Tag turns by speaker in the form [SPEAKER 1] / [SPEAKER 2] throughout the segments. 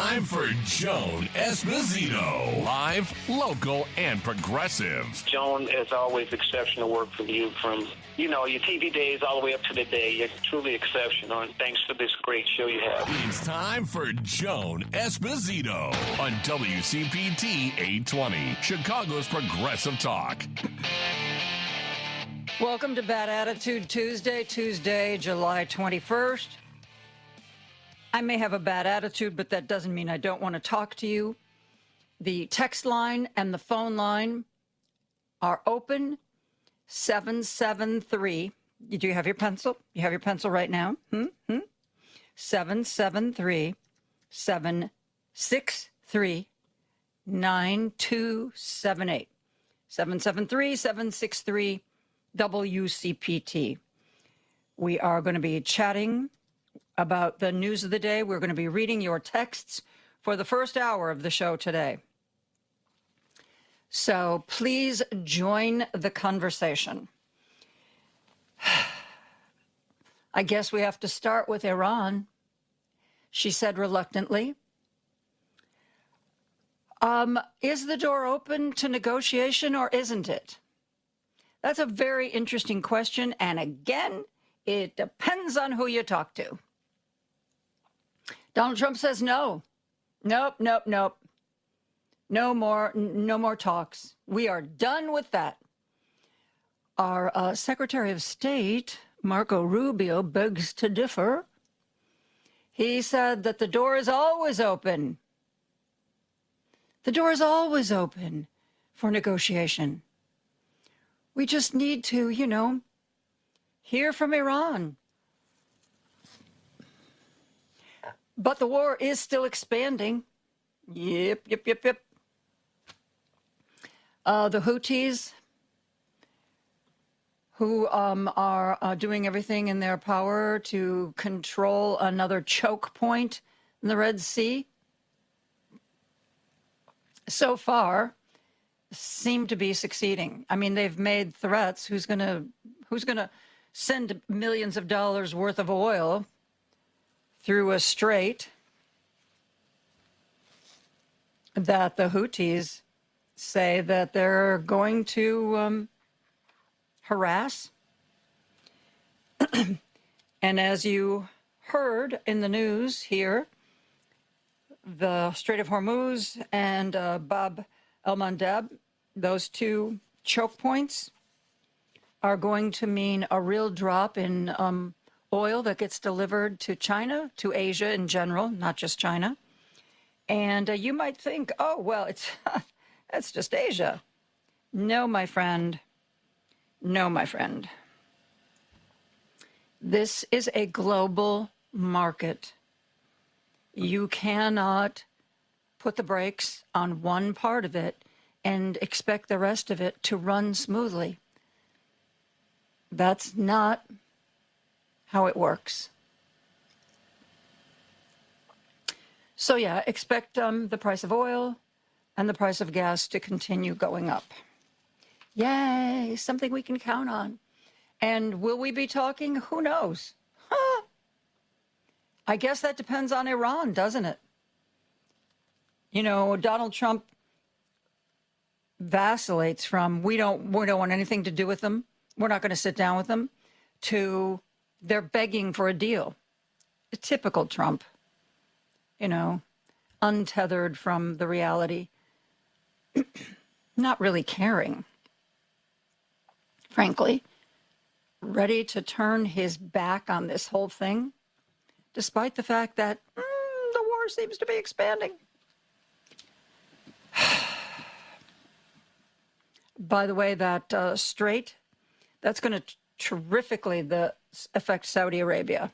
[SPEAKER 1] time for Joan Esposito. Live, local, and progressive.
[SPEAKER 2] Joan, as always, exceptional work from you from, your TV days all the way up to today. You're truly exceptional, and thanks for this great show you have.
[SPEAKER 1] It's time for Joan Esposito on WCPT 820, Chicago's Progressive Talk.
[SPEAKER 3] Welcome to Bad Attitude Tuesday, July 21st. I may have a bad attitude, but that doesn't mean I don't want to talk to you. The text line and the phone line are open. 773. Do you have your pencil? You have your pencil right now? 773 763 9278. 773 763 WCPT. We are going to be chatting about the news of the day. We're going to be reading your texts for the first hour of the show today. So please join the conversation. I guess we have to start with Iran, she said reluctantly. Is the door open to negotiation or isn't it? That's a very interesting question. And again, it depends on who you talk to. Donald Trump says no. Nope. No more talks. We are done with that. Our Secretary of State, Marco Rubio, begs to differ. He said that the door is always open. The door is always open for negotiation. We just need to, hear from Iran. But the war is still expanding. Yep. The Houthis, who are doing everything in their power to control another choke point in the Red Sea, so far seem to be succeeding. I mean, they've made threats. Who's gonna send millions of dollars worth of oil through a strait that the Houthis say that they're going to harass? And as you heard in the news here, the Strait of Hormuz and Bab el-Mandeb, those two choke points, are going to mean a real drop in oil that gets delivered to China, to Asia in general, not just China. And you might think, oh, well, that's just Asia. No, my friend. This is a global market. You cannot put the brakes on one part of it and expect the rest of it to run smoothly. That's not how it works. So yeah, expect the price of oil and the price of gas to continue going up. Yay, something we can count on. And will we be talking? Who knows? I guess that depends on Iran, doesn't it? Donald Trump vacillates from we don't want anything to do with them, we're not going to sit down with them, to they're begging for a deal. A typical Trump, untethered from the reality, not really caring, frankly, ready to turn his back on this whole thing, despite the fact that the war seems to be expanding. By the way, that strait, that's going to terrifically affect Saudi Arabia.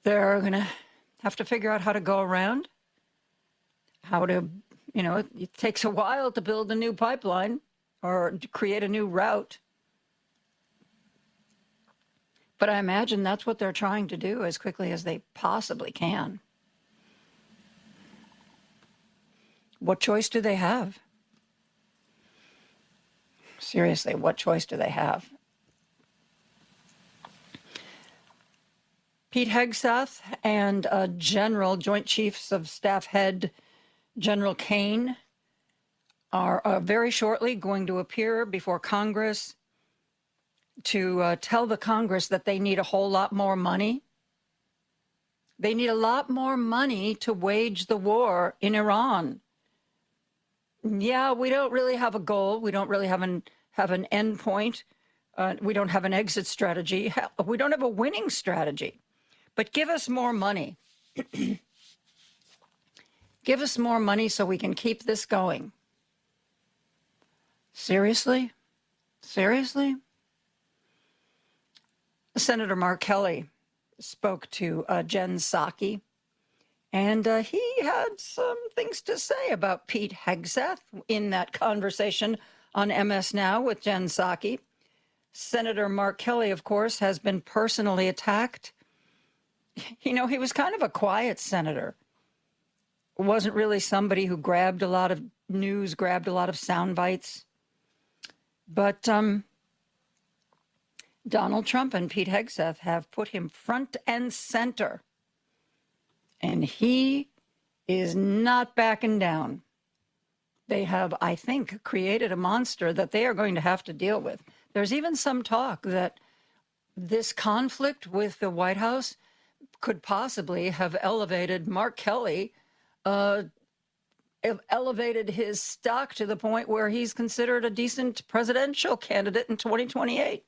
[SPEAKER 3] They're going to have to figure out how to go around, how to, it takes a while to build a new pipeline or to create a new route. But I imagine that's what they're trying to do as quickly as they possibly can. What choice do they have? Seriously, what choice do they have? Pete Hegseth and Joint Chiefs of Staff Head General Kane are very shortly going to appear before Congress to tell the Congress that they need a whole lot more money. They need a lot more money to wage the war in Iran. Yeah, we don't really have a goal. We don't really have an end point. We don't have an exit strategy. We don't have a winning strategy. But give us more money. Give us more money so we can keep this going. Seriously? Seriously? Senator Mark Kelly spoke to Jen Psaki, and he had some things to say about Pete Hegseth in that conversation on MS Now with Jen Psaki. Senator Mark Kelly, of course, has been personally attacked. You know, he was kind of a quiet senator. Wasn't really somebody who grabbed a lot of news, grabbed a lot of sound bites. But Donald Trump and Pete Hegseth have put him front and center. And he is not backing down. They have, I think, created a monster that they are going to have to deal with. There's even some talk that this conflict with the White House could possibly have elevated Mark Kelly, elevated his stock to the point where he's considered a decent presidential candidate in 2028.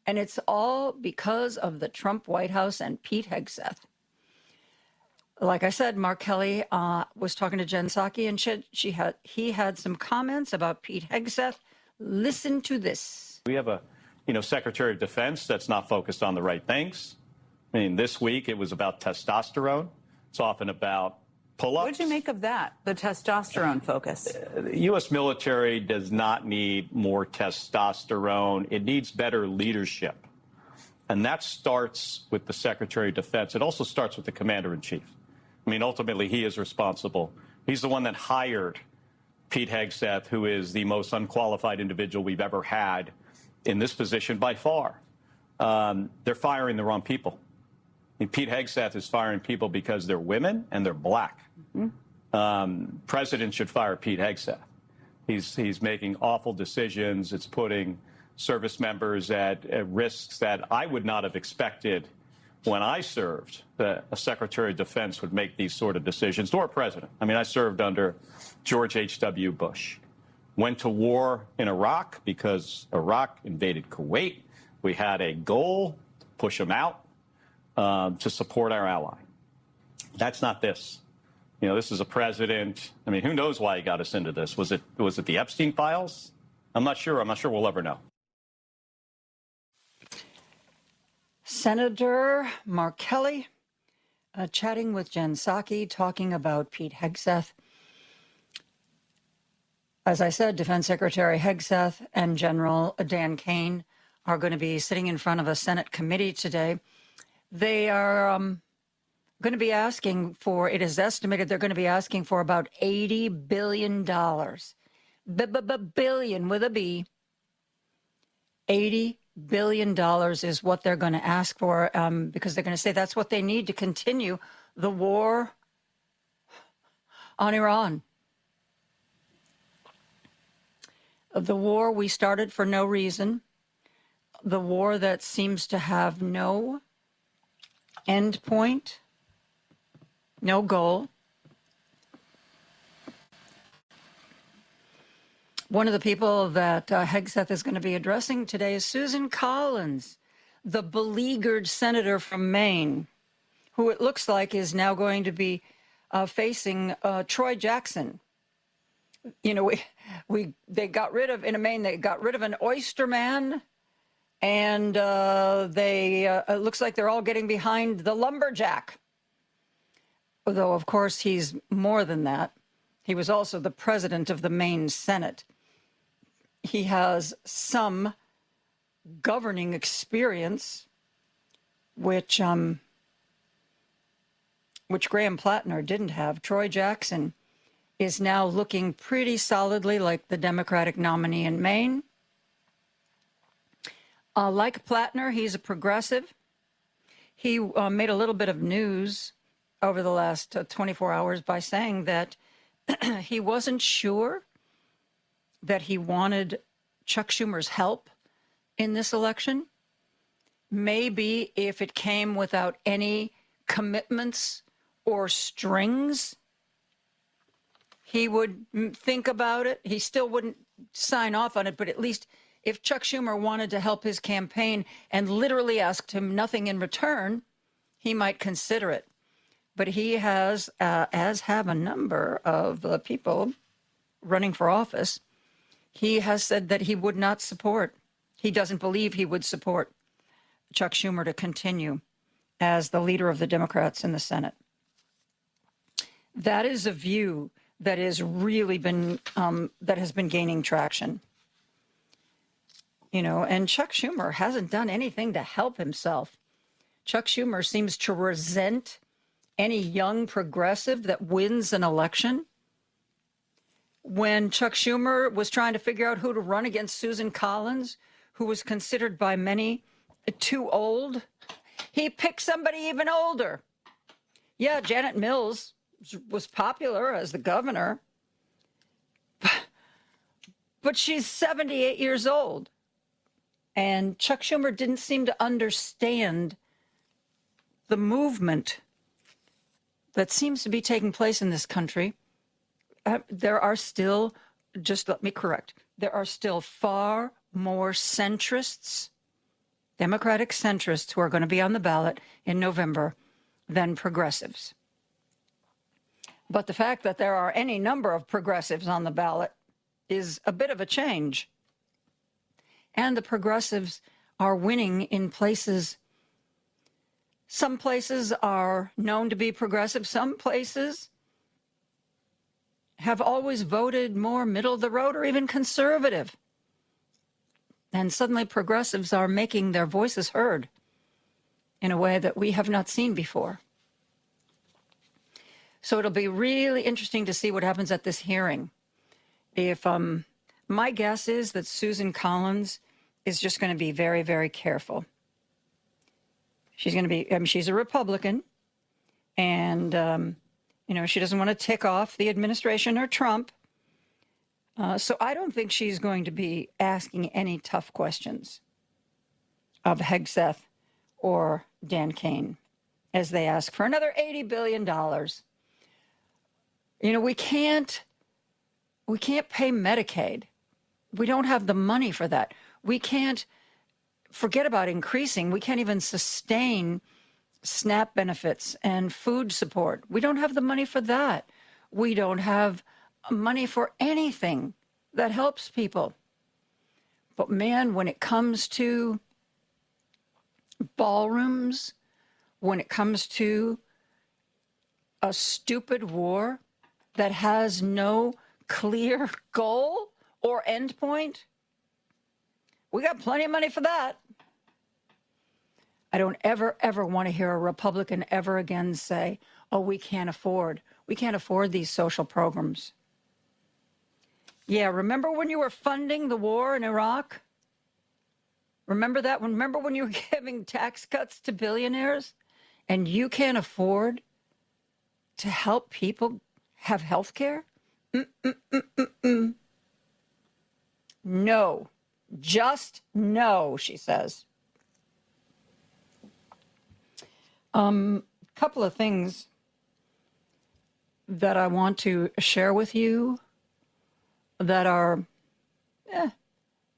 [SPEAKER 3] And it's all because of the Trump White House and Pete Hegseth. Like I said, Mark Kelly was talking to Jen Psaki, and he had some comments about Pete Hegseth. Listen to this.
[SPEAKER 4] We have a, Secretary of Defense that's not focused on the right things. I mean, this week it was about testosterone. It's often about pull-ups.
[SPEAKER 5] What did you make of that, the testosterone focus?
[SPEAKER 4] The U.S. military does not need more testosterone. It needs better leadership. And that starts with the Secretary of Defense. It also starts with the Commander-in-Chief. I mean, ultimately, he is responsible. He's the one that hired Pete Hegseth, who is the most unqualified individual we've ever had in this position by far. They're firing the wrong people. I mean, Pete Hegseth is firing people because they're women and they're black. Mm-hmm. President should fire Pete Hegseth. He's making awful decisions. It's putting service members at risks that I would not have expected when I served, that a Secretary of Defense would make these sort of decisions, or a president. I mean, I served under George H.W. Bush. Went to war in Iraq because Iraq invaded Kuwait. We had a goal to push them out, to support our ally. That's not this. This is a president. I mean, who knows why he got us into this? Was it the Epstein files? I'm not sure. I'm not sure we'll ever know.
[SPEAKER 3] Senator Mark Kelly chatting with Jen Psaki, talking about Pete Hegseth. As I said, Defense Secretary Hegseth and General Dan Kane are going to be sitting in front of a Senate committee today. They are going to be asking for, it is estimated they're going to be asking for about $80 billion. Billion with a B. $80 billion is what they're going to ask for, because they're going to say that's what they need to continue the war on Iran. The war we started for no reason. The war that seems to have no end point, no goal. One of the people that Hegseth is going to be addressing today is Susan Collins, the beleaguered senator from Maine, who it looks like is now going to be facing Troy Jackson. They got rid of, in Maine, they got rid of an oyster man, and it looks like they're all getting behind the lumberjack. Although, of course, he's more than that. He was also the president of the Maine Senate. He has some governing experience, which Graham Plattner didn't have. Troy Jackson is now looking pretty solidly like the Democratic nominee in Maine. Like Plattner, he's a progressive. He made a little bit of news over the last 24 hours by saying that he wasn't sure that he wanted Chuck Schumer's help in this election. Maybe if it came without any commitments or strings, he would think about it. He still wouldn't sign off on it, but at least if Chuck Schumer wanted to help his campaign and literally asked him nothing in return, he might consider it. But he has, as have a number of people running for office, he has said that he would not support. He doesn't believe he would support Chuck Schumer to continue as the leader of the Democrats in the Senate. That is a view that is really been that has been gaining traction. You know, and Chuck Schumer hasn't done anything to help himself. Chuck Schumer seems to resent any young progressive that wins an election. When Chuck Schumer was trying to figure out who to run against Susan Collins, who was considered by many too old, he picked somebody even older. Yeah, Janet Mills was popular as the governor, but she's 78 years old. And Chuck Schumer didn't seem to understand the movement that seems to be taking place in this country. There are still, just let me correct, there are still far more centrists, Democratic centrists, who are going to be on the ballot in November than progressives. But the fact that there are any number of progressives on the ballot is a bit of a change. And the progressives are winning in places. Some places are known to be progressive. Some places have always voted more middle of the road or even conservative. And suddenly progressives are making their voices heard in a way that we have not seen before. So it'll be really interesting to see what happens at this hearing. If my guess is that Susan Collins is just going to be very, very careful. She's going to be, she's a Republican, and, she doesn't want to tick off the administration or Trump. So I don't think she's going to be asking any tough questions of Hegseth or Dan Kane as they ask for another $80 billion. We can't pay Medicaid. We don't have the money for that. We can't forget about increasing. We can't even sustain SNAP benefits and food support. We don't have the money for that. We don't have money for anything that helps people. But man, when it comes to ballrooms, when it comes to a stupid war that has no clear goal or endpoint, we got plenty of money for that. I don't ever want to hear a Republican ever again say, oh, we can't afford these social programs. Yeah, remember when you were funding the war in Iraq? Remember that? Remember when you were giving tax cuts to billionaires and you can't afford to help people have health care? No. Just no, she says. Couple of things that I want to share with you that are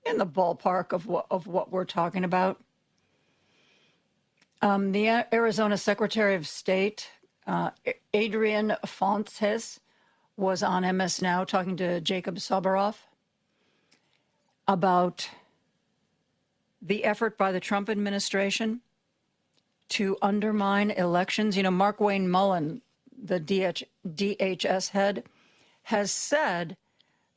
[SPEAKER 3] in the ballpark of what we're talking about. The Arizona Secretary of State, Adrian Fontes, was on MS Now talking to Jacob Soboroff about the effort by the Trump administration to undermine elections. Mark Wayne Mullen, the DHS head, has said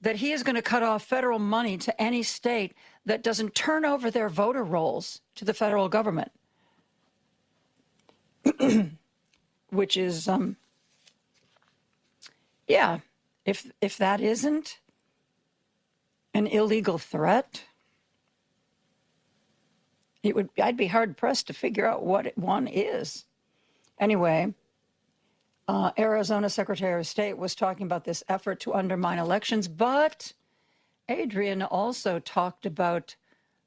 [SPEAKER 3] that he is going to cut off federal money to any state that doesn't turn over their voter rolls to the federal government, which is, if that isn't an illegal threat, I'd be hard pressed to figure out what one is. Anyway, Arizona Secretary of State was talking about this effort to undermine elections, but Adrian also talked about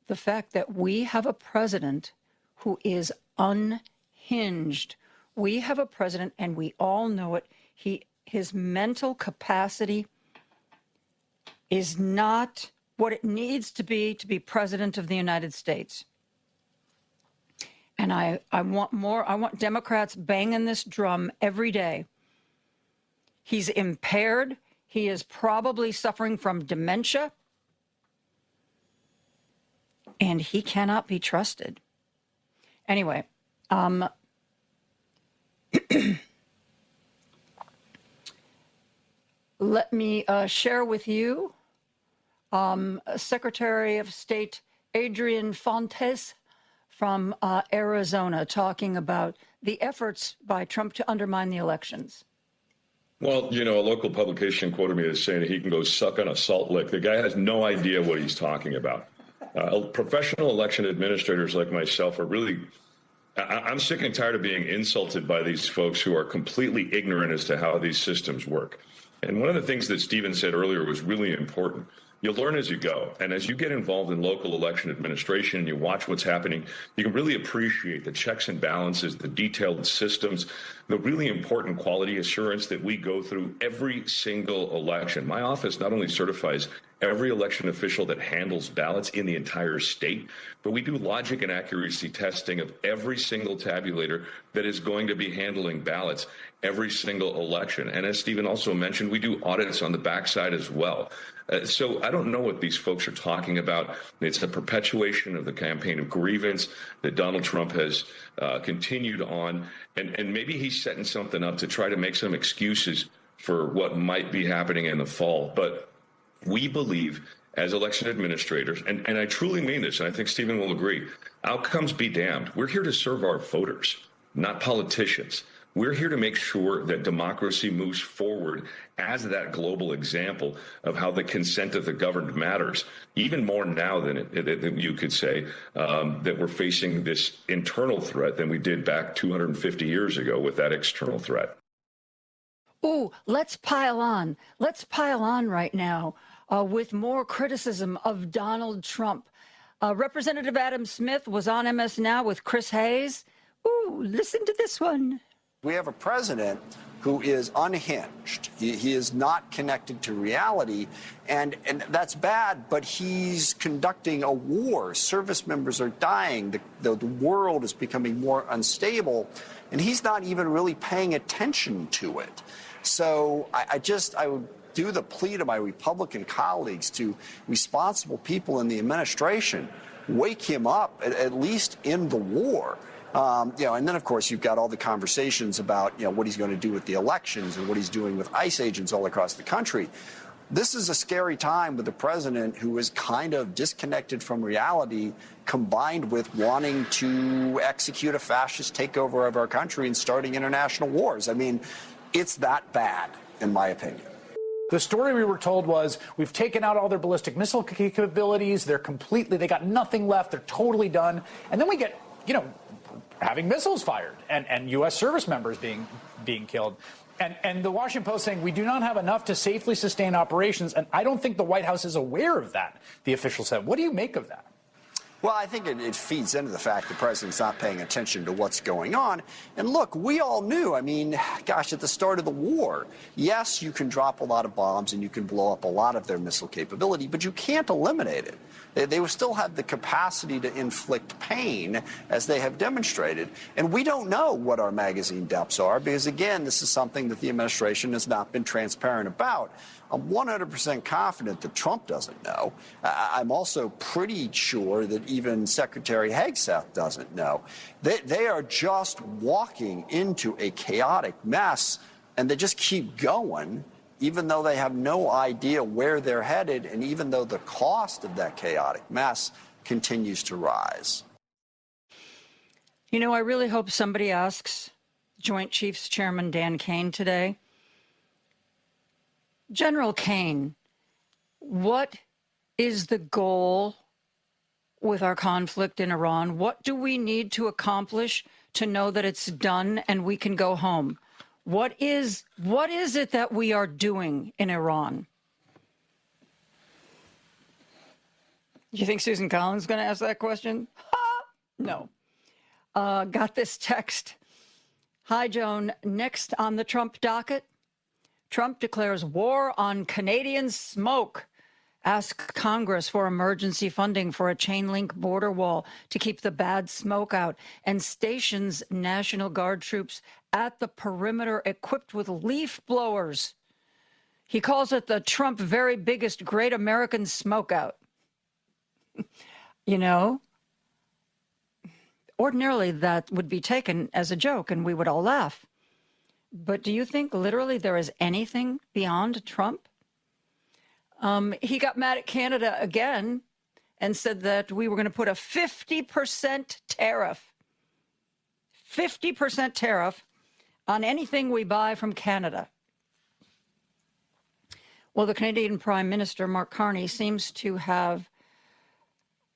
[SPEAKER 3] the fact that we have a president who is unhinged. We have a president, and we all know it. His mental capacity is not what it needs to be president of the United States. And I want more. I want Democrats banging this drum every day. He's impaired. He is probably suffering from dementia. And he cannot be trusted. Anyway, let me share with you Secretary of State Adrian Fontes from Arizona talking about the efforts by Trump to undermine the elections.
[SPEAKER 6] Well, a local publication quoted me as saying that he can go suck on a salt lick. The guy has no idea what he's talking about. Professional election administrators like myself are really, I'm sick and tired of being insulted by these folks who are completely ignorant as to how these systems work. And one of the things that Stephen said earlier was really important. You'll learn as you go. And as you get involved in local election administration and you watch what's happening, you can really appreciate the checks and balances, the detailed systems, the really important quality assurance that we go through every single election. My office not only certifies every election official that handles ballots in the entire state, but we do logic and accuracy testing of every single tabulator that is going to be handling ballots every single election. And as Stephen also mentioned, we do audits on the backside as well. So I don't know what these folks are talking about. It's a perpetuation of the campaign of grievance that Donald Trump has continued on. And maybe he's setting something up to try to make some excuses for what might be happening in the fall. But we believe as election administrators, and I truly mean this, and I think Stephen will agree, outcomes be damned. We're here to serve our voters, not politicians. We're here to make sure that democracy moves forward as that global example of how the consent of the governed matters, even more now than you could say, that we're facing this internal threat than we did back 250 years ago with that external threat.
[SPEAKER 3] Ooh, let's pile on. Let's pile on right now with more criticism of Donald Trump. Representative Adam Smith was on MS Now with Chris Hayes. Ooh, listen to this one.
[SPEAKER 7] We have a president who is unhinged. He is not connected to reality, and that's bad, but he's conducting a war. Service members are dying. The world is becoming more unstable, and he's not even really paying attention to it. So I would do the plea to my Republican colleagues, to responsible people in the administration, wake him up, at least in the war. And then, of course, you've got all the conversations about, what he's going to do with the elections and what he's doing with ICE agents all across the country. This is a scary time with a president who is kind of disconnected from reality, combined with wanting to execute a fascist takeover of our country and starting international wars. I mean, it's that bad, in my opinion.
[SPEAKER 8] The story we were told was, we've taken out all their ballistic missile capabilities. They got nothing left. They're totally done. And then we get, having missiles fired and U.S. service members being killed. And the Washington Post saying we do not have enough to safely sustain operations. And I don't think the White House is aware of that, the official said. What do you make of that?
[SPEAKER 7] Well, I think it feeds into the fact the president's not paying attention to what's going on. And look, we all knew, at the start of the war, yes, you can drop a lot of bombs and you can blow up a lot of their missile capability, but you can't eliminate it. They will still have the capacity to inflict pain, as they have demonstrated. And we don't know what our magazine depths are because, again, this is something that the administration has not been transparent about. I'm 100% confident that Trump doesn't know. I'm also pretty sure that even Secretary Hegseth doesn't know. They are just walking into a chaotic mess, and they just keep going, even though they have no idea where they're headed, and even though the cost of that chaotic mess continues to rise.
[SPEAKER 3] I really hope somebody asks Joint Chiefs Chairman Dan Kane today, General Kane, what is the goal with our conflict in Iran? What do we need to accomplish to know that it's done and we can go home? What is it that we are doing in Iran? You think Susan Collins is going to ask that question? Ha! No. Got this text. Hi, Joan. Next on the Trump docket, Trump declares war on Canadian smoke. Ask Congress for emergency funding for a chain-link border wall to keep the bad smoke out, and stations National Guard troops at the perimeter equipped with leaf blowers. He calls it the Trump very biggest great American smokeout. You know, ordinarily that would be taken as a joke and we would all laugh. But do you think literally there is anything beyond Trump? He got mad at Canada again and said that we were going to put a 50% tariff, 50% tariff on anything we buy from Canada. Well, the Canadian Prime Minister, Mark Carney, seems to have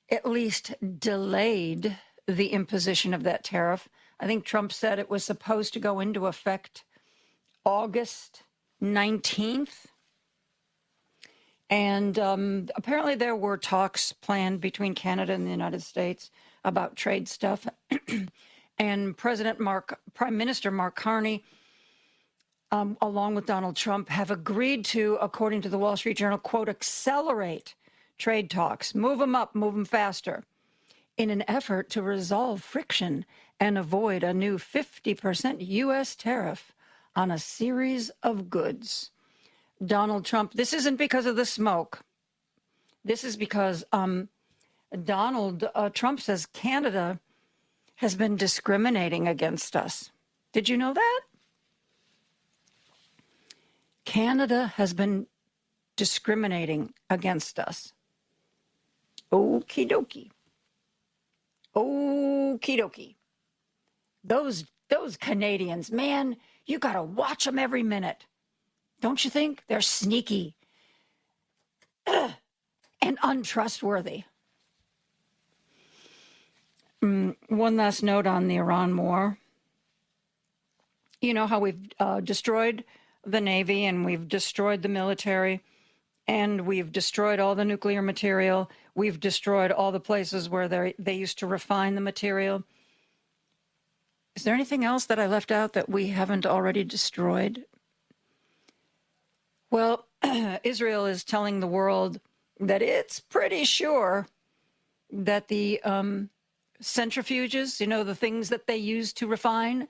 [SPEAKER 3] at least delayed the imposition of that tariff. I think Trump said it was supposed to go into effect August 19th. And apparently there were talks planned between Canada and the United States about trade stuff. And Prime Minister Mark Carney, along with Donald Trump, have agreed to, according to the Wall Street Journal, quote, accelerate trade talks, move them up, move them faster, in an effort to resolve friction and avoid a new 50% U.S. tariff on a series of goods. Donald Trump, this isn't because of the smoke. This is because Donald Trump says Canada has been discriminating against us. Did you know that? Canada has been discriminating against us. Okie dokie. Okie dokie. Those Canadians, man, you got to watch them every minute. Don't you think? They're sneaky and untrustworthy. One last note on the Iran war. You know how we've destroyed the Navy and we've destroyed the military and we've destroyed all the nuclear material. We've destroyed all the places where they used to refine the material. Is there anything else that I left out that we haven't already destroyed? Well, Israel is telling the world that it's pretty sure that the centrifuges, you know, the things that they use to refine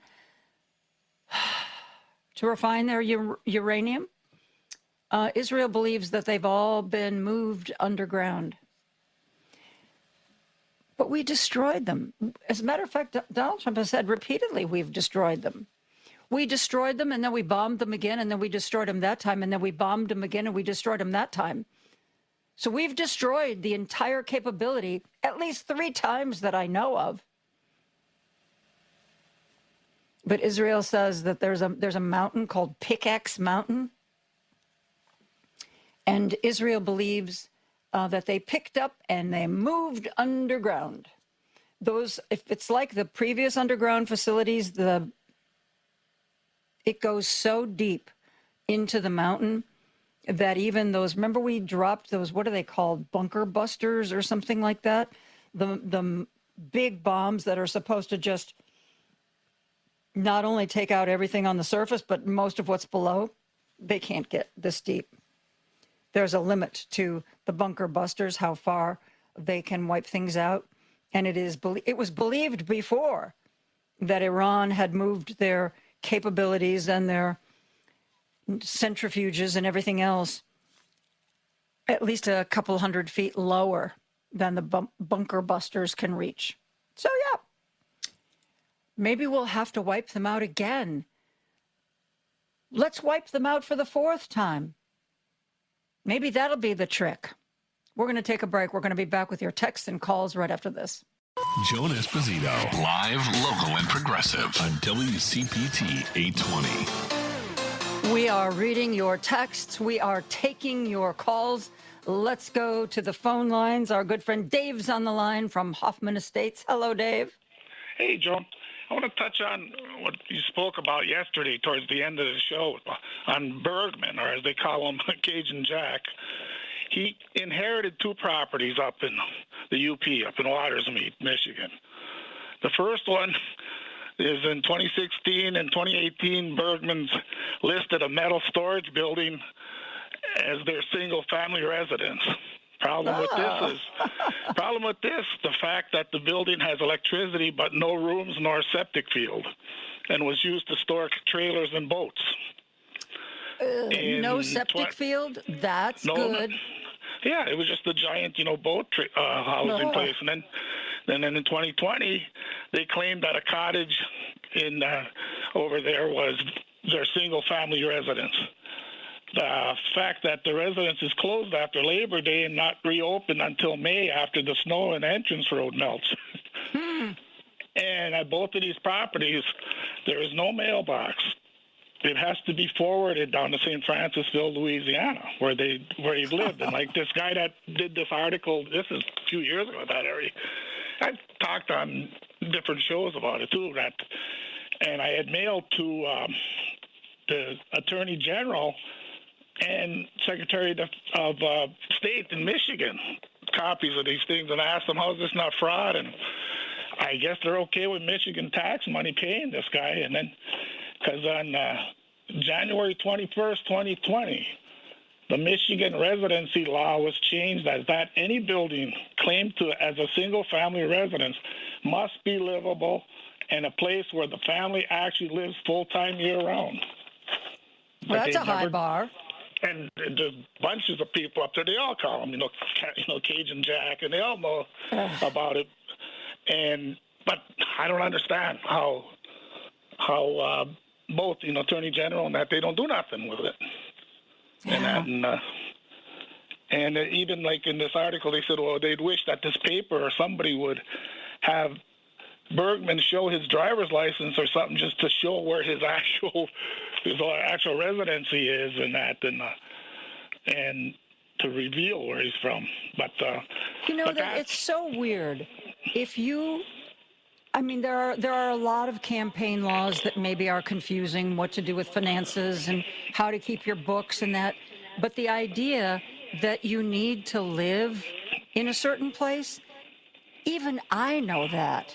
[SPEAKER 3] their uranium, Israel believes that they've all been moved underground. But we destroyed them. As a matter of fact, Donald Trump has said repeatedly we've destroyed them. We destroyed them, and then we bombed them again, and then we destroyed them that time, and then we bombed them again, and we destroyed them that time. So we've destroyed the entire capability at least 3 times that I know of. But Israel says that there's a mountain called Pickaxe Mountain, and Israel believes that they picked up and they moved underground. Those, if it's like the previous underground facilities, it goes so deep into the mountain that even those, remember we dropped those, what are they called, bunker busters or something like that? The big bombs that are supposed to just not only take out everything on the surface, but most of what's below, they can't get this deep. There's a limit to the bunker busters, how far they can wipe things out. And it was believed before that Iran had moved their capabilities and their centrifuges and everything else at least a couple 100 feet lower than the bunker busters can reach. So yeah, maybe we'll have to wipe them out again. Let's wipe them out for the 4th time. Maybe that'll be the trick. We're going to take a break. We're going to be back with your texts and calls right after this.
[SPEAKER 1] Joan Esposito, live, local, and progressive on WCPT 820.
[SPEAKER 3] We are reading your texts. We are taking your calls. Let's go to the phone lines. Our good friend Dave's on the line from Hoffman Estates. Hello, Dave.
[SPEAKER 9] Hey, Joan. I want to touch on what you spoke about yesterday towards the end of the show on Bergman, or as they call him, Cajun Jack. He inherited 2 properties up in the UP, up in Watersmeet, Michigan. The first one is in 2016 and 2018, Bergman's listed a metal storage building as their single-family residence. Problem with this, the fact that the building has electricity but no rooms nor septic field, and was used to store trailers and boats.
[SPEAKER 3] No septic field? That's good.
[SPEAKER 9] Yeah, it was just a giant, boat housing place. And then in 2020, they claimed that a cottage in over there was their single-family residence. The fact that the residence is closed after Labor Day and not reopened until May after the snow and entrance road melts. And at both of these properties, there is no mailbox. It has to be forwarded down to St. Francisville, Louisiana, where they lived. And like this guy that did this article, this is a few years ago, that area. I talked on different shows about it too. And I had mailed to the Attorney General and Secretary of State in Michigan copies of these things, and I asked them, how is this not fraud? And I guess they're okay with Michigan tax money paying this guy. And then, because on January 21st, 2020, the Michigan residency law was changed as that any building claimed to as a single-family residence must be livable and a place where the family actually lives full-time year-round.
[SPEAKER 3] Well, that's a high bar.
[SPEAKER 9] And there's bunches of people up there. They all call him, Cajun Jack, and they all know about it. But I don't understand how both, Attorney General and that they don't do nothing with it. Yeah. And even like in this article, they said, well, they'd wish that this paper or somebody would have Bergman show his driver's license or something just to show where his actual residency is and that, and to reveal where he's from. But
[SPEAKER 3] it's so weird. There are a lot of campaign laws that maybe are confusing, what to do with finances and how to keep your books and that. But the idea that you need to live in a certain place, even I know that.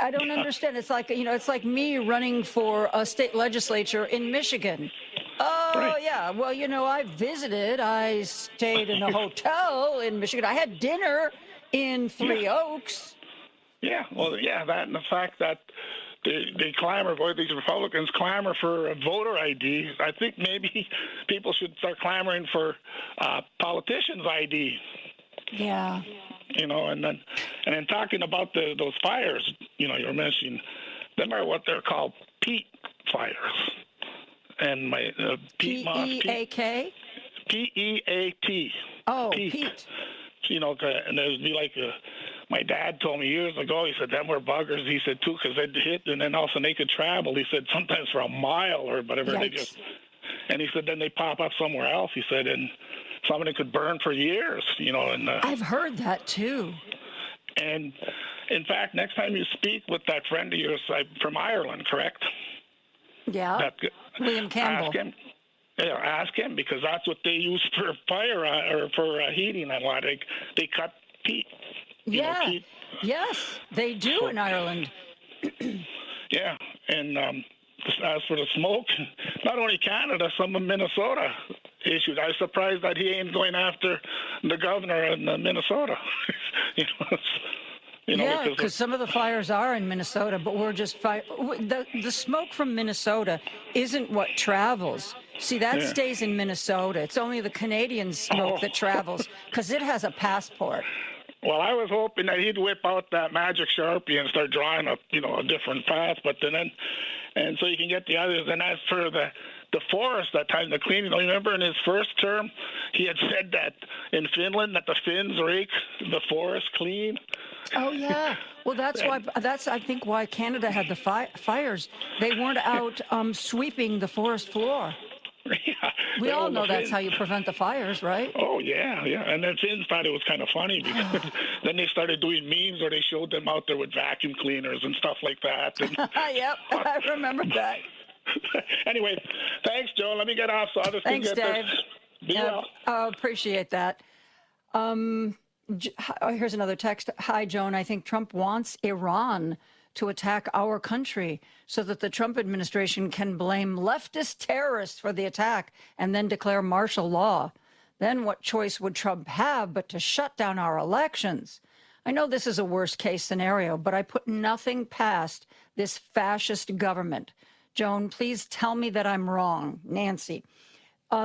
[SPEAKER 3] I don't understand. It's like, it's like me running for a state legislature in Michigan. Oh, right. Yeah. Well, I visited. I stayed in a hotel in Michigan. I had dinner in Three Oaks.
[SPEAKER 9] Yeah. Well, yeah, that and the fact that they clamor, these Republicans clamor for a voter ID. I think maybe people should start clamoring for politicians' ID.
[SPEAKER 3] Yeah.
[SPEAKER 9] And then talking about those fires, you were mentioning, them are what they're called peat fires. And my peat moss.
[SPEAKER 3] P-E-A-K?
[SPEAKER 9] P-E-A-T.
[SPEAKER 3] Oh, peat.
[SPEAKER 9] And there would be like my dad told me years ago, he said, them were buggers, he said, too, because they'd hit, and then also they could travel, he said, sometimes for a mile or whatever.
[SPEAKER 3] Yikes.
[SPEAKER 9] And he said, then they pop up somewhere else, he said, and some of them could burn for years, and
[SPEAKER 3] I've heard that too.
[SPEAKER 9] And in fact, next time you speak with that friend of yours from Ireland, correct?
[SPEAKER 3] Yeah. William Campbell.
[SPEAKER 9] Ask him, because that's what they use for fire or for heating and what. They cut peat.
[SPEAKER 3] Peat. Yes, they do in Ireland.
[SPEAKER 9] Yeah, and as for the smoke, not only Canada, some of Minnesota issued. I was surprised that he ain't going after the governor in Minnesota.
[SPEAKER 3] Because some of the fires are in Minnesota, but we're just the smoke from Minnesota isn't what travels. See, that stays in Minnesota. It's only the Canadian smoke that travels because it has a passport.
[SPEAKER 9] Well, I was hoping that he'd whip out that magic Sharpie and start drawing a different path, but and so you can get the others. And as for the forest, that time, the cleaning, remember in his first term, he had said that in Finland that the Finns rake the forest clean.
[SPEAKER 3] Oh, yeah. Well, that's I think why Canada had the fires. They weren't out sweeping the forest floor.
[SPEAKER 9] Yeah,
[SPEAKER 3] We all know that's how you prevent the fires, right?
[SPEAKER 9] Oh, yeah. And then Finns thought it was kind of funny because then they started doing memes where they showed them out there with vacuum cleaners and stuff like that. And
[SPEAKER 3] Yep, I remember that.
[SPEAKER 9] Anyway, thanks, Joe. Let me get off so others can
[SPEAKER 3] Thanks,
[SPEAKER 9] get
[SPEAKER 3] Dave.
[SPEAKER 9] this. Be well.
[SPEAKER 3] Appreciate that. Here's another text. Hi, Joan. I think Trump wants Iran to attack our country so that the Trump administration can blame leftist terrorists for the attack and then declare martial law. Then what choice would Trump have but to shut down our elections? I know this is a worst case scenario, but I put nothing past this fascist government. Joan, please tell me that I'm wrong. Nancy.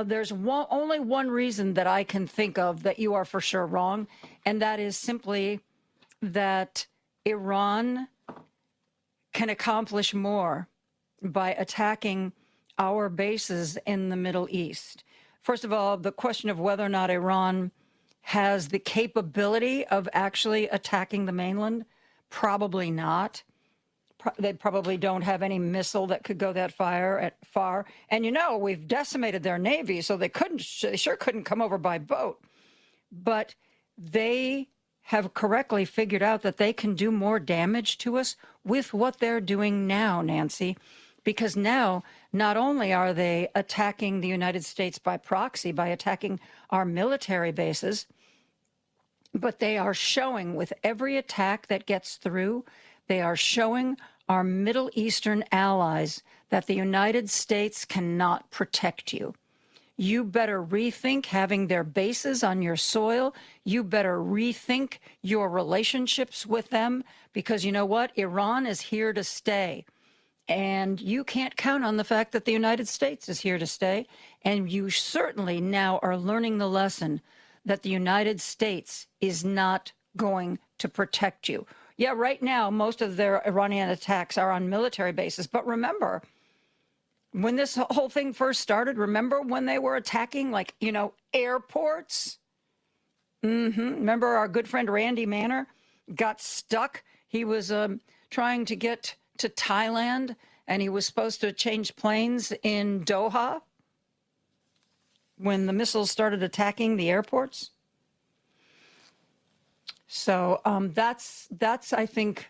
[SPEAKER 3] There's only one reason that I can think of that you are for sure wrong, and that is simply that Iran can accomplish more by attacking our bases in the Middle East. First of all, the question of whether or not Iran has the capability of actually attacking the mainland, probably not. They probably don't have any missile that could go that far. And, you know, we've decimated their Navy, so they sure couldn't come over by boat. But they have correctly figured out that they can do more damage to us with what they're doing now, Nancy, because now not only are they attacking the United States by proxy, by attacking our military bases, but they are showing with every attack that gets through, they are showing our Middle Eastern allies that the United States cannot protect you. You better rethink having their bases on your soil. You better rethink your relationships with them because you know what? Iran is here to stay. And you can't count on the fact that the United States is here to stay. And you certainly now are learning the lesson that the United States is not going to protect you. Yeah, right now, most of their Iranian attacks are on military bases. But remember, when this whole thing first started, remember when they were attacking, like, you know, airports? Remember our good friend Randy Manor got stuck? He was trying to get to Thailand, and he was supposed to change planes in Doha when the missiles started attacking the airports. So that's I think,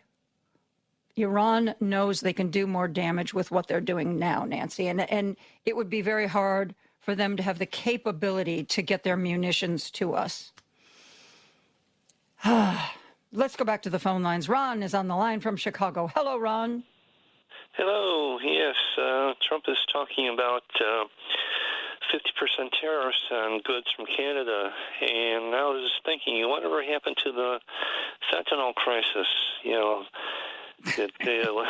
[SPEAKER 3] Iran knows they can do more damage with what they're doing now, Nancy, and it would be very hard for them to have the capability to get their munitions to us. Let's go back to the phone lines. Ron is on the line from Chicago. Hello, Ron.
[SPEAKER 10] Hello. Yes, Trump is talking about 50% tariffs on goods from Canada, and I was thinking, whatever happened to the fentanyl crisis? You know, it was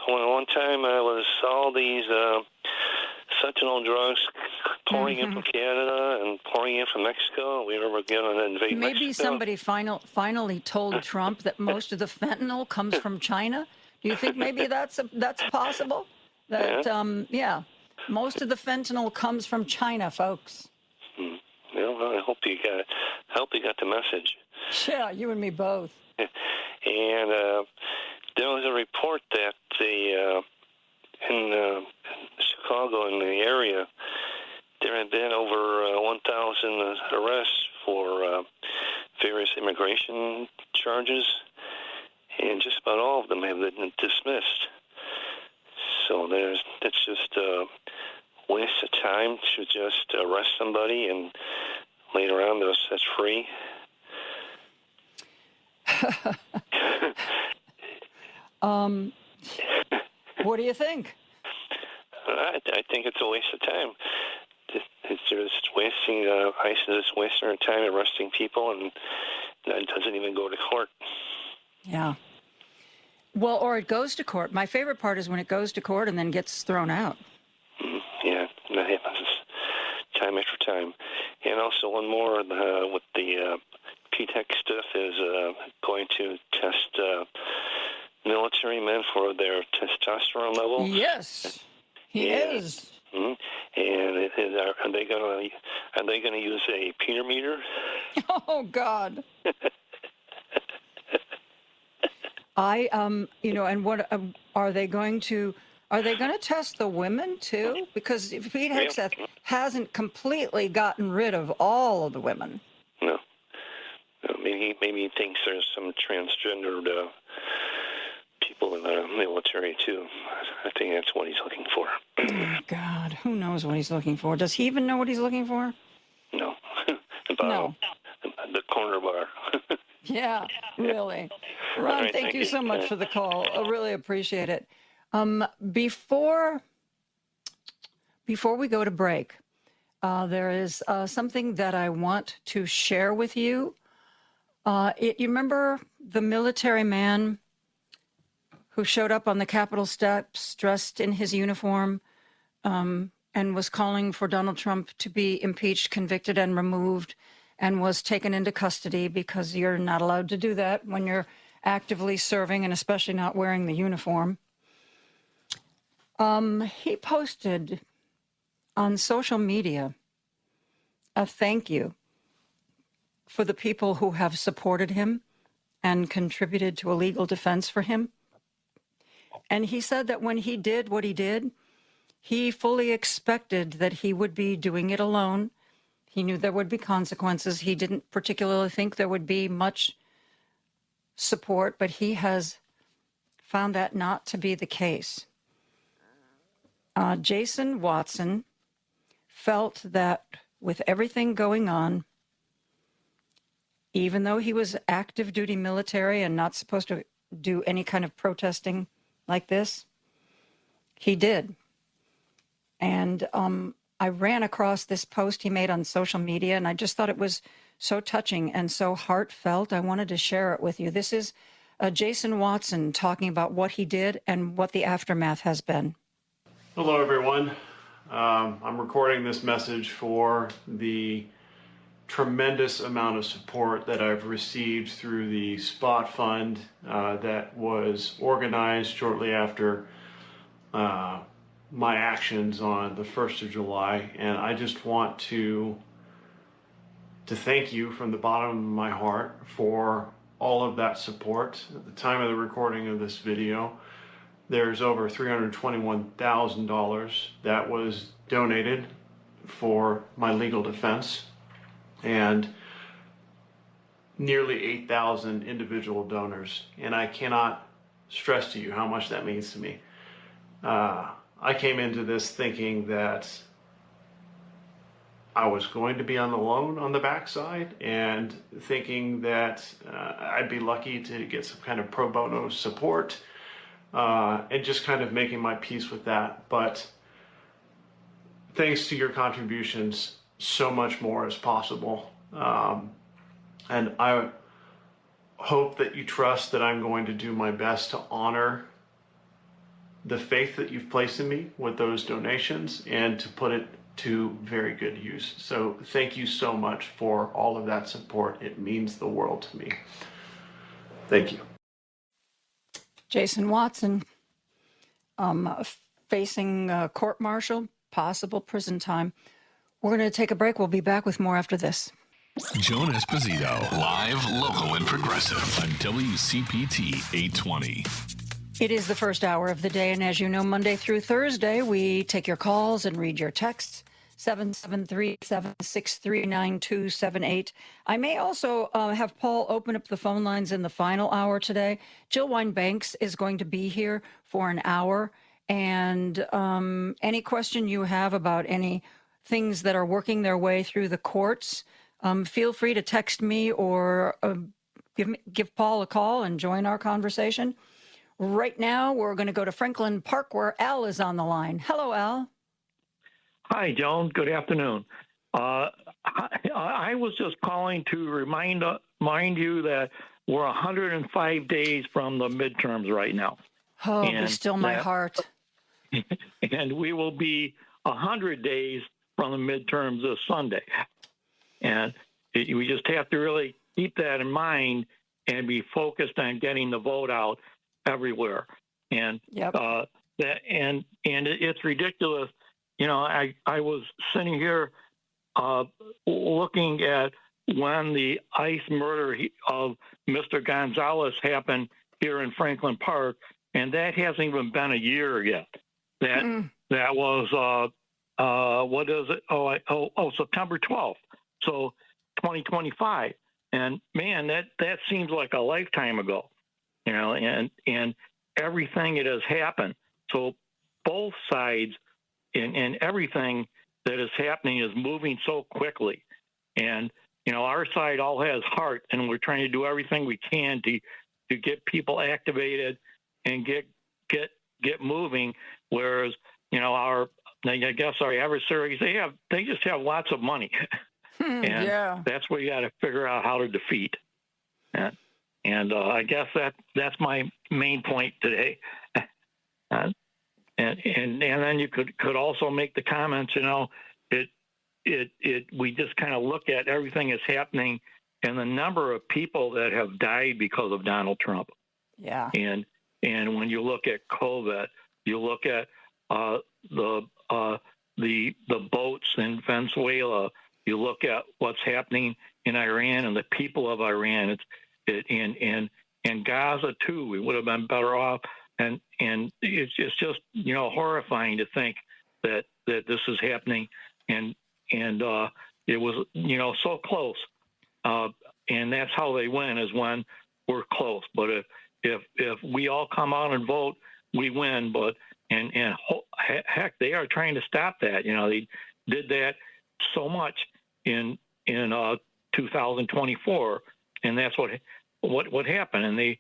[SPEAKER 10] one time it was all these fentanyl drugs pouring in from Canada and pouring in from Mexico. We were going to invade Mexico.
[SPEAKER 3] Maybe somebody finally told Trump that most of the fentanyl comes from China. Do you think maybe that's possible? That most of the fentanyl comes from China, folks.
[SPEAKER 10] Well, I hope you got the message.
[SPEAKER 3] Yeah, you and me both.
[SPEAKER 10] And there was a report that in Chicago, in the area, there had been over 1,000 arrests for various immigration charges, and just about all of them have been dismissed. So that's just a waste of time to just arrest somebody and later on they're set free.
[SPEAKER 3] What do you think?
[SPEAKER 10] I think it's a waste of time. It's just wasting, ICE is wasting our time arresting people, and it doesn't even go to court.
[SPEAKER 3] Yeah. Well, or it goes to court. My favorite part is when it goes to court and then gets thrown out.
[SPEAKER 10] Yeah, that happens time after time. And also one more with the P-TEC stuff is going to test military men for their testosterone level.
[SPEAKER 3] Yes, he is.
[SPEAKER 10] Mm-hmm. And are they going to use a Peter meter?
[SPEAKER 3] Oh God. I and what are they going to Are they going to test the women too? Because Pete Hegseth hasn't completely gotten rid of all of the women.
[SPEAKER 10] No. Maybe he thinks there's some transgendered people in the military too. I think that's what he's looking for.
[SPEAKER 3] Oh, God, who knows what he's looking for? Does he even know what he's looking for?
[SPEAKER 10] No.
[SPEAKER 3] No.
[SPEAKER 10] The corner bar.
[SPEAKER 3] Yeah, really. Ron,
[SPEAKER 10] right,
[SPEAKER 3] thank you so much for the call. I really appreciate it. Before we go to break, there is something that I want to share with you. You remember the military man who showed up on the Capitol steps dressed in his uniform and was calling for Donald Trump to be impeached, convicted, and removed, and was taken into custody because you're not allowed to do that when you're actively serving and especially not wearing the uniform. He posted on social media a thank you for the people who have supported him and contributed to a legal defense for him. And he said that when he did what he did, he fully expected that he would be doing it alone. He knew there would be consequences. He didn't particularly think there would be much support, but he has found that not to be the case. Jason Watson felt that with everything going on, even though he was active duty military and not supposed to do any kind of protesting like this, he did. And I ran across this post he made on social media, and I just thought it was so touching and so heartfelt. I wanted to share it with you. This is Jason Watson talking about what he did and what the aftermath has been.
[SPEAKER 11] Hello, everyone. I'm recording this message for the tremendous amount of support that I've received through the Spot Fund that was organized shortly after my actions on the 1st of July. And I just want to thank you from the bottom of my heart for all of that support. At the time of the recording of this video, there's over $321,000 that was donated for my legal defense, and nearly 8,000 individual donors. And I cannot stress to you how much that means to me. I came into this thinking that I was going to be on the loan on the backside, and thinking that I'd be lucky to get some kind of pro bono support, and just kind of making my peace with that. But thanks to your contributions, so much more is possible. And I hope that you trust that I'm going to do my best to honor the faith that you've placed in me with those donations and to put it to very good use. So thank you so much for all of that support. It means the world to me. Thank you.
[SPEAKER 3] Jason Watson, facing court-martial, possible prison time. We're going to take a break. We'll be back with more after this.
[SPEAKER 1] Joan Esposito, live, local, and progressive on WCPT 820.
[SPEAKER 3] It is the first hour of the day, and as you know, Monday through Thursday, we take your calls and read your texts, 773-763-9278. I may also have Paul open up the phone lines in the final hour today. Jill Wine-Banks is going to be here for an hour, and any question you have about any things that are working their way through the courts, feel free to text me or give Paul a call and join our conversation. Right now, we're going to go to Franklin Park, where Al is on the line. Hello, Al.
[SPEAKER 12] Hi, Joan. Good afternoon. I was just calling to remind you that we're 105 days from the midterms right now.
[SPEAKER 3] Oh, be still my heart.
[SPEAKER 12] And we will be 100 days from the midterms this Sunday. And we just have to really keep that in mind and be focused on getting the vote out everywhere. And it's ridiculous. You know, I was sitting here looking at when the ICE murder of Mr. Gonzalez happened here in Franklin Park, and that hasn't even been a year yet. that was what is it? September 12th. So 2025. And man, that seems like a lifetime ago, and everything that has happened. So both sides and everything that is happening is moving so quickly. And, our side all has heart, and we're trying to do everything we can to get people activated and get moving. Whereas, our adversaries, they just have lots of money. And that's what you got to figure out how to defeat. And I guess that's my main point today. And then you could also make the comments, we just kind of look at everything that's happening and the number of people that have died because of Donald Trump.
[SPEAKER 3] Yeah.
[SPEAKER 12] And when you look at COVID, you look at the boats in Venezuela, you look at what's happening in Iran and the people of Iran. And Gaza too. We would have been better off. And it's just horrifying to think that this is happening. And it was so close. And that's how they win, is when we're close. But if we all come out and vote, we win. But heck, they are trying to stop that. They did that so much in 2024, and that's what happened. And they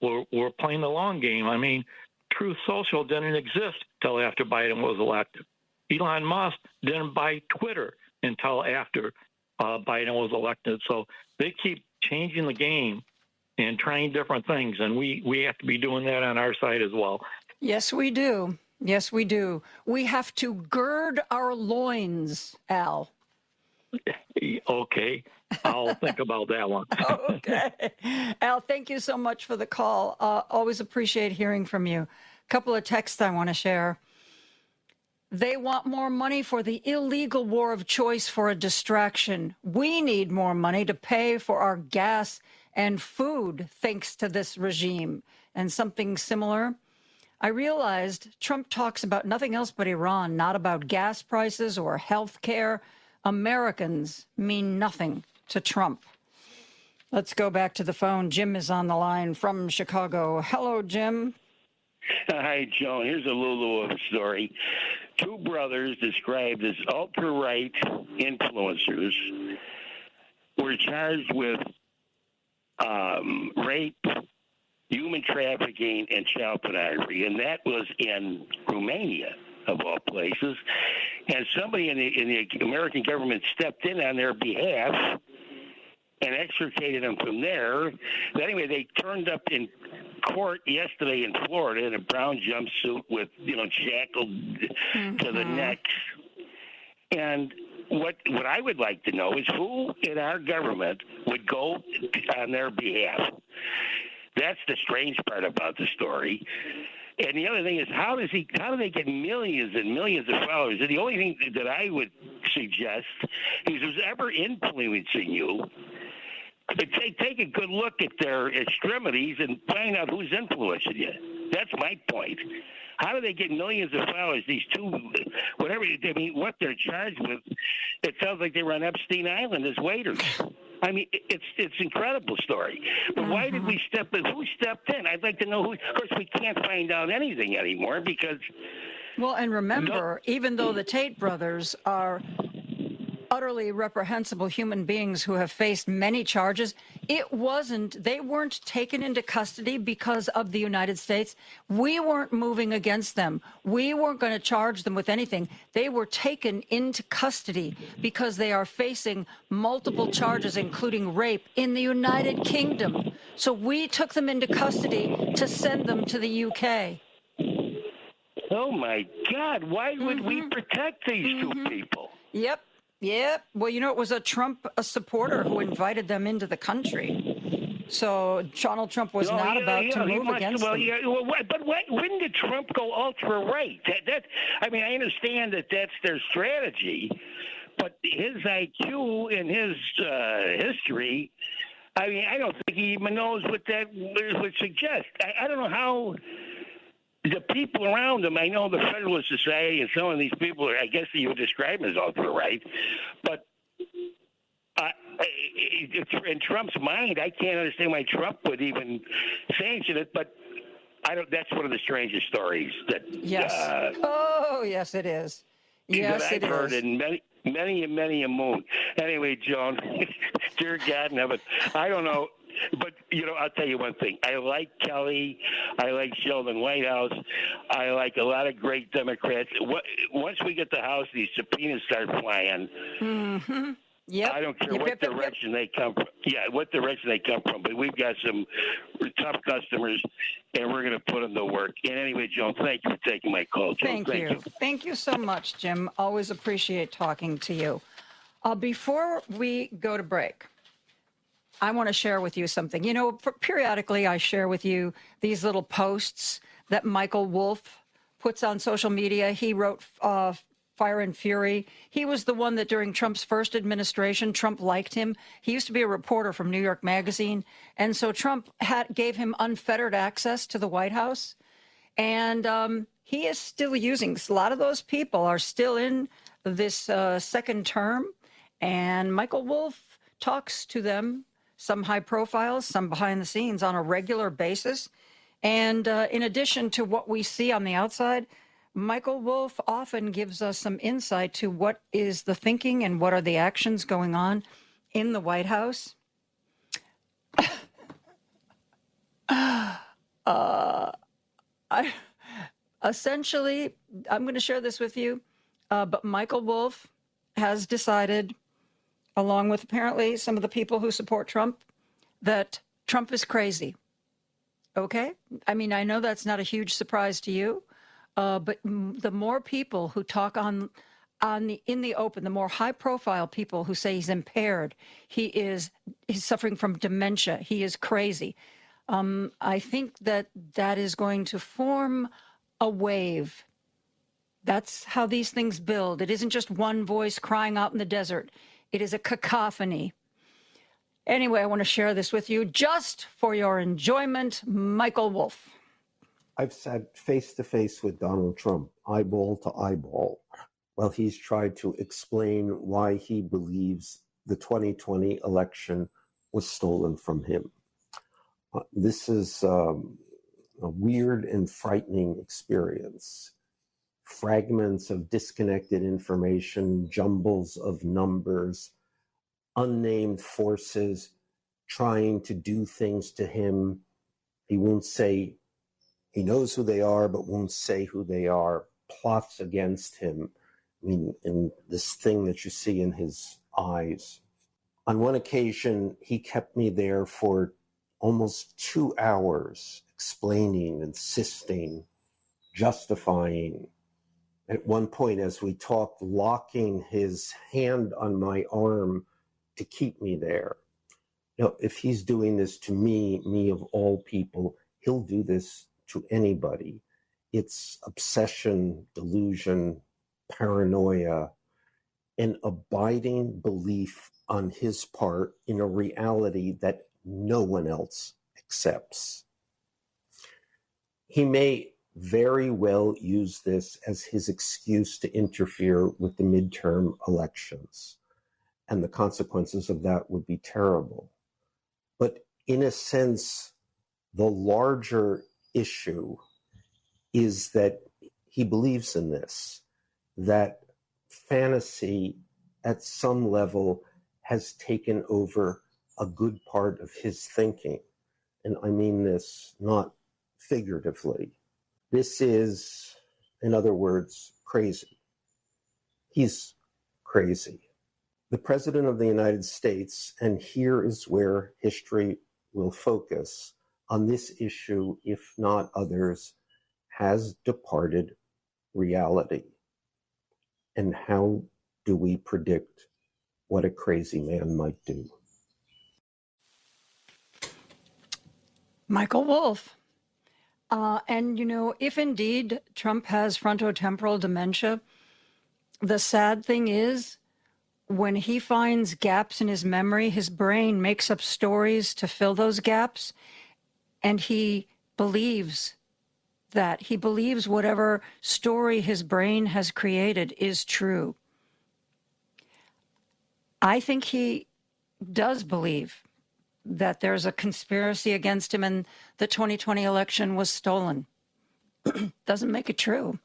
[SPEAKER 12] were playing the long game. I mean, Truth Social didn't exist until after Biden was elected. Elon Musk didn't buy Twitter until after Biden was elected. So they keep changing the game and trying different things, and we have to be doing that on our side as well.
[SPEAKER 3] Yes, we do. Yes, we do. We have to gird our loins, Al.
[SPEAKER 12] Okay. I'll think about that one.
[SPEAKER 3] Okay. Al, thank you so much for the call. Always appreciate hearing from you. A couple of texts I want to share. They want more money for the illegal war of choice for a distraction. We need more money to pay for our gas and food, thanks to this regime. And something similar. I realized Trump talks about nothing else but Iran, not about gas prices or health care. Americans mean nothing to Trump. Let's go back to the phone. Jim is on the line from Chicago. Hello, Jim.
[SPEAKER 13] Hi, Joan. Here's a Lulu of a story. Two brothers described as ultra-right influencers were charged with rape, human trafficking, and child pornography, and that was in Romania, of all places. And somebody in the American government stepped in on their behalf and extricated them from there. But anyway, they turned up in court yesterday in Florida in a brown jumpsuit with, shackled to the necks. And what I would like to know is who in our government would go on their behalf. That's the strange part about the story. And the other thing is, how do they get millions and millions of followers? And the only thing that I would suggest is who's ever influencing you, take a good look at their extremities and find out who's influencing you. That's my point. How do they get millions of followers? These two, what they're charged with, it sounds like they were on Epstein Island as waiters. I mean, it's incredible story. But why did we step in? Who stepped in? I'd like to know who. Of course, we can't find out anything anymore because.
[SPEAKER 3] Well, and remember, even though the Tate brothers are utterly reprehensible human beings who have faced many charges, they weren't taken into custody because of the United States. We weren't moving against them. We weren't going to charge them with anything. They were taken into custody because they are facing multiple charges, including rape, in the United Kingdom. So we took them into custody to send them to the UK.
[SPEAKER 13] Oh, my God. Why would we protect these two people?
[SPEAKER 3] Yep. Well, it was a Trump supporter who invited them into the country. So Donald Trump was not about to move against them.
[SPEAKER 13] But when did Trump go ultra-right? I understand that that's their strategy, but his IQ and his history, I don't think he even knows what that would suggest. I don't know how the people around him, I know the Federalist Society and some of these people, I guess you would describe them as ultra-right, but in Trump's mind, I can't understand why Trump would even sanction it, but that's one of the strangest stories that.
[SPEAKER 3] Yes. Yes, it is. Yes,
[SPEAKER 13] that I've heard in many a moon. Anyway, Joan, dear God in heaven, I don't know. But, I'll tell you one thing. I like Kelly. I like Sheldon Whitehouse. I like a lot of great Democrats. Once we get the House, these subpoenas start flying.
[SPEAKER 3] Mm-hmm. Yep.
[SPEAKER 13] I don't care what direction they come from. Yeah, what direction they come from. But we've got some tough customers, and we're going to put them to work. And anyway, Joan, thank you for taking my call. Joan,
[SPEAKER 3] thank you. Thank you so much, Jim. Always appreciate talking to you. Before we go to break, I want to share with you something. Periodically I share with you these little posts that Michael Wolff puts on social media. He wrote Fire and Fury. He was the one that during Trump's first administration, Trump liked him. He used to be a reporter from New York Magazine. And so Trump gave him unfettered access to the White House. And he is still using, a lot of those people are still in this second term. And Michael Wolff talks to them, some high profiles, some behind the scenes on a regular basis. And in addition to what we see on the outside, Michael Wolff often gives us some insight to what is the thinking and what are the actions going on in the White House. Essentially, I'm going to share this with you, but Michael Wolff has decided, along with apparently some of the people who support Trump, that Trump is crazy. Okay? I mean, I know that's not a huge surprise to you, but the more people who talk in the open, the more high-profile people who say he's impaired, he's suffering from dementia, he is crazy. I think that is going to form a wave. That's how these things build. It isn't just one voice crying out in the desert. It is a cacophony. Anyway, I want to share this with you just for your enjoyment. Michael Wolff.
[SPEAKER 14] I've sat face to face with Donald Trump, eyeball to eyeball, while he's tried to explain why he believes the 2020 election was stolen from him. This is a weird and frightening experience. Fragments of disconnected information, jumbles of numbers, unnamed forces trying to do things to him. He won't say, he knows who they are, but won't say who they are, plots against him. I mean, in this thing that you see in his eyes. On one occasion, he kept me there for almost 2 hours, explaining, insisting, justifying. At one point, as we talked, locking his hand on my arm to keep me there. Now, if he's doing this to me of all people, he'll do this to anybody. It's obsession, delusion, paranoia, an abiding belief on his part in a reality that no one else accepts. He may very well use this as his excuse to interfere with the midterm elections, and the consequences of that would be terrible. But in a sense, the larger issue is that he believes in this, that fantasy at some level has taken over a good part of his thinking. And I mean this not figuratively. This is, in other words, crazy. He's crazy. The President of the United States, and here is where history will focus on this issue, if not others, has departed reality. And how do we predict what a crazy man might do?
[SPEAKER 3] Michael Wolff. And, if indeed Trump has frontotemporal dementia, the sad thing is when he finds gaps in his memory, his brain makes up stories to fill those gaps, and he believes that he believes whatever story his brain has created is true. I think he does believe that there's a conspiracy against him and the 2020 election was stolen. Doesn't make it true.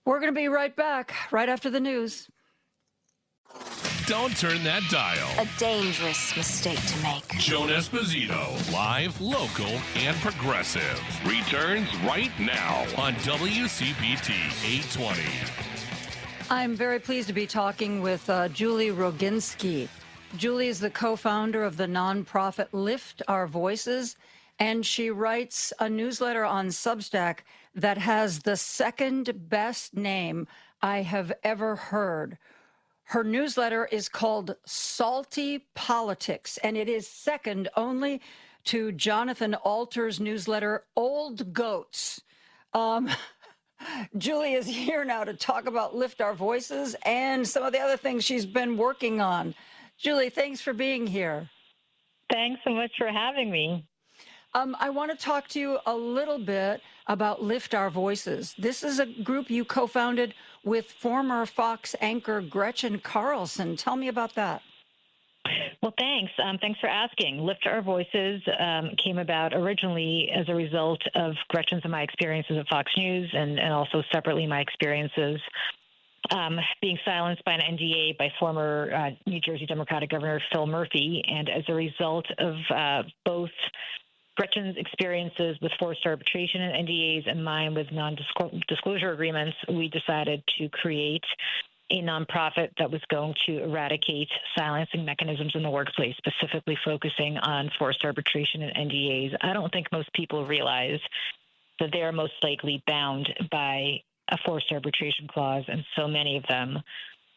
[SPEAKER 3] We're going to be right back, right after the news.
[SPEAKER 1] Don't turn that dial.
[SPEAKER 15] A dangerous mistake to make.
[SPEAKER 1] Joan Esposito, live, local, and progressive, returns right now on WCPT 820.
[SPEAKER 3] I'm very pleased to be talking with Julie Roginski. Julie is the co-founder of the nonprofit Lift Our Voices, and she writes a newsletter on Substack that has the second best name I have ever heard. Her newsletter is called Salty Politics, and it is second only to Jonathan Alter's newsletter, Old Goats. Julie is here now to talk about Lift Our Voices and some of the other things she's been working on. Julie, thanks for being here.
[SPEAKER 16] Thanks so much for having me.
[SPEAKER 3] I want to talk to you a little bit about Lift Our Voices. This is a group you co-founded with former Fox anchor Gretchen Carlson. Tell me about that.
[SPEAKER 16] Well, thanks. Thanks for asking. Lift Our Voices came about originally as a result of Gretchen's and my experiences at Fox News and also separately my experiences being silenced by an NDA by former New Jersey Democratic Governor Phil Murphy. And as a result of both Gretchen's experiences with forced arbitration and NDAs and mine with non-disclosure agreements, we decided to create a nonprofit that was going to eradicate silencing mechanisms in the workplace, specifically focusing on forced arbitration and NDAs. I don't think most people realize that they are most likely bound by a forced arbitration clause, and so many of them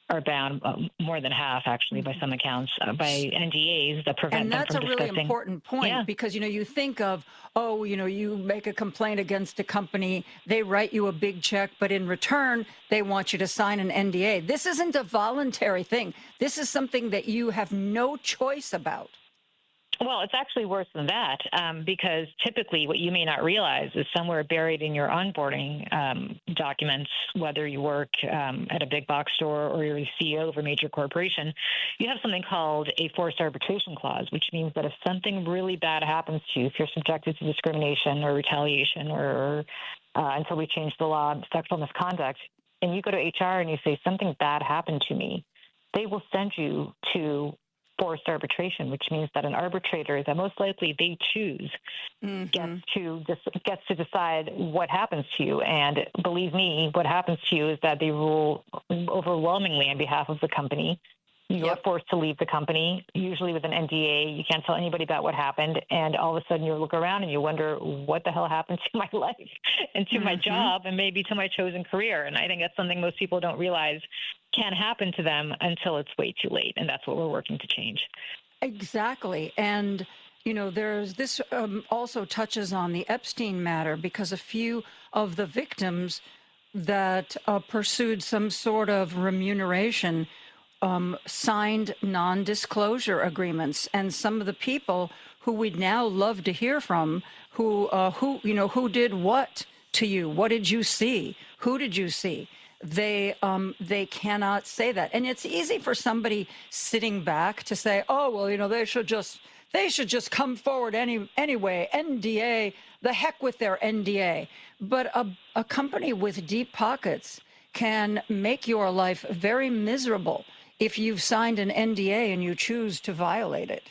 [SPEAKER 16] are bound, more than half, actually, by some accounts, by NDAs that prevent them from discussing.
[SPEAKER 3] And that's a really important point because, you think of, you make a complaint against a company, they write you a big check, but in return, they want you to sign an NDA. This isn't a voluntary thing. This is something that you have no choice about.
[SPEAKER 16] Well, it's actually worse than that because typically what you may not realize is somewhere buried in your onboarding documents, whether you work at a big box store or you're the CEO of a major corporation, you have something called a forced arbitration clause, which means that if something really bad happens to you, if you're subjected to discrimination or retaliation or until we change the law, sexual misconduct, and you go to HR and you say something bad happened to me, they will send you to forced arbitration, which means that an arbitrator that most likely they choose gets to decide what happens to you. And believe me, what happens to you is that they rule overwhelmingly on behalf of the company. You are forced to leave the company, usually with an NDA. You can't tell anybody about what happened. And all of a sudden you look around and you wonder, what the hell happened to my life and to my job and maybe to my chosen career? And I think that's something most people don't realize can happen to them until it's way too late. And that's what we're working to change.
[SPEAKER 3] Exactly. And, there's this also touches on the Epstein matter because a few of the victims that pursued some sort of remuneration signed non-disclosure agreements, and some of the people who we'd now love to hear from, who did what to you? What did you see? Who did you see? They cannot say that, and it's easy for somebody sitting back to say, "Oh, well, they should just come forward anyway. NDA, the heck with their NDA." But a company with deep pockets can make your life very miserable if you've signed an NDA and you choose to violate it.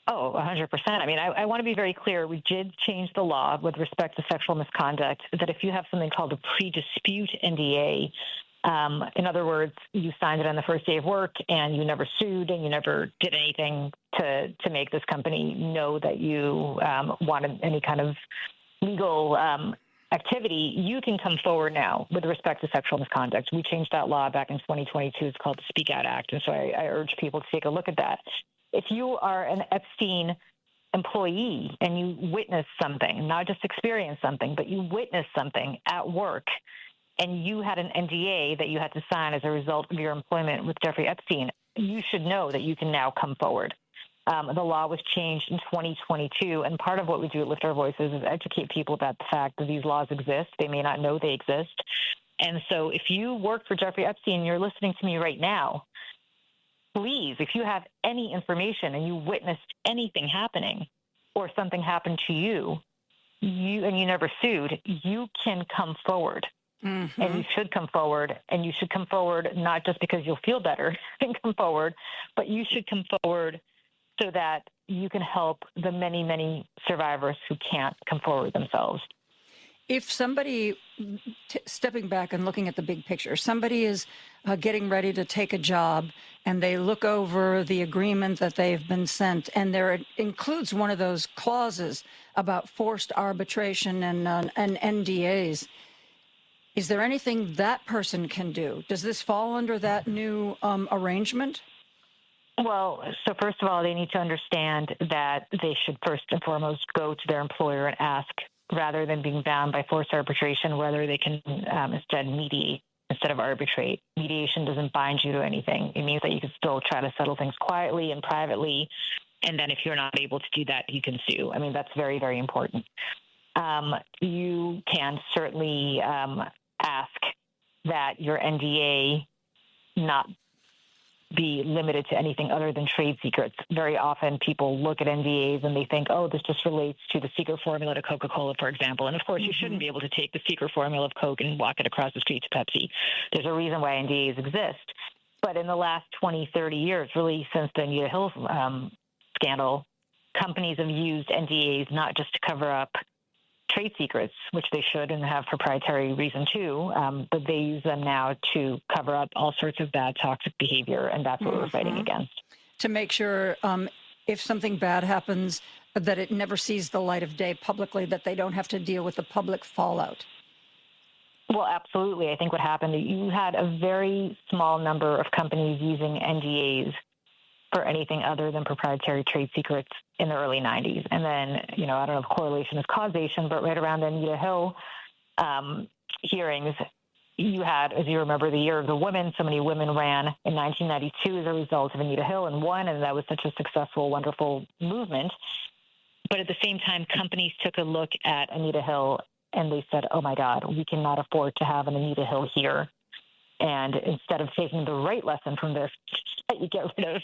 [SPEAKER 16] Oh, 100%. I mean, I want to be very clear. We did change the law with respect to sexual misconduct, that if you have something called a pre-dispute NDA, in other words, you signed it on the first day of work and you never sued and you never did anything to make this company know that you wanted any kind of legal activity, you can come forward now with respect to sexual misconduct. We changed that law back in 2022. It's called the Speak Out Act. And so I urge people to take a look at that. If you are an Epstein employee and you witness something, not just experience something, but you witness something at work and you had an NDA that you had to sign as a result of your employment with Jeffrey Epstein, you should know that you can now come forward. The law was changed in 2022, and part of what we do at Lift Our Voices is educate people about the fact that these laws exist. They may not know they exist. And so if you work for Jeffrey Epstein and you're listening to me right now, please, if you have any information and you witnessed anything happening or something happened to you, and you never sued, you can come forward. Mm-hmm. And you should come forward, and you should come forward not just because you'll feel better and come forward, but you should come forward so that you can help the many, many survivors who can't come forward themselves.
[SPEAKER 3] If somebody, stepping back and looking at the big picture, somebody is getting ready to take a job and they look over the agreement that they've been sent, and there includes one of those clauses about forced arbitration and NDAs. Is there anything that person can do? Does this fall under that new arrangement?
[SPEAKER 16] Well, so first of all, they need to understand that they should first and foremost go to their employer and ask, rather than being bound by forced arbitration, whether they can instead mediate instead of arbitrate. Mediation doesn't bind you to anything. It means that you can still try to settle things quietly and privately. And then if you're not able to do that, you can sue. I mean, that's very, very important. You can certainly ask that your NDA not be limited to anything other than trade secrets. Very often people look at NDAs and they think, oh, this just relates to the secret formula to Coca-Cola, for example. And of course, you shouldn't be able to take the secret formula of Coke and walk it across the street to Pepsi. There's a reason why NDAs exist. But in the last 20, 30 years, really since the Anita Hill scandal, companies have used NDAs not just to cover up trade secrets, which they should and have proprietary reason too, but they use them now to cover up all sorts of bad toxic behavior, and that's what we're fighting against.
[SPEAKER 3] To make sure if something bad happens, that it never sees the light of day publicly, that they don't have to deal with the public fallout.
[SPEAKER 16] Well, absolutely. I think what happened, you had a very small number of companies using NDAs for anything other than proprietary trade secrets in the early 90s. And then, I don't know if correlation is causation, but right around the Anita Hill hearings, you had, as you remember, the Year of the Women. So many women ran in 1992 as a result of Anita Hill and won, and that was such a successful, wonderful movement. But at the same time, companies took a look at Anita Hill and they said, oh my God, we cannot afford to have an Anita Hill here. And instead of taking the right lesson from this, you get rid of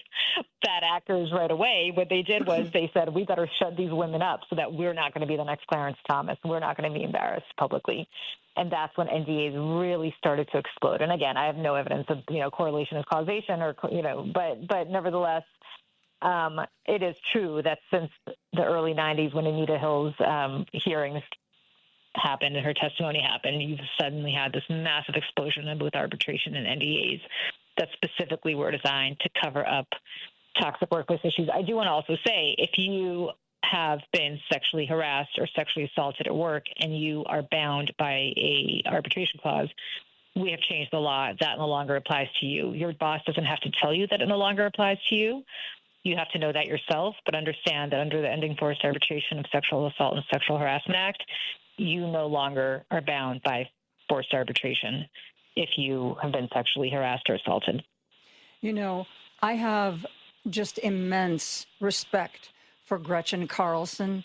[SPEAKER 16] bad actors right away, what they did was they said, we better shut these women up so that we're not going to be the next Clarence Thomas. We're not going to be embarrassed publicly. And that's when NDAs really started to explode. And again, I have no evidence of, correlation is causation or, but nevertheless, it is true that since the early 90s when Anita Hill's hearings happened and her testimony happened, you've suddenly had this massive explosion in both arbitration and NDAs that specifically were designed to cover up toxic workplace issues. I do want to also say, if you have been sexually harassed or sexually assaulted at work and you are bound by a arbitration clause, we have changed the law. That no longer applies to you. Your boss doesn't have to tell you that it no longer applies to you. You have to know that yourself, but understand that under the Ending Forced Arbitration of Sexual Assault and Sexual Harassment Act, you no longer are bound by forced arbitration if you have been sexually harassed or assaulted.
[SPEAKER 3] I have just immense respect for Gretchen Carlson.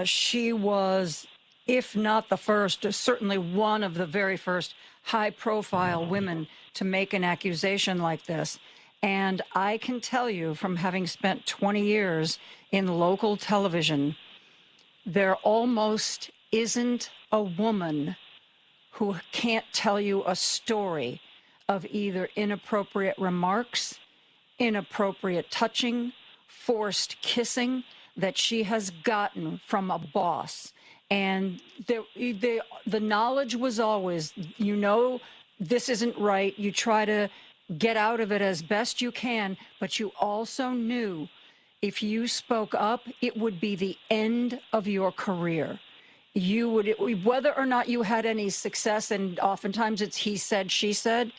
[SPEAKER 3] She was, if not the first, certainly one of the very first high-profile women to make an accusation like this. And I can tell you, from having spent 20 years in local television, there almost isn't a woman who can't tell you a story of either inappropriate remarks, inappropriate touching, forced kissing that she has gotten from a boss. And the knowledge was always, this isn't right. You try to get out of it as best you can, but you also knew if you spoke up, it would be the end of your career. You would, whether or not you had any success, and oftentimes it's he said, she said,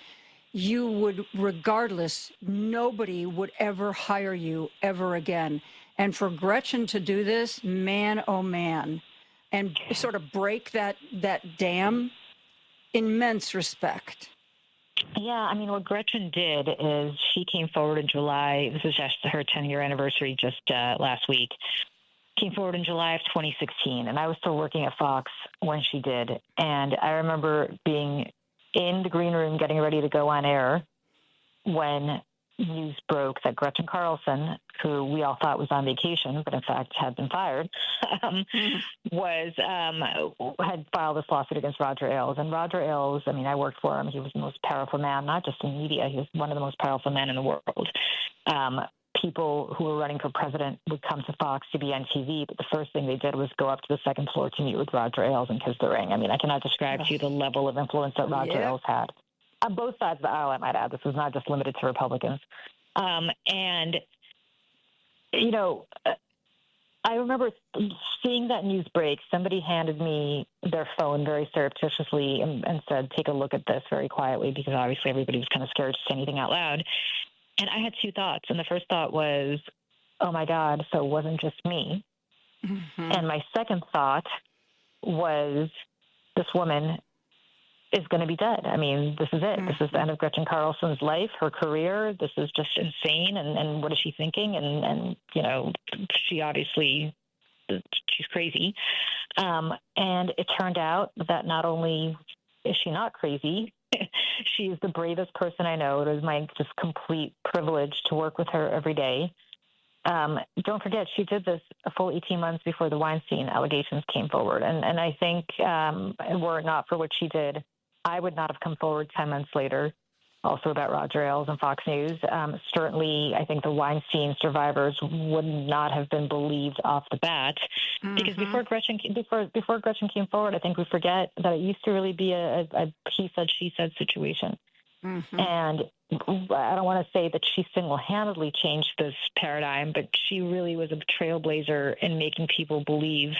[SPEAKER 3] you would, regardless, nobody would ever hire you ever again. And for Gretchen to do this, man, oh man, and sort of break that dam, immense respect.
[SPEAKER 16] Yeah, I mean, what Gretchen did is she came forward in July. This is just her 10-year anniversary just last week. Came forward in July of 2016, and I was still working at Fox when she did. And I remember being in the green room getting ready to go on air when news broke that Gretchen Carlson, who we all thought was on vacation, but in fact had been fired, had filed this lawsuit against Roger Ailes. And Roger Ailes, I mean, I worked for him. He was the most powerful man, not just in media. He was one of the most powerful men in the world. People who were running for president would come to Fox to be on TV, but the first thing they did was go up to the second floor to meet with Roger Ailes and kiss the ring. I mean, I cannot describe to you the level of influence that Roger Ailes had. On both sides of the aisle, I might add. This was not just limited to Republicans. And, you know, I remember seeing that news break. Somebody handed me their phone very surreptitiously and said, take a look at this very quietly, because obviously everybody was kind of scared to say anything out loud. And I had two thoughts. And the first thought was, oh, my God, so it wasn't just me. Mm-hmm. And my second thought was, this woman is going to be dead. I mean, this is it. Mm-hmm. This is the end of Gretchen Carlson's life, her career. This is just insane. And what is she thinking? And you know, she obviously, she's crazy. And it turned out that not only is she not crazy, she's the bravest person I know. It was my just complete privilege to work with her every day. Don't forget, she did this a full 18 months before the Weinstein allegations came forward. And I think were it not for what she did, I would not have come forward 10 months later, also about Roger Ailes and Fox News. Certainly, I think the Weinstein survivors would not have been believed off the bat, because before Gretchen came forward, I think we forget that it used to really be a he said, she said situation. Mm-hmm. And I don't want to say that she single-handedly changed this paradigm, but she really was a trailblazer in making people believe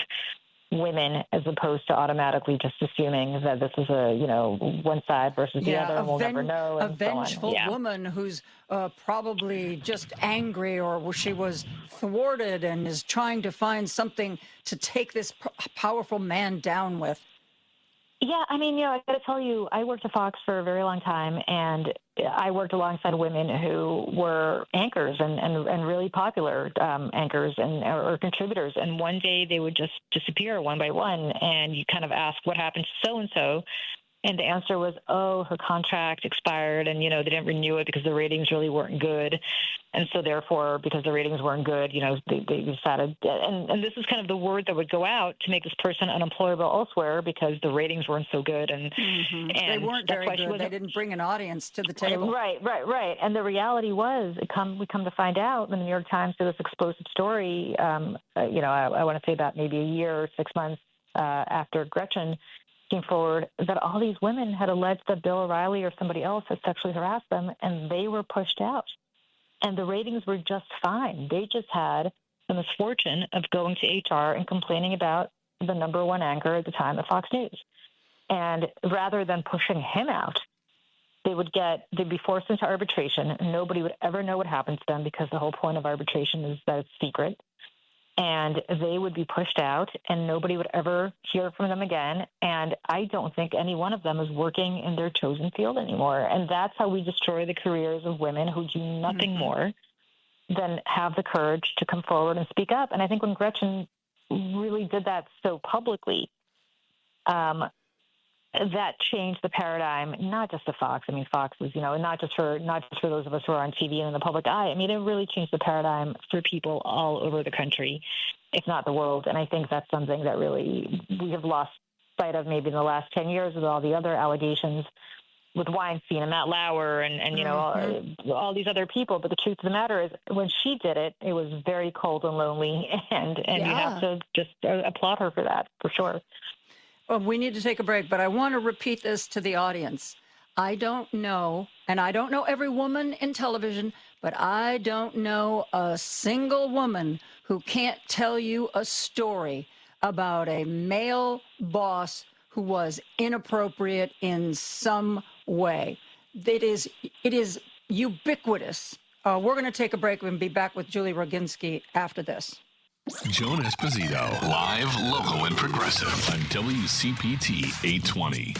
[SPEAKER 16] women, as opposed to automatically just assuming that this is a, you know, one side versus the other, and we'll never know.
[SPEAKER 3] A vengeful woman who's probably just angry, or she was thwarted and is trying to find something to take this powerful man down with.
[SPEAKER 16] Yeah, I mean, you know, I got to tell you, I worked at Fox for a very long time, and I worked alongside women who were anchors and really popular anchors or contributors. And one day they would just disappear one by one, and you kind of ask, what happened to so-and-so? And the answer was, oh, her contract expired, and, you know, they didn't renew it because the ratings really weren't good. And so therefore, because the ratings weren't good, you know, they decided, and this is kind of the word that would go out to make this person unemployable elsewhere because the ratings weren't so good. And
[SPEAKER 3] they weren't very good. They didn't bring an audience to the table.
[SPEAKER 16] Right. And the reality was, we come to find out when the New York Times did this explosive story, you know, I want to say about maybe a year or 6 months after Gretchen came forward, that all these women had alleged that Bill O'Reilly or somebody else had sexually harassed them, and they were pushed out. And the ratings were just fine. They just had the misfortune of going to HR and complaining about the number one anchor at the time at Fox News. And rather than pushing him out, they'd be forced into arbitration. Nobody would ever know what happened to them, because the whole point of arbitration is that it's secret. And they would be pushed out, and nobody would ever hear from them again. And I don't think any one of them is working in their chosen field anymore. And that's how we destroy the careers of women who do nothing more than have the courage to come forward and speak up. And I think when Gretchen really did that so publicly, that changed the paradigm, not just to Fox. I mean, Fox was, you know, not just for those of us who are on TV and in the public eye. I mean, it really changed the paradigm for people all over the country, if not the world. And I think that's something that really we have lost sight of maybe in the last 10 years with all the other allegations with Weinstein and Matt Lauer and you know, all these other people. But the truth of the matter is, when she did it, it was very cold and lonely. And you have to just applaud her for that, for sure.
[SPEAKER 3] Well, we need to take a break, but I want to repeat this to the audience. I don't know, and I don't know every woman in television, but I don't know a single woman who can't tell you a story about a male boss who was inappropriate in some way. It is ubiquitous. We're going to take a break and be back with Julie Roginski after this.
[SPEAKER 1] Joan Esposito, live, local, and progressive on WCPT 820.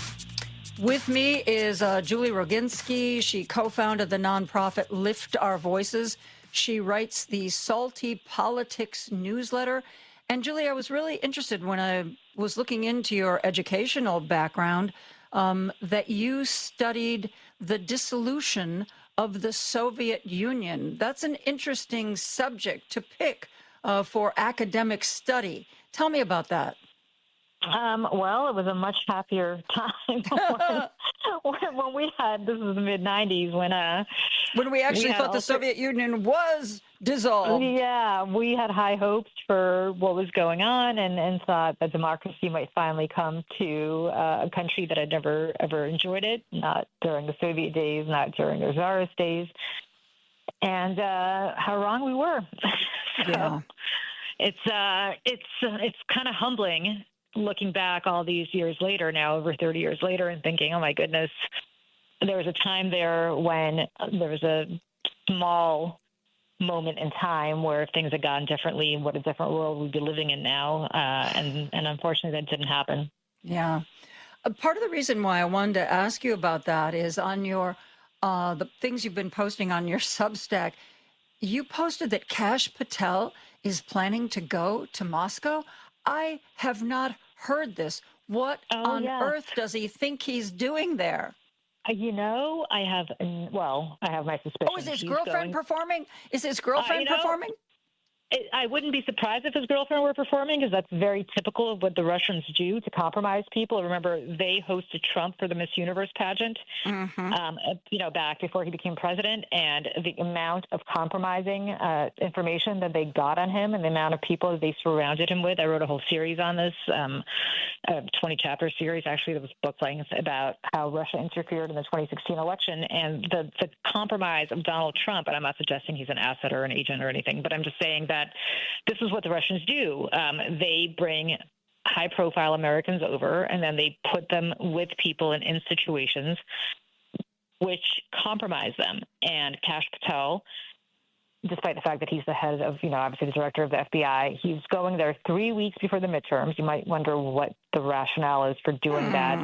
[SPEAKER 3] With me is Julie Roginski. She co-founded the nonprofit Lift Our Voices. She writes the Salty Politics newsletter. And Julie, I was really interested when I was looking into your educational background that you studied the dissolution of the Soviet Union. That's an interesting subject to pick for academic study. Tell me about that.
[SPEAKER 16] Well, it was a much happier time when we had, this was the mid-'90s,
[SPEAKER 3] when we actually thought the Soviet Union was dissolved.
[SPEAKER 16] Yeah, we had high hopes for what was going on and thought that democracy might finally come to a country that had never, ever enjoyed it, not during the Soviet days, not during the Tsarist days. And how wrong we were.
[SPEAKER 3] Yeah.
[SPEAKER 16] It's kind of humbling looking back all these years later, now over 30 years later, and thinking, oh my goodness, there was a time there when there was a small moment in time where things had gone differently, what a different world we'd be living in now. And unfortunately that didn't happen.
[SPEAKER 3] Yeah. Part of the reason why I wanted to ask you about that is on your, the things you've been posting on your Substack, you posted that Kash Patel is planning to go to Moscow. I have not heard this. What on earth does he think he's doing there?
[SPEAKER 16] You know, I have my suspicions.
[SPEAKER 3] Oh, is his girlfriend performing? Is his girlfriend performing?
[SPEAKER 16] I wouldn't be surprised if his girlfriend were performing, because that's very typical of what the Russians do to compromise people. Remember, they hosted Trump for the Miss Universe pageant, back before he became president, and the amount of compromising information that they got on him and the amount of people that they surrounded him with. I wrote a whole series on this, a 20-chapter series, actually, that was book length, about how Russia interfered in the 2016 election and the compromise of Donald Trump. And I'm not suggesting he's an asset or an agent or anything, but I'm just saying that this is what the Russians do. They bring high-profile Americans over, and then they put them with people in situations which compromise them. And Kash Patel, despite the fact that he's the head of, obviously the director of the FBI, he's going there 3 weeks before the midterms. You might wonder what the rationale is for doing that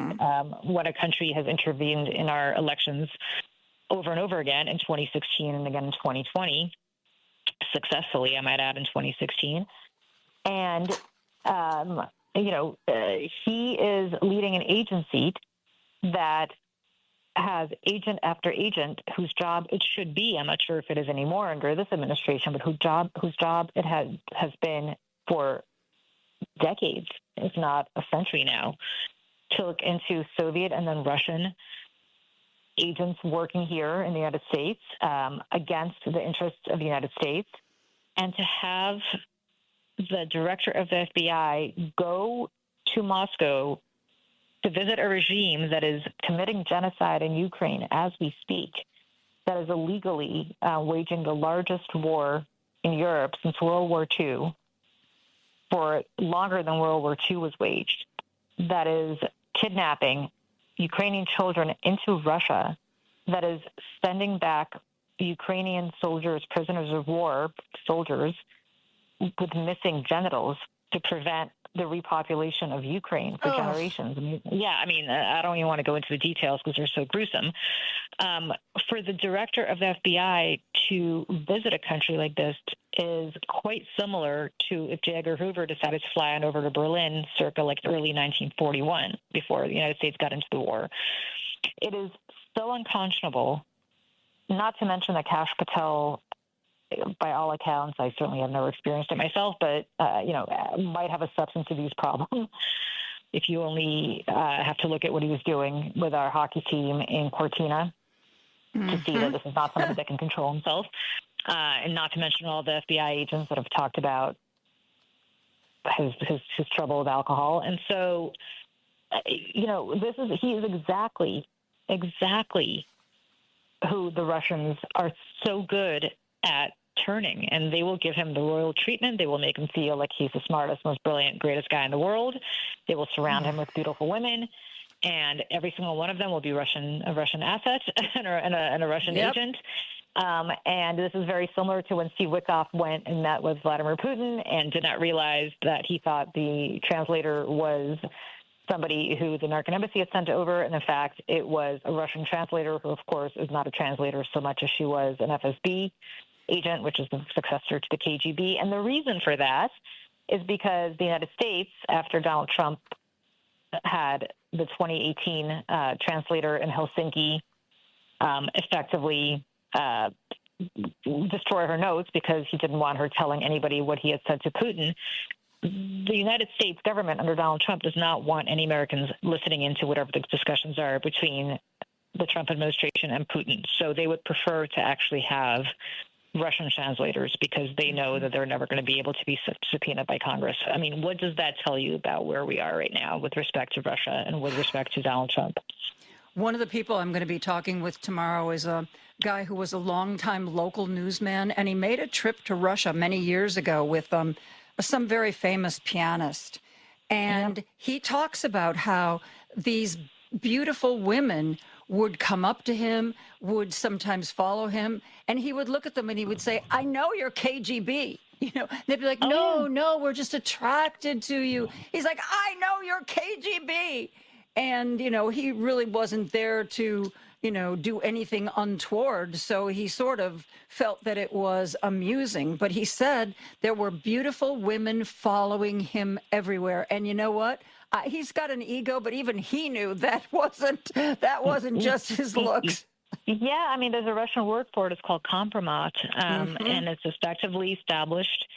[SPEAKER 16] when a country has intervened in our elections over and over again in 2016 and again in 2020. Successfully, I might add, in 2016. And, he is leading an agency that has agent after agent whose job it should be, I'm not sure if it is anymore under this administration, but whose job it has been for decades, if not a century now, to look into Soviet and then Russian agents working here in the United States against the interests of the United States, and to have the director of the FBI go to Moscow to visit a regime that is committing genocide in Ukraine as we speak, that is illegally waging the largest war in Europe since World War II, for longer than World War II was waged, that is kidnapping Ukrainian children into Russia, that is sending back Ukrainian soldiers, prisoners of war, soldiers with missing genitals to prevent the repopulation of Ukraine for generations. I don't even want to go into the details because they're so gruesome. For the director of the FBI to visit a country like this is quite similar to if J. Edgar Hoover decided to fly on over to Berlin circa early 1941, before the United States got into the war. It is so unconscionable, not to mention that Kash Patel, by all accounts, I certainly have never experienced it myself, but, might have a substance abuse problem. If you only have to look at what he was doing with our hockey team in Cortina to see that this is not somebody that can control himself. And not to mention all the FBI agents that have talked about his trouble with alcohol. And so, he is exactly who the Russians are so good at turning, and they will give him the royal treatment. They will make him feel like he's the smartest, most brilliant, greatest guy in the world. They will surround him with beautiful women, and every single one of them will be a Russian asset and a Russian agent. And this is very similar to when Steve Witkoff went and met with Vladimir Putin and did not realize that he thought the translator was somebody who the American embassy had sent over. And in fact, it was a Russian translator who, of course, is not a translator so much as she was an FSB agent, which is the successor to the KGB. And the reason for that is because the United States, after Donald Trump had the 2018 translator in Helsinki effectively destroy her notes because he didn't want her telling anybody what he had said to Putin, the United States government under Donald Trump does not want any Americans listening into whatever the discussions are between the Trump administration and Putin. So they would prefer to actually have Russian translators because they know that they're never going to be able to be subpoenaed by Congress. I mean, what does that tell you about where we are right now with respect to Russia and with respect to Donald Trump?
[SPEAKER 3] One of the people I'm going to be talking with tomorrow is a guy who was a longtime local newsman, and he made a trip to Russia many years ago with some very famous pianist. And he talks about how these beautiful women would come up to him, would sometimes follow him, and he would look at them and he would say, "I know you're KGB." You know, they'd be like, no, we're just attracted to you. He's like, "I know you're KGB." And, you know, he really wasn't there to, you know, do anything untoward. So he sort of felt that it was amusing. But he said there were beautiful women following him everywhere. And you know what? He's got an ego, but even he knew that wasn't just his looks.
[SPEAKER 16] Yeah, I mean, there's a Russian word for it. It's called kompromat, and it's effectively established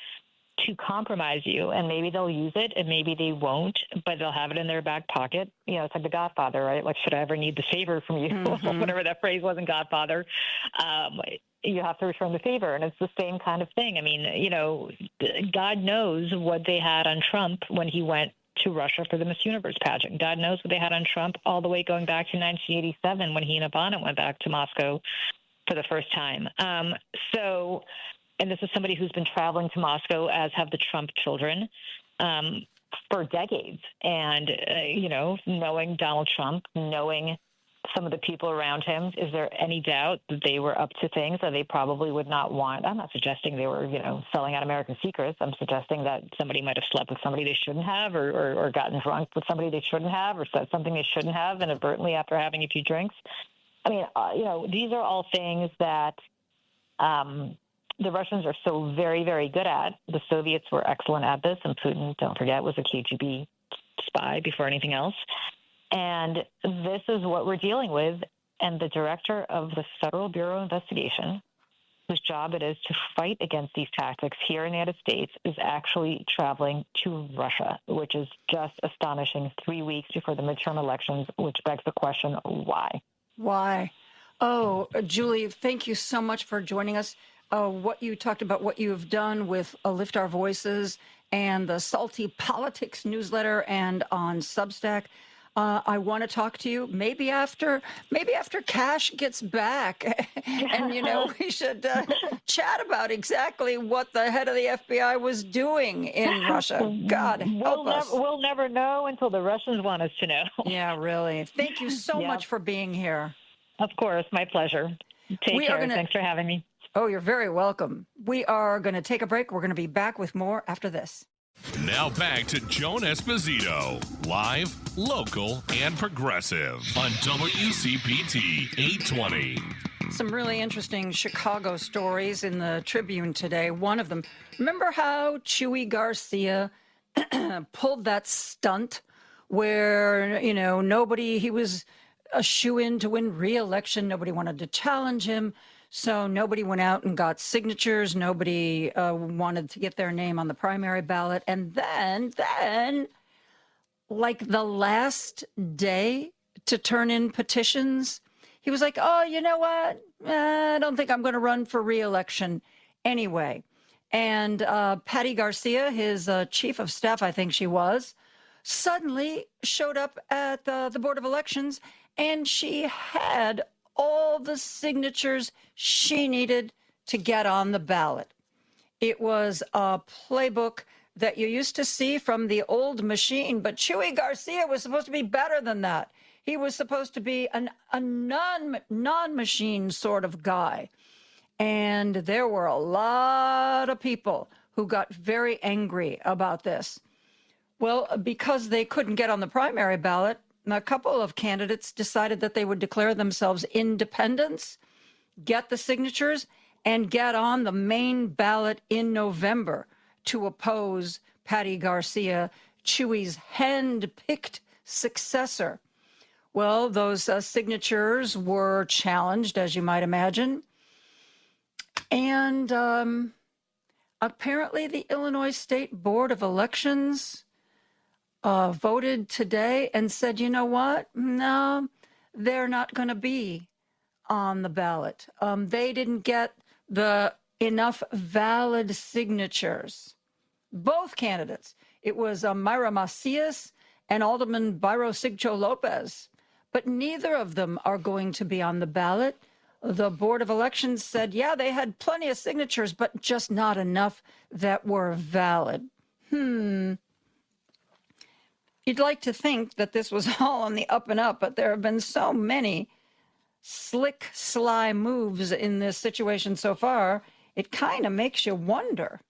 [SPEAKER 16] to compromise you. And maybe they'll use it, and maybe they won't, but they'll have it in their back pocket. You know, it's like The Godfather, right? Like, should I ever need the favor from you? Whatever that phrase was in Godfather. You have to return the favor, and it's the same kind of thing. I mean, you know, God knows what they had on Trump when he went to Russia for the Miss Universe pageant. God knows what they had on Trump all the way going back to 1987 when he and Ivana went back to Moscow for the first time. And this is somebody who's been traveling to Moscow, as have the Trump children, for decades. And, you know, knowing Donald Trump, knowing some of the people around him, is there any doubt that they were up to things that they probably would not want? I'm not suggesting they were, you know, selling out American secrets. I'm suggesting that somebody might have slept with somebody they shouldn't have, or gotten drunk with somebody they shouldn't have, or said something they shouldn't have inadvertently after having a few drinks. I mean, you know, these are all things that the Russians are so very, very good at. The Soviets were excellent at this, and Putin, don't forget, was a KGB spy before anything else. And this is what we're dealing with. And the director of the Federal Bureau of Investigation, whose job it is to fight against these tactics here in the United States, is actually traveling to Russia, which is just astonishing 3 weeks before the midterm elections, which begs the question, why?
[SPEAKER 3] Why? Oh, Julie, thank you so much for joining us. What you talked about, what you have done with Lift Our Voices and the Salty Politics newsletter and on Substack. I want to talk to you maybe after Cash gets back, and you know we should chat about exactly what the head of the FBI was doing in Russia. God help us.
[SPEAKER 16] We'll never know until the Russians want us to know.
[SPEAKER 3] Yeah, really. Thank you so much for being here.
[SPEAKER 16] Of course, my pleasure. Take care. Thanks for having me.
[SPEAKER 3] Oh, you're very welcome. We are going to take a break. We're going to be back with more after this.
[SPEAKER 1] Now back to Joan Esposito, live, local, and progressive on WCPT 820.
[SPEAKER 3] Some really interesting Chicago stories in the Tribune today. One of them, remember how Chewy Garcia pulled that stunt where, you know, he was a shoo-in to win re-election. Nobody wanted to challenge him. So nobody went out and got signatures. Nobody wanted to get their name on the primary ballot. And then, like the last day to turn in petitions, he was like, oh, you know what? I don't think I'm going to run for re-election anyway. And Patty Garcia, his chief of staff, I think she was, suddenly showed up at the Board of Elections, and she had all the signatures she needed to get on the ballot. It was a playbook that you used to see from the old machine, but Chewy Garcia was supposed to be better than that. He was supposed to be a non-machine sort of guy. And there were a lot of people who got very angry about this. Well, because they couldn't get on the primary ballot, a couple of candidates decided that they would declare themselves independents, get the signatures, and get on the main ballot in November to oppose Patty Garcia, Chewy's hand-picked successor. Well, those signatures were challenged, as you might imagine. And apparently the Illinois State Board of Elections voted today and said, you know what? No, they're not going to be on the ballot. They didn't get enough valid signatures. Both candidates. It was Mayra Macias and Alderman Byro Sigcho Lopez. But neither of them are going to be on the ballot. The Board of Elections said, yeah, they had plenty of signatures, but just not enough that were valid. You'd like to think that this was all on the up and up, but there have been so many slick, sly moves in this situation so far, it kind of makes you wonder.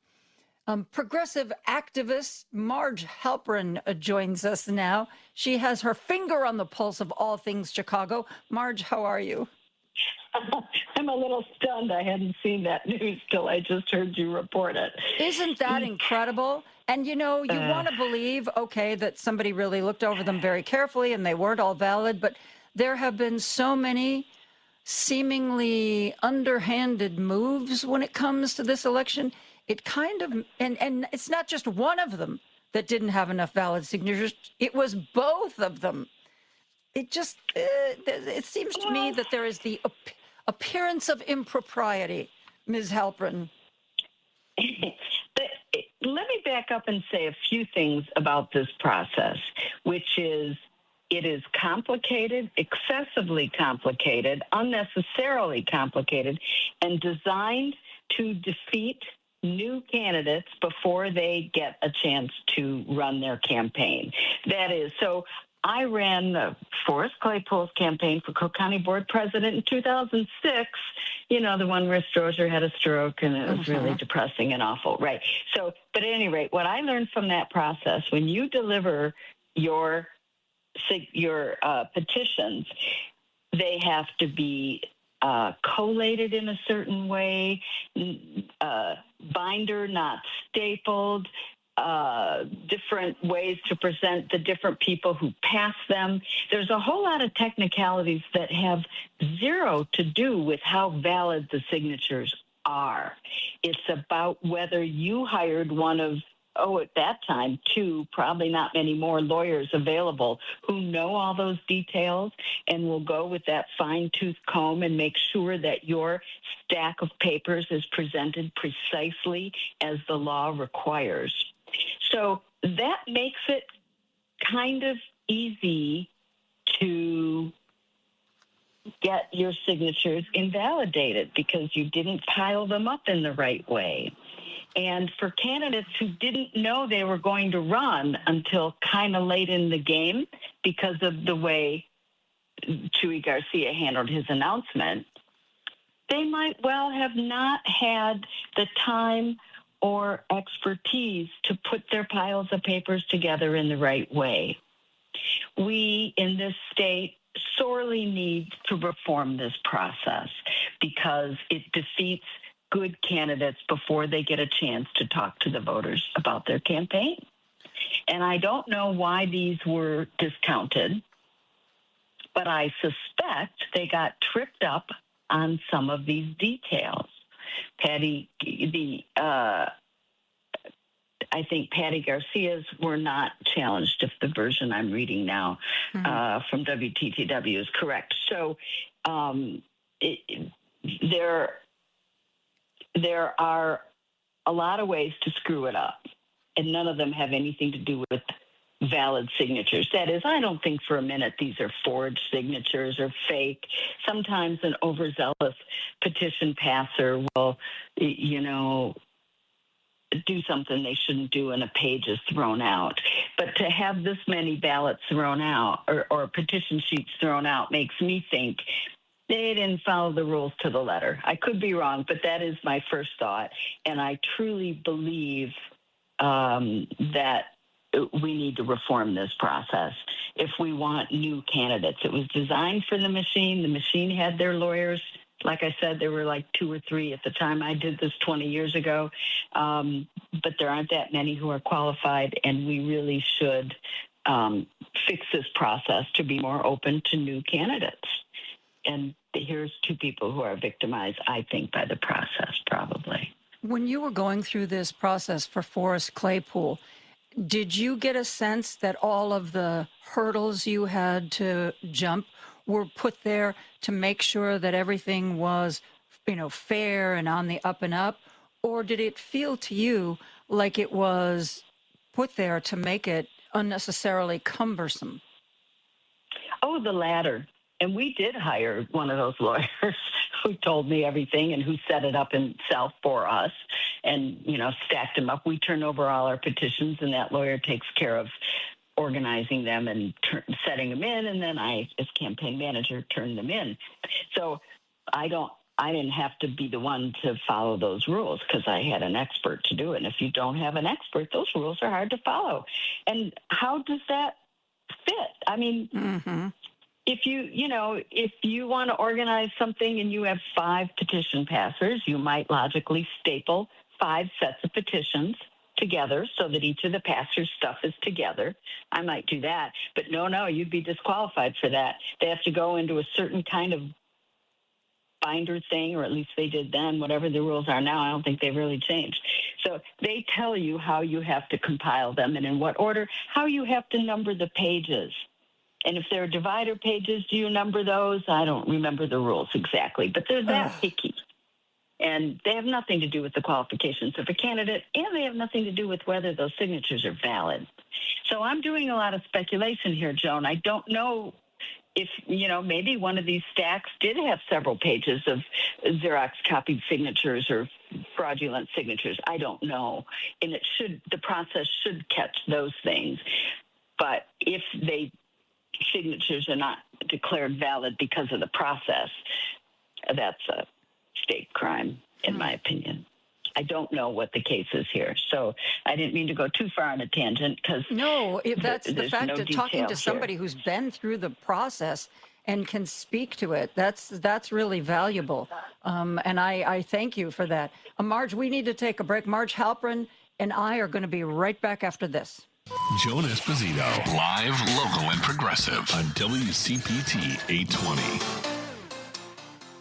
[SPEAKER 3] Progressive activist Marge Halperin joins us now. She has her finger on the pulse of all things Chicago. Marge, how are you?
[SPEAKER 17] I'm a little stunned. I hadn't seen that news till I just heard you report it.
[SPEAKER 3] Isn't that incredible? And, you know, you want to believe, okay, that somebody really looked over them very carefully and they weren't all valid, but there have been so many seemingly underhanded moves when it comes to this election. It kind of, and it's not just one of them that didn't have enough valid signatures. It was both of them. It just, it seems to me that there is the appearance of impropriety, Ms. Halperin.
[SPEAKER 17] Let me back up and say a few things about this process, which is it is complicated, excessively complicated, unnecessarily complicated, and designed to defeat new candidates before they get a chance to run their campaign. That is, so I ran Forrest Claypool's campaign for Cook County Board President in 2006, you know, the one where Strozer had a stroke and it was really depressing and awful. Right. So, but at any rate, what I learned from that process, when you deliver your petitions, they have to be collated in a certain way, binder not stapled, different ways to present the different people who pass them. There's a whole lot of technicalities that have zero to do with how valid the signatures are. It's about whether you hired one of, at that time, two, probably not many more lawyers available who know all those details and will go with that fine-tooth comb and make sure that your stack of papers is presented precisely as the law requires. So that makes it kind of easy to get your signatures invalidated because you didn't pile them up in the right way. And for candidates who didn't know they were going to run until kind of late in the game because of the way Chuy Garcia handled his announcement, they might well have not had the time or expertise to put their piles of papers together in the right way. We in this state sorely need to reform this process because it defeats good candidates before they get a chance to talk to the voters about their campaign. And I don't know why these were discounted, but I suspect they got tripped up on some of these details. I think Patty Garcia's were not challenged, if the version I'm reading now from WTTW is correct. So there are a lot of ways to screw it up, and none of them have anything to do with valid signatures. That is, I don't think for a minute these are forged signatures or fake. Sometimes an overzealous petition passer will, do something they shouldn't do and a page is thrown out. But to have this many ballots thrown out or petition sheets thrown out makes me think they didn't follow the rules to the letter. I could be wrong, but that is my first thought. And I truly believe that we need to reform this process if we want new candidates. It was designed for the machine. The machine had their lawyers. Like I said, there were like 2 or 3 at the time I did this 20 years ago. But there aren't that many who are qualified, and we really should fix this process to be more open to new candidates. And here's 2 people who are victimized, I think, by the process, probably.
[SPEAKER 3] When you were going through this process for Forrest Claypool, did you get a sense that all of the hurdles you had to jump were put there to make sure that everything was, fair and on the up and up? Or did it feel to you like it was put there to make it unnecessarily cumbersome?
[SPEAKER 17] Oh, the latter. And we did hire one of those lawyers who told me everything and who set it up himself for us and, stacked them up. We turn over all our petitions, and that lawyer takes care of organizing them and setting them in. And then I, as campaign manager, turned them in. So I didn't have to be the one to follow those rules because I had an expert to do it. And if you don't have an expert, those rules are hard to follow. And how does that fit? I mean, if you want to organize something and you have 5 petition passers, you might logically staple 5 sets of petitions together so that each of the passers' stuff is together. I might do that. But no, you'd be disqualified for that. They have to go into a certain kind of binder thing, or at least they did then. Whatever the rules are now, I don't think they've really changed. So they tell you how you have to compile them and in what order, how you have to number the pages. And if there are divider pages, do you number those? I don't remember the rules exactly, but they're that picky. And they have nothing to do with the qualifications of a candidate, and they have nothing to do with whether those signatures are valid. So I'm doing a lot of speculation here, Joan. I don't know if, maybe one of these stacks did have several pages of Xerox copied signatures or fraudulent signatures. I don't know. And the process should catch those things. But if signatures are not declared valid because of the process, that's a state crime, in my opinion. I don't know what the case is here, so I didn't mean to go too far on a tangent because
[SPEAKER 3] that's the fact of talking to somebody who's been through the process and can speak to it. That's really valuable, and I thank you for that. Marge, we need to take a break. Marge Halperin and I are going to be right back after this.
[SPEAKER 1] Joan Esposito, live, local, and progressive on WCPT 820.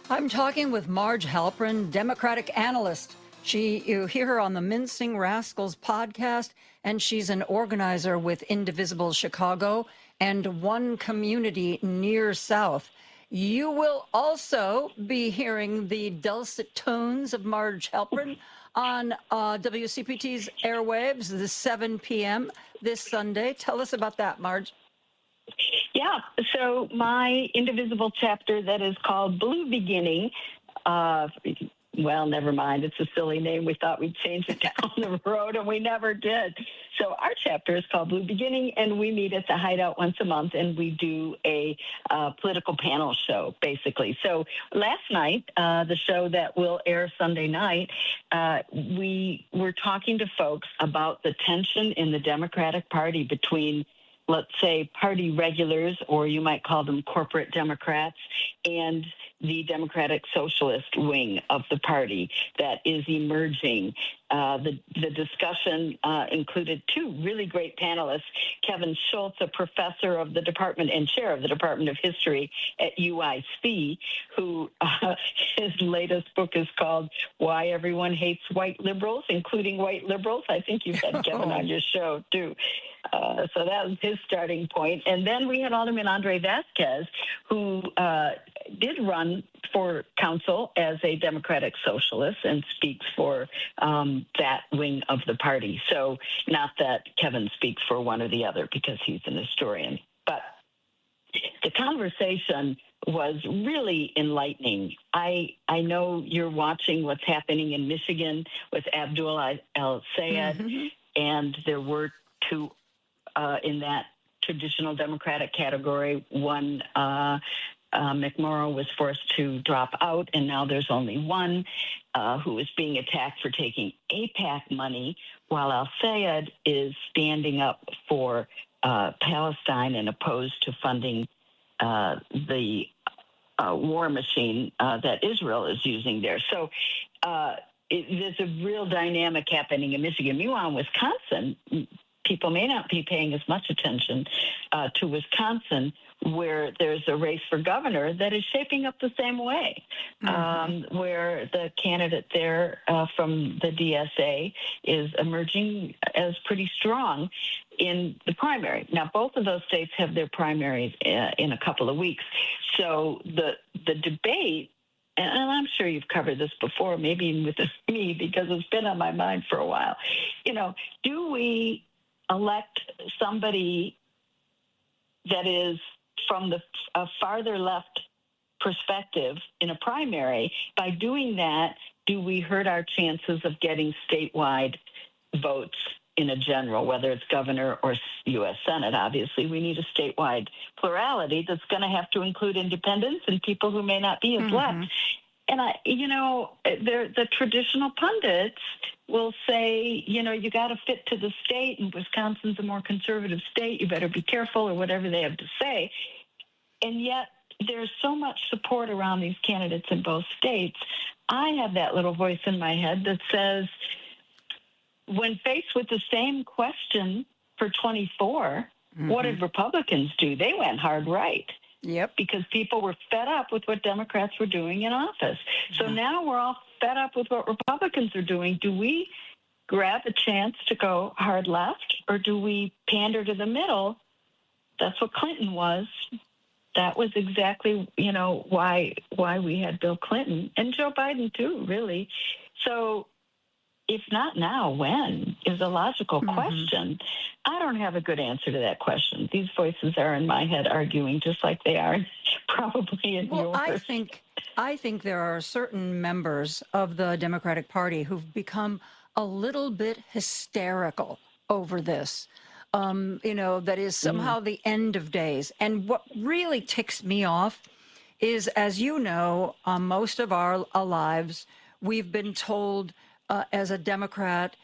[SPEAKER 3] I'm talking with Marge Halperin, Democratic analyst. You hear her on the Mincing Rascals podcast, and she's an organizer with Indivisible Chicago and One Community Near South. You will also be hearing the dulcet tones of Marge Halperin on WCPT's airwaves, the 7 p.m. this Sunday. Tell us about that, Marge.
[SPEAKER 17] Yeah, so my Indivisible chapter that is called Blue Beginning, well, never mind. It's a silly name. We thought we'd change it down the road, and we never did. So our chapter is called Blue Beginning, and we meet at the Hideout once a month, and we do a political panel show, basically. So last night, the show that will air Sunday night, we were talking to folks about the tension in the Democratic Party between, let's say, party regulars, or you might call them corporate Democrats, and the Democratic Socialist wing of the party that is emerging. The discussion included 2 really great panelists, Kevin Schultz, a professor of the department and chair of the Department of History at UIC, who his latest book is called Why Everyone Hates White Liberals, including white liberals. I think you've had Kevin on your show, too. So that was his starting point. And then we had Alderman Andre Vasquez, who did run for council as a Democratic Socialist and speaks for that wing of the party. So not that Kevin speaks for one or the other because he's an historian. But the conversation was really enlightening. I know you're watching what's happening in Michigan with Abdul El-Sayed, and there were 2 in that traditional Democratic category, one McMorrow was forced to drop out, and now there's only one who is being attacked for taking AIPAC money, while al-Sayed is standing up for Palestine and opposed to funding the war machine that Israel is using there. So there's a real dynamic happening in Michigan. Meanwhile, in Wisconsin, people may not be paying as much attention to Wisconsin, where there's a race for governor that is shaping up the same way, where the candidate there from the DSA is emerging as pretty strong in the primary. Now, both of those states have their primaries in a couple of weeks. So the debate, and I'm sure you've covered this before, maybe even with me, because it's been on my mind for a while. Do we elect somebody that is from the farther left perspective in a primary? By doing that, do we hurt our chances of getting statewide votes in a general, whether it's governor or U.S. Senate? Obviously, we need a statewide plurality that's going to have to include independents and people who may not be as left. And the traditional pundits will say, you got to fit to the state, and Wisconsin's a more conservative state. You better be careful, or whatever they have to say. And yet there's so much support around these candidates in both states. I have that little voice in my head that says, when faced with the same question for 24, what did Republicans do? They went hard right.
[SPEAKER 3] Yep.
[SPEAKER 17] Because people were fed up with what Democrats were doing in office. So now we're all fed up with what Republicans are doing. Do we grab a chance to go hard left, or do we pander to the middle? That's what Clinton was. That was exactly, why we had Bill Clinton, and Joe Biden too, really. So if not now, when is a logical question. I don't have a good answer to that question. These voices are in my head arguing just like they are probably in yours.
[SPEAKER 3] I think there are certain members of the Democratic Party who've become a little bit hysterical over this. That is somehow the end of days. And what really ticks me off is, as you know, most of our lives, we've been told as a Democrat,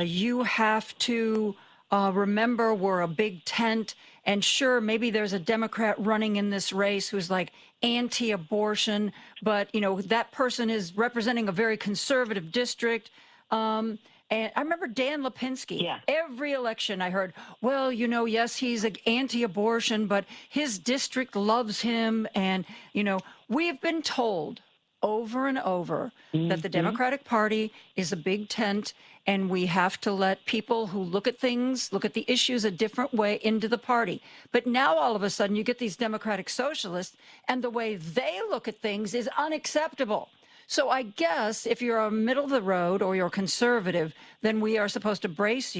[SPEAKER 3] you have to remember we're a big tent. And sure, maybe there's a Democrat running in this race who's like anti-abortion, but, that person is representing a very conservative district. And I remember Dan Lipinski. Yeah. Every election I heard, well, yes, he's anti-abortion, but his district loves him. And, we've been told over and over that the Democratic Party is a big tent, and we have to let people who look at the issues a different way into the party. But now all of a sudden you get these Democratic socialists, and the way they look at things is unacceptable. So I guess if you're a middle of the road or you're conservative, then we are supposed to embrace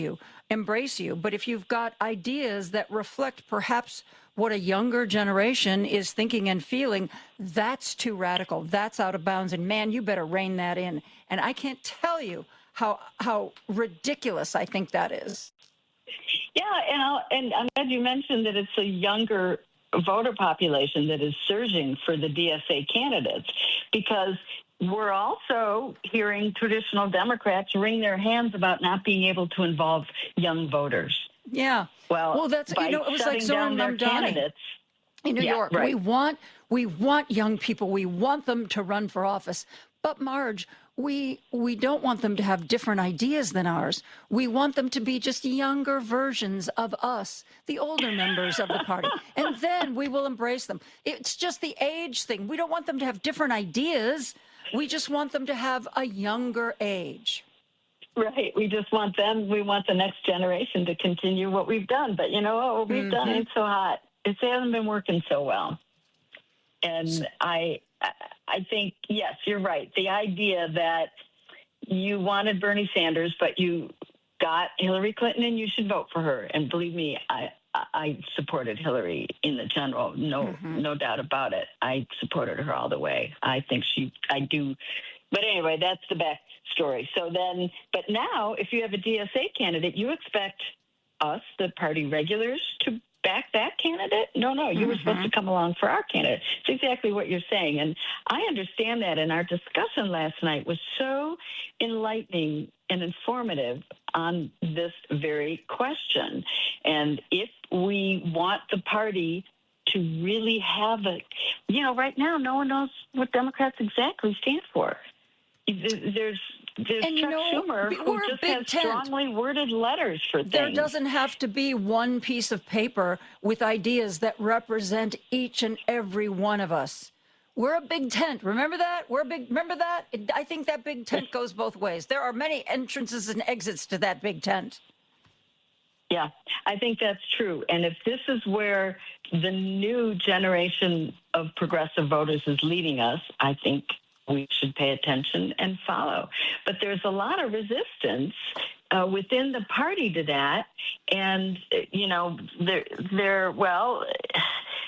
[SPEAKER 3] you. But if you've got ideas that reflect perhaps what a younger generation is thinking and feeling, that's too radical. That's out of bounds. And man, you better rein that in. And I can't tell you how ridiculous I think that is.
[SPEAKER 17] Yeah, and I'm glad you mentioned that it's a younger voter population that is surging for the DSA candidates, because we're also hearing traditional Democrats wring their hands about not being able to involve young voters.
[SPEAKER 3] Yeah.
[SPEAKER 17] Well,
[SPEAKER 3] that's it was like Zoran Mamdani in New York.
[SPEAKER 17] Right.
[SPEAKER 3] We want young people. We want them to run for office. But Marge, we don't want them to have different ideas than ours. We want them to be just younger versions of us, the older members of the party. And then we will embrace them. It's just the age thing. We don't want them to have different ideas. We just want them to have a younger age.
[SPEAKER 17] Right. We just want them. We want the next generation to continue what we've done. But what we've done ain't so hot. It hasn't been working so well. And I think, yes, you're right. The idea that you wanted Bernie Sanders, but you got Hillary Clinton and you should vote for her. And believe me, I supported Hillary in the general. No doubt about it. I supported her all the way. I do. But anyway, that's the backstory. So then, but now if you have a DSA candidate, you expect us, the party regulars, to back that candidate? No, you were supposed to come along for our candidate. It's exactly what you're saying. And I understand that. And our discussion last night was so enlightening and informative on this very question. And if we want the party to really have right now, no one knows what Democrats exactly stand for. There's Chuck Schumer, who just has strongly worded letters for things.
[SPEAKER 3] There doesn't have to be one piece of paper with ideas that represent each and every one of us. We're a big tent. Remember that? Remember that? I think that big tent goes both ways. There are many entrances and exits to that big tent.
[SPEAKER 17] Yeah, I think that's true. And if this is where the new generation of progressive voters is leading us, I think we should pay attention and follow. But there's a lot of resistance within the party to that. And,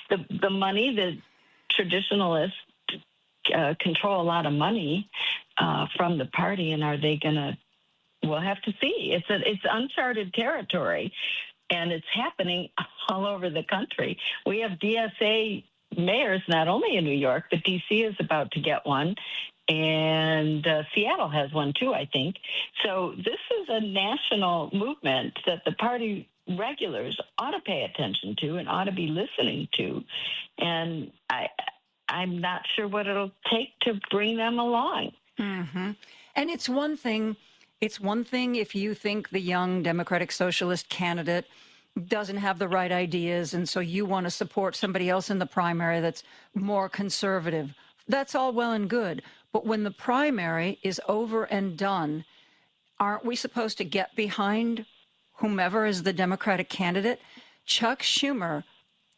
[SPEAKER 17] the money, the traditionalists control a lot of money from the party. And are they going to, we'll have to see. It's uncharted territory, and it's happening all over the country. We have DSA mayors, not only in New York, but D.C. is about to get one, and Seattle has one too, I think. So this is a national movement that the party regulars ought to pay attention to and ought to be listening to. And I'm not sure what it'll take to bring them along.
[SPEAKER 3] Mm-hmm. And it's one thing if you think the young Democratic Socialist candidate doesn't have the right ideas, and so you want to support somebody else in the primary that's more conservative. That's all well and good. But when the primary is over and done, aren't we supposed to get behind whomever is the Democratic candidate? Chuck Schumer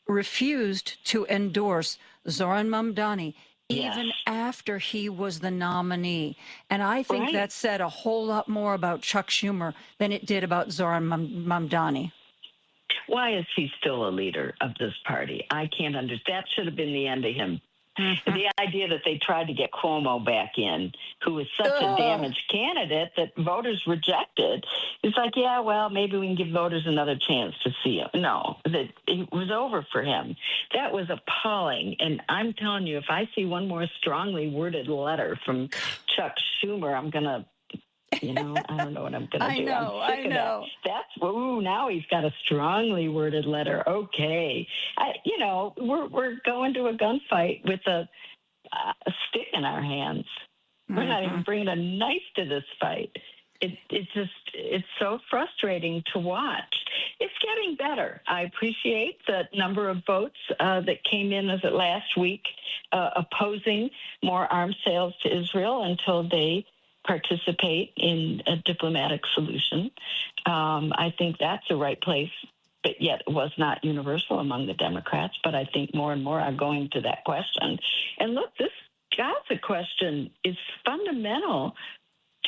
[SPEAKER 3] refused to endorse Zoran Mamdani even after he was the nominee. And I think that said a whole lot more about Chuck Schumer than it did about Zoran Mamdani.
[SPEAKER 17] Why is he still a leader of this party? I can't understand. That should have been the end of him. Mm-hmm. The idea that they tried to get Cuomo back in, who was such a damaged candidate that voters rejected, it's like, yeah, well, maybe we can give voters another chance to see him. No, that it was over for him. That was appalling. And I'm telling you, if I see one more strongly worded letter from Chuck Schumer, I'm going to, I don't know what I'm going to do.
[SPEAKER 3] I know.
[SPEAKER 17] Now he's got a strongly worded letter. Okay. We're going to a gunfight with a stick in our hands. We're not even bringing a knife to this fight. It's so frustrating to watch. It's getting better. I appreciate the number of votes that came in last week opposing more arms sales to Israel until they participate in a diplomatic solution. I think that's the right place, but yet it was not universal among the Democrats. But I think more and more are going to that question. And look, this Gaza question is fundamental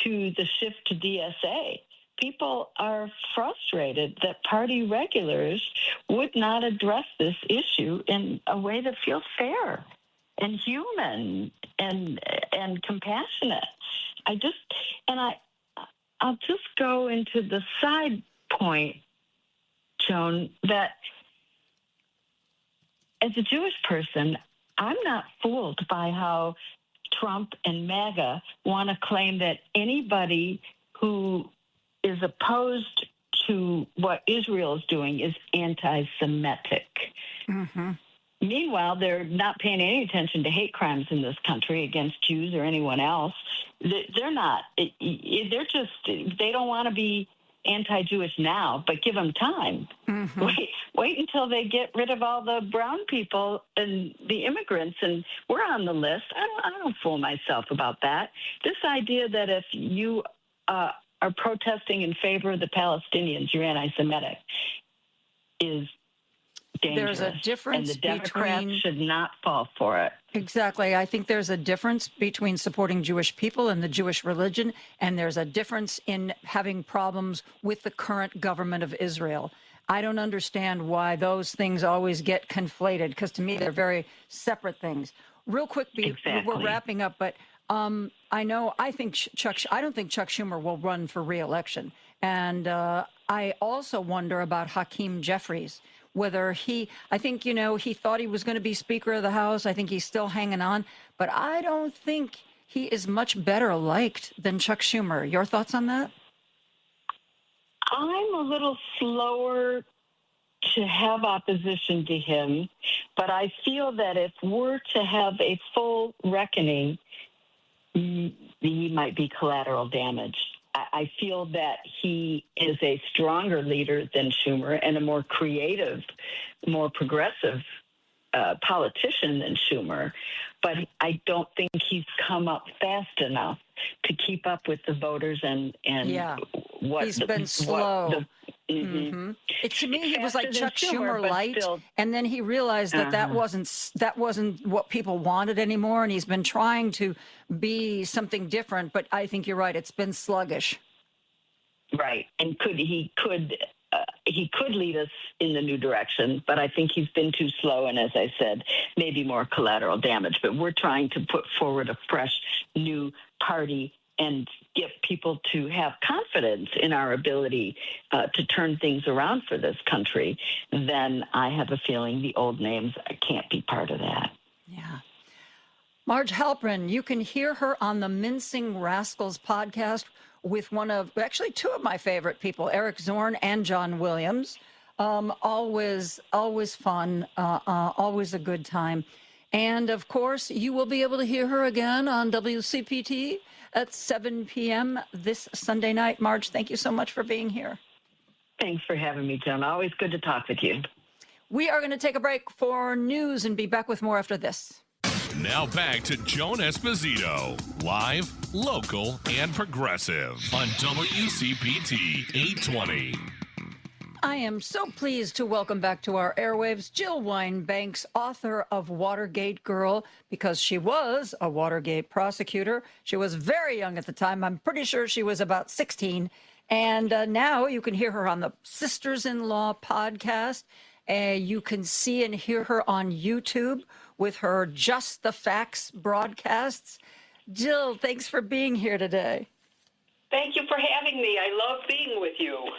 [SPEAKER 17] to the shift to DSA. People are frustrated that party regulars would not address this issue in a way that feels fair and human and compassionate. I'll just go into the side point, Joan, that as a Jewish person, I'm not fooled by how Trump and MAGA want to claim that anybody who is opposed to what Israel is doing is anti-Semitic. Mm-hmm. Meanwhile, they're not paying any attention to hate crimes in this country against Jews or anyone else. They're not. They're just, they don't want to be anti-Jewish now, but give them time. Mm-hmm. Wait until they get rid of all the brown people and the immigrants, and we're on the list. I don't fool myself about that. This idea that if you are protesting in favor of the Palestinians, you're anti-Semitic is dangerous.
[SPEAKER 3] There's a difference,
[SPEAKER 17] and the Democrats should not fall for it.
[SPEAKER 3] Exactly. I think there's a difference between supporting Jewish people and the Jewish religion, and there's a difference in having problems with the current government of Israel. I don't understand why those things always get conflated, because to me they're very separate things. Real quick, we're wrapping up, but I don't think Chuck Schumer will run for re-election. And I also wonder about Hakeem Jeffries. whether I think, he thought he was going to be Speaker of the House. I think he's still hanging on, but I don't think he is much better liked than Chuck Schumer. Your thoughts on that?
[SPEAKER 17] I'm a little slower to have opposition to him, but I feel that if we're to have a full reckoning, he might be collateral damage. I feel that he is a stronger leader than Schumer and a more creative, more progressive politician than Schumer, but I don't think he's come up fast enough to keep up with the voters and what
[SPEAKER 3] he's been slow. To me, he was like Chuck Schumer light, and then he realized that wasn't what people wanted anymore, and he's been trying to be something different. But I think you're right; it's been sluggish.
[SPEAKER 17] Right, and he could lead us in the new direction, but I think he's been too slow, and as I said, maybe more collateral damage. But we're trying to put forward a fresh, new party and get people to have confidence in our ability to turn things around for this country. Then I have a feeling the old names can't be part of that.
[SPEAKER 3] Yeah. Marge Halperin, you can hear her on the Mincing Rascals podcast with two of my favorite people, Eric Zorn and John Williams. Always fun, always a good time. And of course, you will be able to hear her again on WCPT at 7 p.m. this Sunday night. Marge, thank you so much for being here.
[SPEAKER 17] Thanks for having me, Joan. Always good to talk with you.
[SPEAKER 3] We are going to take a break for news and be back with more after this.
[SPEAKER 1] Now back to Joan Esposito, live, local, and progressive on WCPT 820.
[SPEAKER 3] I am so pleased to welcome back to our airwaves Jill Wine-Banks, author of Watergate Girl, because she was a Watergate prosecutor. She was very young at the time. I'm pretty sure she was about 16. And now you can hear her on the Sisters-in-Law podcast. You can see and hear her on YouTube with her Just the Facts broadcasts. Jill, thanks for being here today.
[SPEAKER 18] Thank you for having me. I love being with you.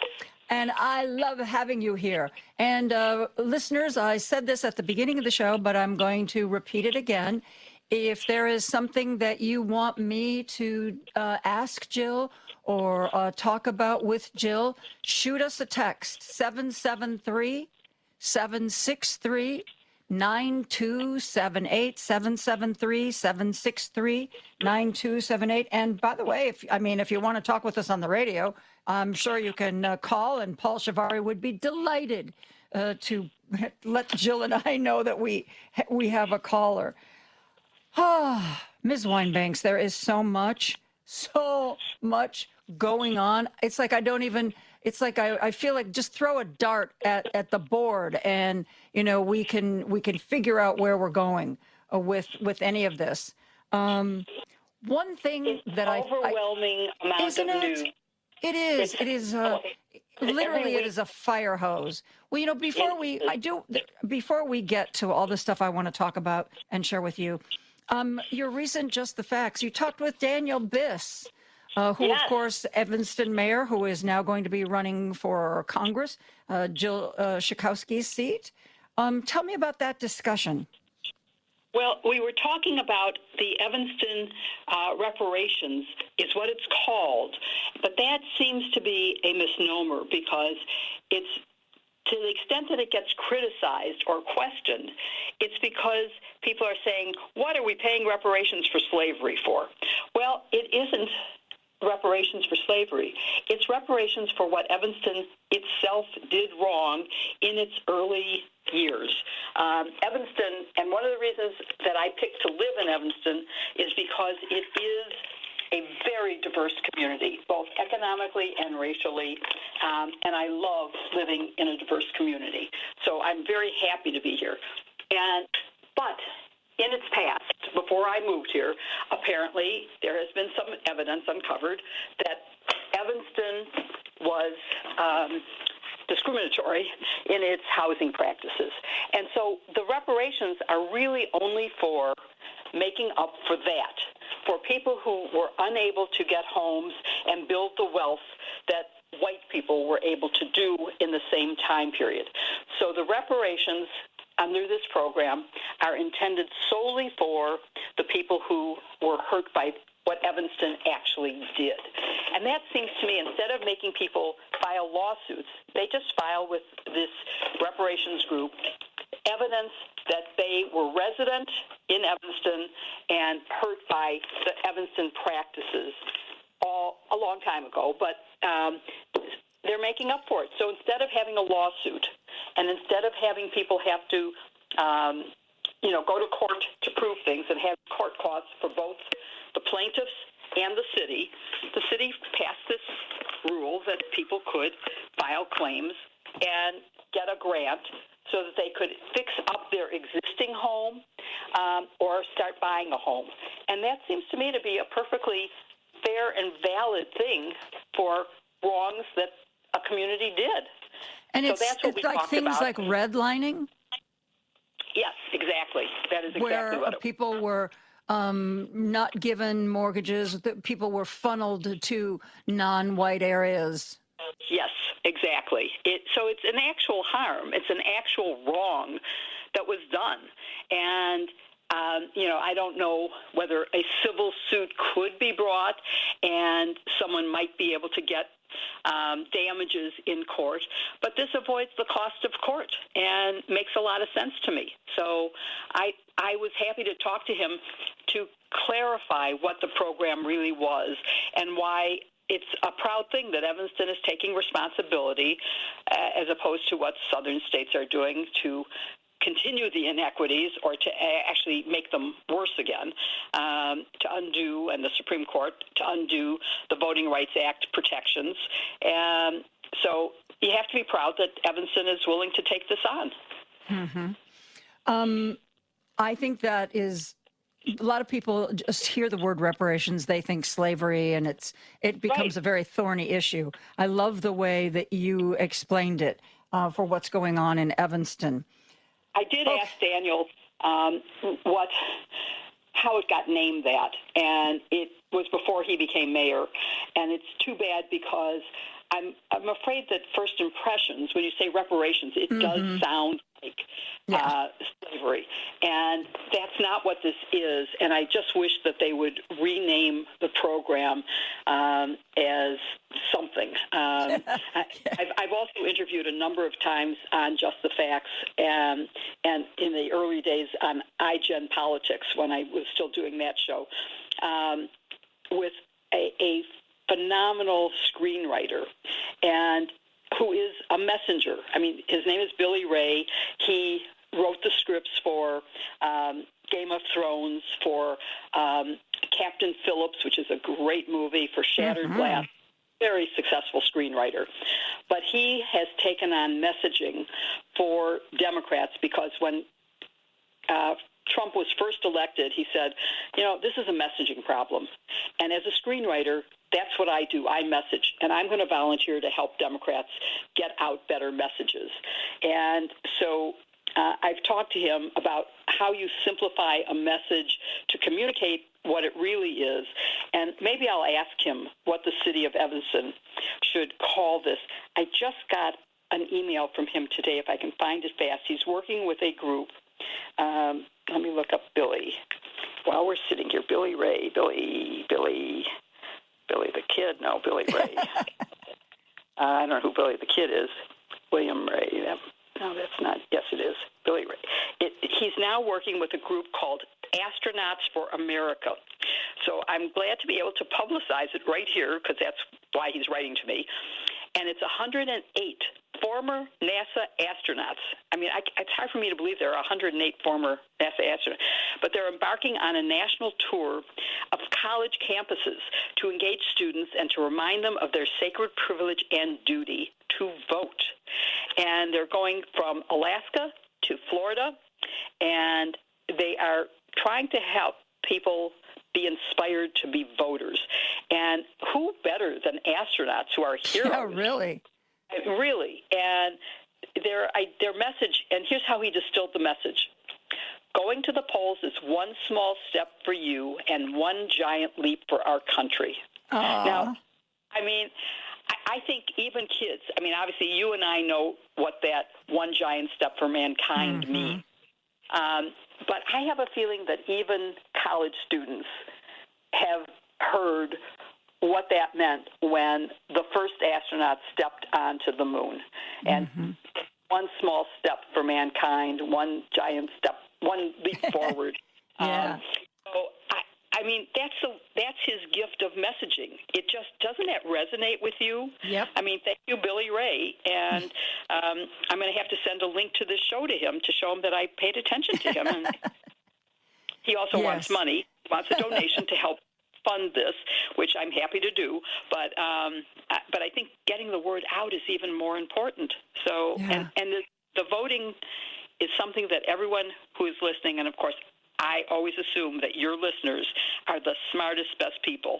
[SPEAKER 3] And I love having you here. And listeners, I said this at the beginning of the show, but I'm going to repeat it again. If there is something that you want me to ask Jill or talk about with Jill, shoot us a text, 773-763-9278, 773-763-9278. And by the way, if you want to talk with us on the radio, I'm sure you can call, and Paul Shivari would be delighted to let Jill and I know that we have a caller. Ms. Wine-Banks, there is so much going on. It's like I feel like just throw a dart at the board, and we can figure out where we're going with any of this. One thing that
[SPEAKER 18] overwhelming amount of news.
[SPEAKER 3] It is. Literally, it is a fire hose. Well, before we get to all the stuff I want to talk about and share with you, your recent Just the Facts, you talked with Daniel Biss, who, of course, Evanston mayor, who is now going to be running for Congress, Jill Schakowsky's seat. Tell me about that discussion.
[SPEAKER 18] Well, we were talking about the Evanston reparations is what it's called, but that seems to be a misnomer because it's, to the extent that it gets criticized or questioned, it's because people are saying, what are we paying reparations for slavery for? Well, it isn't reparations for slavery. It's reparations for what Evanston itself did wrong in its early years. Evanston, and one of the reasons that I picked to live in Evanston is because it is a very diverse community, both economically and racially, and I love living in a diverse community. So I'm very happy to be here. But in its past, before I moved here, apparently there has been some evidence uncovered that Evanston was discriminatory in its housing practices. And so the reparations are really only for making up for that, for people who were unable to get homes and build the wealth that white people were able to do in the same time period. So the reparations under this program are intended solely for the people who were hurt by what Evanston actually did. And that seems to me, instead of making people file lawsuits, they just file with this reparations group evidence that they were resident in Evanston and hurt by the Evanston practices a long time ago, but they're making up for it. So instead of having a lawsuit and instead of having people have to go to court to prove things and have court costs for both the plaintiffs and the city passed this rule that people could file claims and get a grant so that they could fix up their existing home or start buying a home. And that seems to me to be a perfectly fair and valid thing for wrongs that a community did.
[SPEAKER 3] And
[SPEAKER 18] so
[SPEAKER 3] it's
[SPEAKER 18] that's what we
[SPEAKER 3] like
[SPEAKER 18] talked
[SPEAKER 3] things
[SPEAKER 18] about.
[SPEAKER 3] like redlining?
[SPEAKER 18] Yes, exactly. That is exactly
[SPEAKER 3] where
[SPEAKER 18] what it
[SPEAKER 3] people were not given mortgages, that people were funneled to non-white areas.
[SPEAKER 18] Yes, exactly. So it's an actual harm. It's an actual wrong that was done. And, I don't know whether a civil suit could be brought and someone might be able to get damages in court, but this avoids the cost of court and makes a lot of sense to me. So I was happy to talk to him to clarify what the program really was and why it's a proud thing that Evanston is taking responsibility as opposed to what southern states are doing to continue the inequities or to actually make them worse again, to undo, and the Supreme Court, to undo the Voting Rights Act protections. And so you have to be proud that Evanston is willing to take this on.
[SPEAKER 3] Mm-hmm. I think that is, a lot of people just hear the word reparations, they think slavery, and it becomes a very thorny issue. I love the way that you explained it for what's going on in Evanston.
[SPEAKER 18] I did ask Daniel how it got named that, and it was before he became mayor. And it's too bad because I'm afraid that first impressions, when you say reparations, it does sound like slavery, and that's not what this is. And I just wish that they would rename the program as something. I've also interviewed a number of times on Just the Facts and in the early days on iGen Politics when I was still doing that show with a phenomenal screenwriter and who is a messenger. I mean, his name is Billy Ray. He wrote the scripts for Game of Thrones, for Captain Phillips, which is a great movie, for Shattered Glass. Very successful screenwriter. But he has taken on messaging for Democrats because when Trump was first elected, he said, this is a messaging problem. And as a screenwriter, that's what I do. I message, and I'm going to volunteer to help Democrats get out better messages. And so I've talked to him about how you simplify a message to communicate what it really is. And maybe I'll ask him what the city of Evanston should call this. I just got an email from him today, if I can find it fast. He's working with a group. Let me look up Billy. While we're sitting here, Billy Ray, Billy the Kid. No, Billy Ray. I don't know who Billy the Kid is. William Ray. No, that's not. Yes, it is. Billy Ray. He's now working with a group called Astronauts for America. So I'm glad to be able to publicize it right here because that's why he's writing to me. And it's 108 former NASA astronauts. I mean, it's hard for me to believe there are 108 former NASA astronauts, but they're embarking on a national tour of college campuses to engage students and to remind them of their sacred privilege and duty to vote. And they're going from Alaska to Florida, and they are trying to help people be inspired to be voters. And who better than astronauts who are heroes?
[SPEAKER 3] Yeah, really.
[SPEAKER 18] Really. And their message, and here's how he distilled the message. Going to the polls is one small step for you and one giant leap for our country.
[SPEAKER 3] Aww.
[SPEAKER 18] Now, I mean, I think even kids, I mean, obviously you and I know what that one giant step for mankind means. But I have a feeling that even college students have heard what that meant when the first astronaut stepped onto the moon. And one small step for mankind, one giant step, one leap forward. So I mean, that's his gift of messaging. It just doesn't that resonate with you?
[SPEAKER 3] Yep.
[SPEAKER 18] I mean, thank you, Billy Ray, and I'm going to have to send a link to this show to him to show him that I paid attention to him. And he also wants money, wants a donation to help fund this, which I'm happy to do. But I think getting the word out is even more important. So and the voting is something that everyone who is listening, and of course, I always assume that your listeners are the smartest, best people.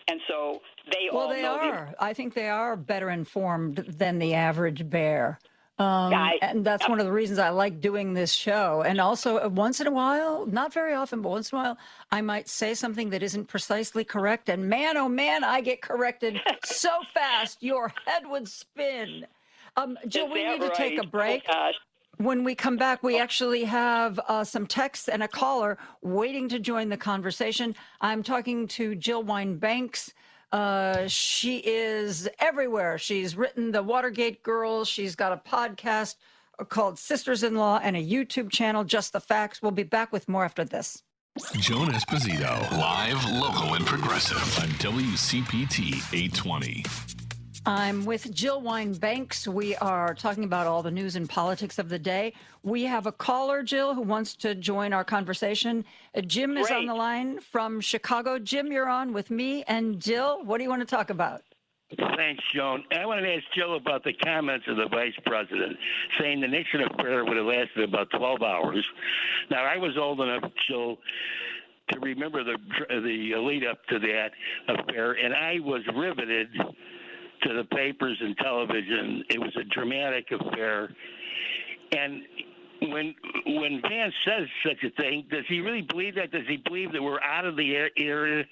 [SPEAKER 18] And so they all know. Well, they are.
[SPEAKER 3] I think they are better informed than the average bear. And that's one of the reasons I like doing this show. And also, once in a while, not very often, but once in a while, I might say something that isn't precisely correct. And man, oh man, I get corrected so fast, your head would spin. Jill, we need to take a break.
[SPEAKER 18] Oh, gosh.
[SPEAKER 3] When we come back, we actually have some texts and a caller waiting to join the conversation. I'm talking to Jill Wine-Banks. She is everywhere. She's written The Watergate Girls. She's got a podcast called Sisters-in-Law and a YouTube channel, Just the Facts. We'll be back with more after this.
[SPEAKER 1] Joan Esposito, live, local, and progressive on WCPT 820.
[SPEAKER 3] I'm with Jill Wine-Banks. We are talking about all the news and politics of the day. We have a caller, Jill, who wants to join our conversation. Jim is on the line from Chicago. Jim, you're on with me and Jill. What do you want to talk about?
[SPEAKER 13] Thanks, Joan. I want to ask Jill about the comments of the vice president saying the Nixon affair would have lasted about 12 hours. Now, I was old enough, Jill, to remember the lead up to that affair, and I was riveted to the papers and television. It was a dramatic affair. And when Vance says such a thing, does he really believe that? Does he believe that we're out of the era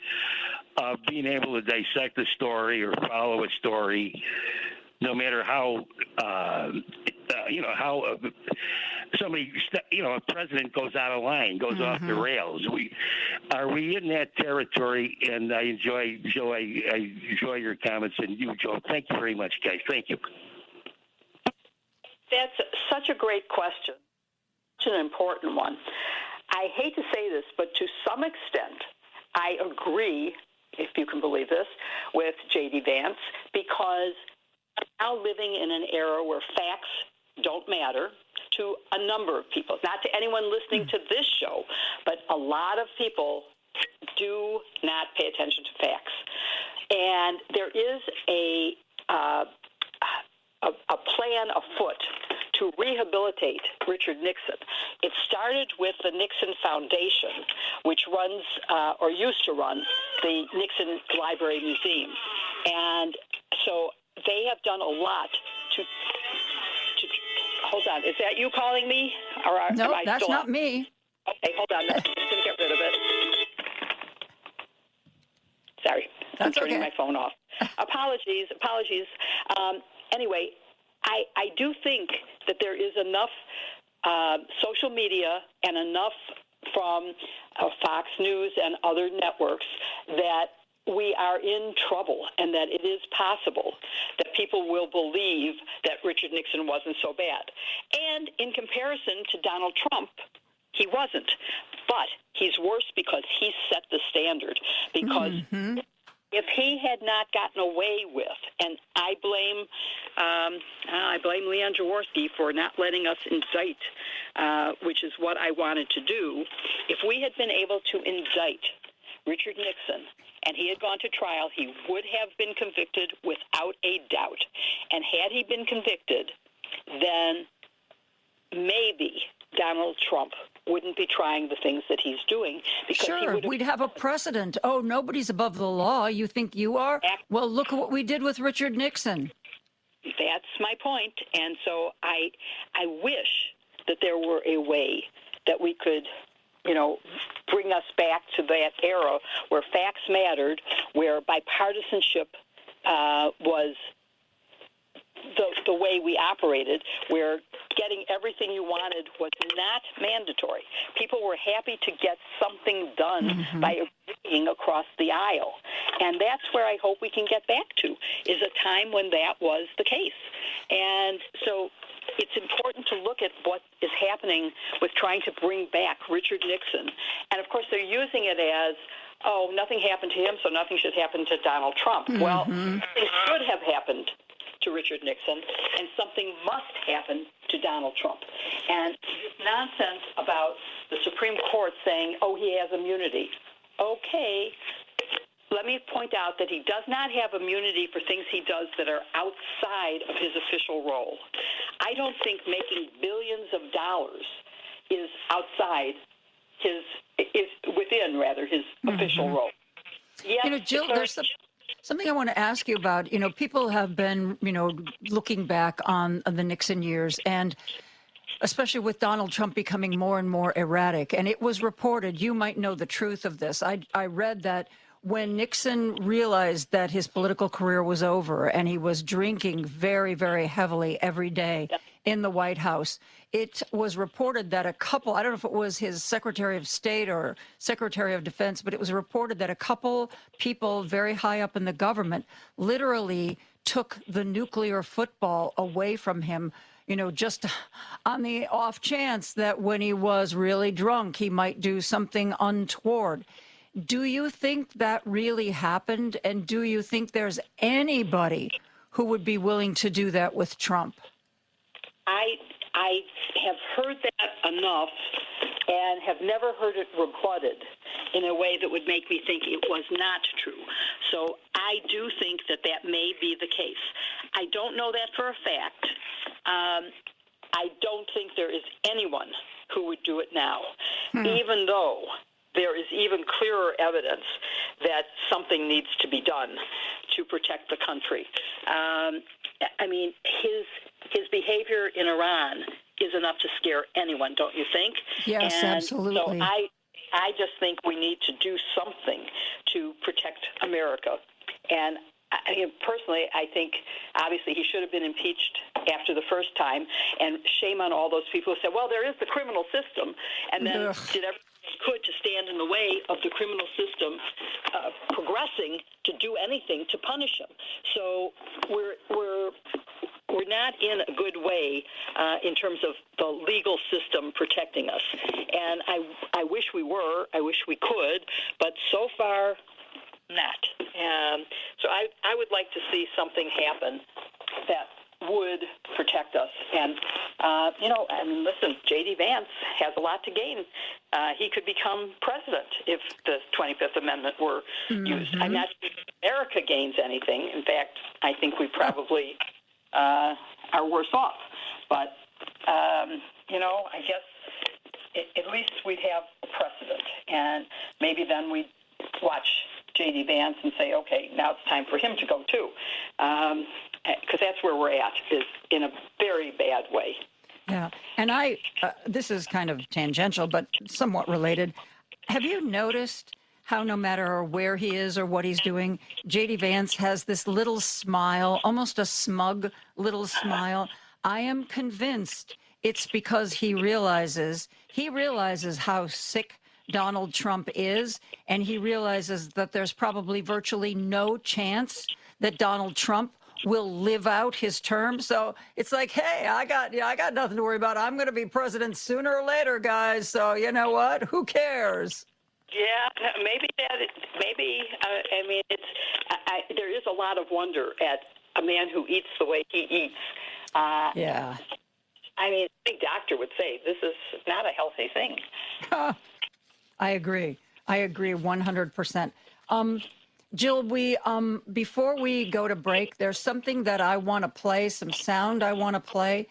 [SPEAKER 13] of being able to dissect a story or follow a story, no matter how, somebody, a president goes out of line, goes off the rails. Are we in that territory? And I enjoy your comments, and you, Joe. Thank you very much, guys. Thank you.
[SPEAKER 18] That's such a great question, such an important one. I hate to say this, but to some extent, I agree, if you can believe this, with J.D. Vance, because we're now living in an era where facts don't matter to a number of people, not to anyone listening to this show, but a lot of people do not pay attention to facts. And there is a plan afoot to rehabilitate Richard Nixon. It started with the Nixon Foundation, which runs or used to run the Nixon Library Museum. And so they have done a lot to hold on. Is that you calling me? Or
[SPEAKER 3] no,
[SPEAKER 18] am I
[SPEAKER 3] that's
[SPEAKER 18] still
[SPEAKER 3] not
[SPEAKER 18] on?
[SPEAKER 3] me.
[SPEAKER 18] Okay, hold on. I'm just going to get rid of it. Sorry, I'm turning my phone off. Apologies. Anyway, I do think that there is enough social media and enough from Fox News and other networks that we are in trouble, and that it is possible that people will believe that Richard Nixon wasn't so bad. And in comparison to Donald Trump, he wasn't. But he's worse because he set the standard. Because if he had not gotten away with, and I blame Leon Jaworski for not letting us indict, which is what I wanted to do. If we had been able to indict Richard Nixon, and he had gone to trial, he would have been convicted without a doubt. And had he been convicted, then maybe Donald Trump wouldn't be trying the things that he's doing. Because
[SPEAKER 3] sure, we'd have a precedent. Oh, nobody's above the law. You think you are? Well, look at what we did with Richard Nixon.
[SPEAKER 18] That's my point. And so I wish that there were a way that we could bring us back to that era where facts mattered, where bipartisanship was the way we operated, where getting everything you wanted was not mandatory. People were happy to get something done by agreeing across the aisle. And that's where I hope we can get back to, is a time when that was the case. And so it's important to look at what is happening with trying to bring back Richard Nixon. And, of course, they're using it as, oh, nothing happened to him, so nothing should happen to Donald Trump. Well, it should have happened to Richard Nixon, and something must happen to Donald Trump. And this nonsense about the Supreme Court saying, oh, he has immunity. Okay, let me point out that he does not have immunity for things he does that are outside of his official role. I don't think making billions of dollars is outside is within his official role. Yes,
[SPEAKER 3] Jill, there's something I want to ask you about. People have been, looking back on the Nixon years, and especially with Donald Trump becoming more and more erratic. And it was reported, you might know the truth of this. I read that when Nixon realized that his political career was over and he was drinking very, very heavily every day in the White House, it was reported that a couple, I don't know if it was his Secretary of State or Secretary of Defense, but it was reported that a couple people very high up in the government literally took the nuclear football away from him, just on the off chance that when he was really drunk, he might do something untoward. Do you think that really happened? And do you think there's anybody who would be willing to do that with Trump?
[SPEAKER 18] I have heard that enough and have never heard it rebutted in a way that would make me think it was not true. So I do think that may be the case. I don't know that for a fact. I don't think there is anyone who would do it now, even though there is even clearer evidence that something needs to be done to protect the country. I mean, his behavior in Iran is enough to scare anyone, don't you think?
[SPEAKER 3] Yes,
[SPEAKER 18] and
[SPEAKER 3] absolutely.
[SPEAKER 18] So I just think we need to do something to protect America. And personally, I think obviously he should have been impeached after the first time, and shame on all those people who said, well, there is the criminal system, and then did everything they could to stand in the way of the criminal system progressing to do anything to punish him. So we're not in a good way in terms of the legal system protecting us. And I wish we were. I wish we could. But so far, not. So I would like to see something happen that would protect us. And, listen, J.D. Vance has a lot to gain. He could become president if the 25th Amendment were used. I'm not sure America gains anything. In fact, I think we probably are worse off. But, I guess at least we'd have a precedent. And maybe then we'd watch J.D. Vance and say, okay, now it's time for him to go too. Because that's where we're at, is in a very bad way.
[SPEAKER 3] Yeah. And this is kind of tangential, but somewhat related. Have you noticed how no matter where he is or what he's doing, J.D. Vance has this little smile, almost a smug little smile? I am convinced it's because he realizes how sick Donald Trump is, and he realizes that there's probably virtually no chance that Donald Trump will live out his term. So it's like, hey, I got nothing to worry about. I'm going to be president sooner or later, guys. So you know what? Who cares?
[SPEAKER 18] Yeah, maybe there is a lot of wonder at a man who eats the way he eats.
[SPEAKER 3] Yeah.
[SPEAKER 18] I mean, a big doctor would say this is not a healthy thing.
[SPEAKER 3] I agree 100%. Jill, before we go to break, there's something that I want to play, some sound I want to play.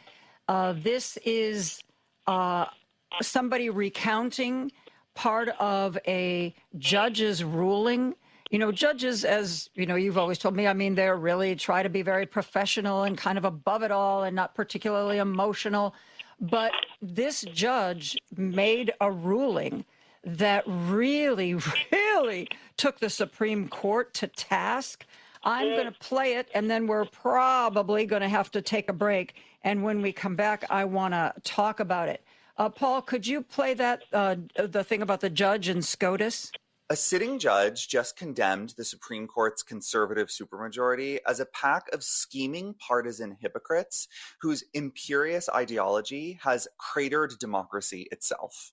[SPEAKER 3] This is somebody recounting part of a judge's ruling. Judges, as you've always told me, they really try to be very professional and kind of above it all and not particularly emotional. But this judge made a ruling that really, really took the Supreme Court to task. I'm going to play it, and then we're probably going to have to take a break. And when we come back, I want to talk about it. Paul, could you play that, the thing about the judge in SCOTUS?
[SPEAKER 19] A sitting judge just condemned the Supreme Court's conservative supermajority as a pack of scheming partisan hypocrites whose imperious ideology has cratered democracy itself.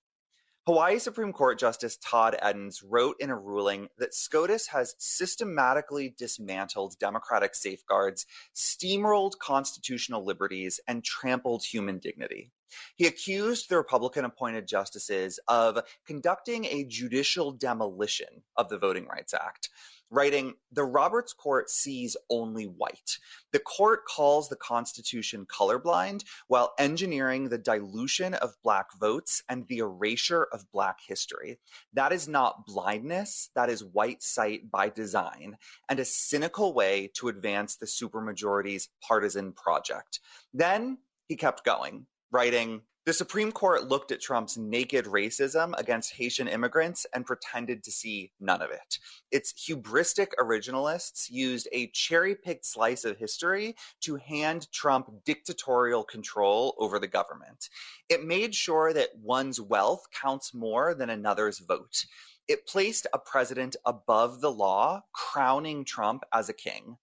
[SPEAKER 19] Hawaii Supreme Court Justice Todd Edens wrote in a ruling that SCOTUS has systematically dismantled democratic safeguards, steamrolled constitutional liberties, and trampled human dignity. He accused the Republican-appointed justices of conducting a judicial demolition of the Voting Rights Act, writing, "The Roberts Court sees only white. The court calls the Constitution colorblind while engineering the dilution of Black votes and the erasure of Black history. That is not blindness, that is white sight by design, and a cynical way to advance the supermajority's partisan project." Then he kept going, writing, "The Supreme Court looked at Trump's naked racism against Haitian immigrants and pretended to see none of it. Its hubristic originalists used a cherry-picked slice of history to hand Trump dictatorial control over the government. It made sure that one's wealth counts more than another's vote. It placed a president above the law, crowning Trump as a king.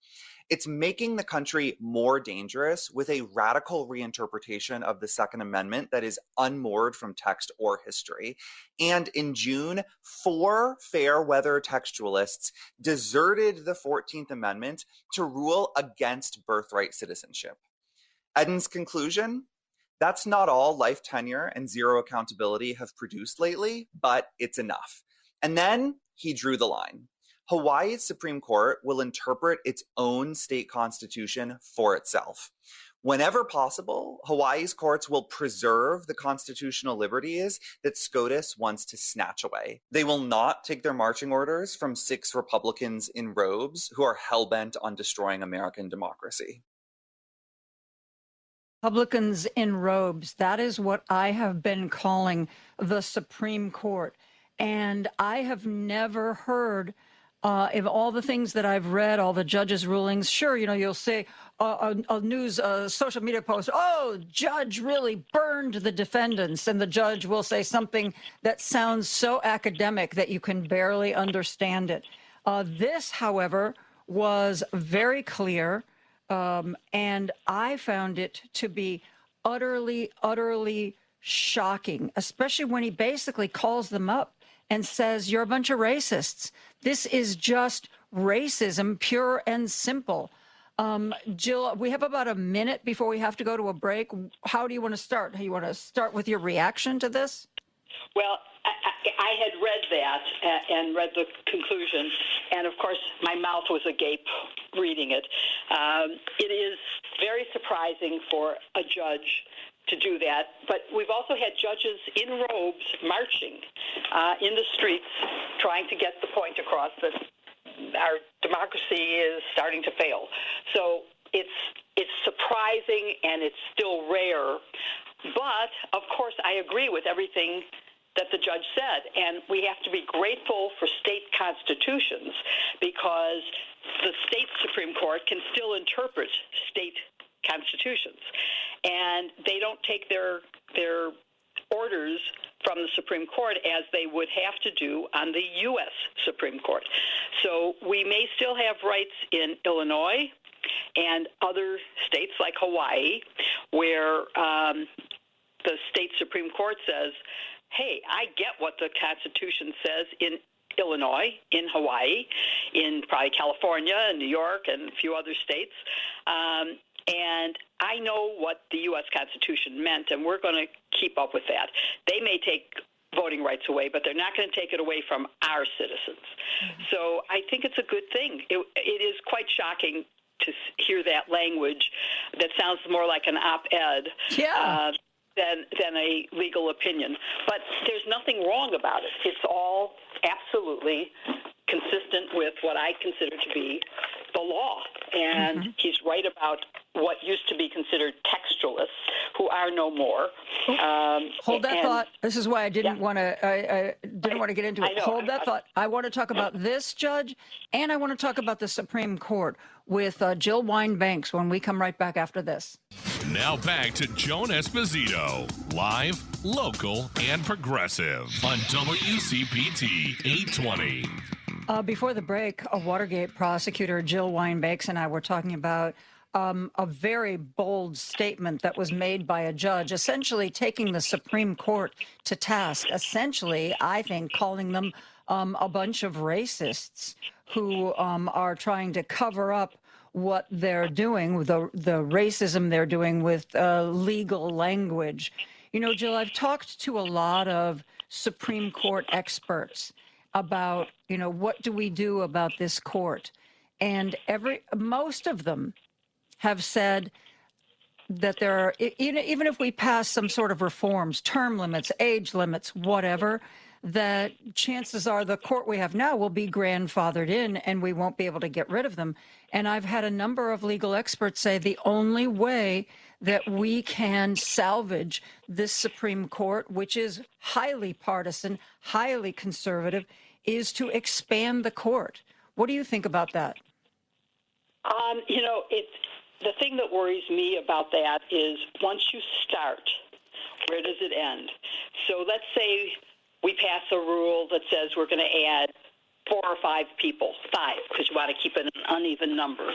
[SPEAKER 19] It's making the country more dangerous with a radical reinterpretation of the Second Amendment that is unmoored from text or history. And in June, 4 fair-weather textualists deserted the 14th Amendment to rule against birthright citizenship." Edens' conclusion? That's not all life tenure and zero accountability have produced lately, but it's enough. And then he drew the line. Hawaii's Supreme Court will interpret its own state constitution for itself. Whenever possible, Hawaii's courts will preserve the constitutional liberties that SCOTUS wants to snatch away. They will not take their marching orders from 6 Republicans in robes who are hell-bent on destroying American democracy.
[SPEAKER 3] Republicans in robes. That is what I have been calling the Supreme Court. And I have never heard of all the things that I've read, all the judges' rulings. Sure, you'll say a news social media post, "Oh, judge really burned the defendants," and the judge will say something that sounds so academic that you can barely understand it. This, however, was very clear, and I found it to be utterly, utterly shocking, especially when he basically calls them up and says, "You're a bunch of racists. This is just racism, pure and simple." Jill, we have about a minute before we have to go to a break. How do you want to start? Do you want to start with your reaction to this?
[SPEAKER 18] Well, I had read that and read the conclusion, and of course my mouth was agape reading it. It is very surprising for a judge to do that, but we've also had judges in robes marching in the streets trying to get the point across that our democracy is starting to fail. So it's surprising and it's still rare, but of course I agree with everything that the judge said, and we have to be grateful for state constitutions because the state Supreme Court can still interpret state constitutions, and they don't take their orders from the Supreme Court as they would have to do on the U.S. Supreme Court. So we may still have rights in Illinois and other states like Hawaii where the state Supreme Court says, "Hey, I get what the Constitution says in Illinois, in Hawaii, in probably California and New York and a few other states. And I know what the U.S. Constitution meant, and we're going to keep up with that. They may take voting rights away, but they're not going to take it away from our citizens." Mm-hmm. So I think it's a good thing. It is quite shocking to hear that language that sounds more like an op-ed than a legal opinion. But there's nothing wrong about it. It's all absolutely consistent with what I consider to be the law. And he's right about what used to be considered textualists, who are no more.
[SPEAKER 3] Hold that thought. This is why I didn't want to. I didn't want to get into it. Hold that thought. I want to talk about this judge, and I want to talk about the Supreme Court with Jill Wine-Banks when we come right back after this.
[SPEAKER 1] Now back to Joan Esposito, live, local, and progressive on WCPT 820.
[SPEAKER 3] Before the break, a Watergate prosecutor, Jill Wine-Banks, and I were talking about a very bold statement that was made by a judge, essentially taking the Supreme Court to task, essentially, I think, calling them a bunch of racists who are trying to cover up what they're doing, the racism they're doing with legal language. You know, Jill, I've talked to a lot of Supreme Court experts about, you know, what do we do about this court? And most of them have said that there are, even if we pass some sort of reforms, term limits, age limits, whatever, that chances are the court we have now will be grandfathered in and we won't be able to get rid of them. And I've had a number of legal experts say the only way that we can salvage this Supreme Court, which is highly partisan, highly conservative, is to expand the court. What do you think about that?
[SPEAKER 18] You know, the thing that worries me about that is once you start, where does it end? So let's say we pass a rule that says we're going to add 4 or 5 people, 5, because you want to keep it an uneven number.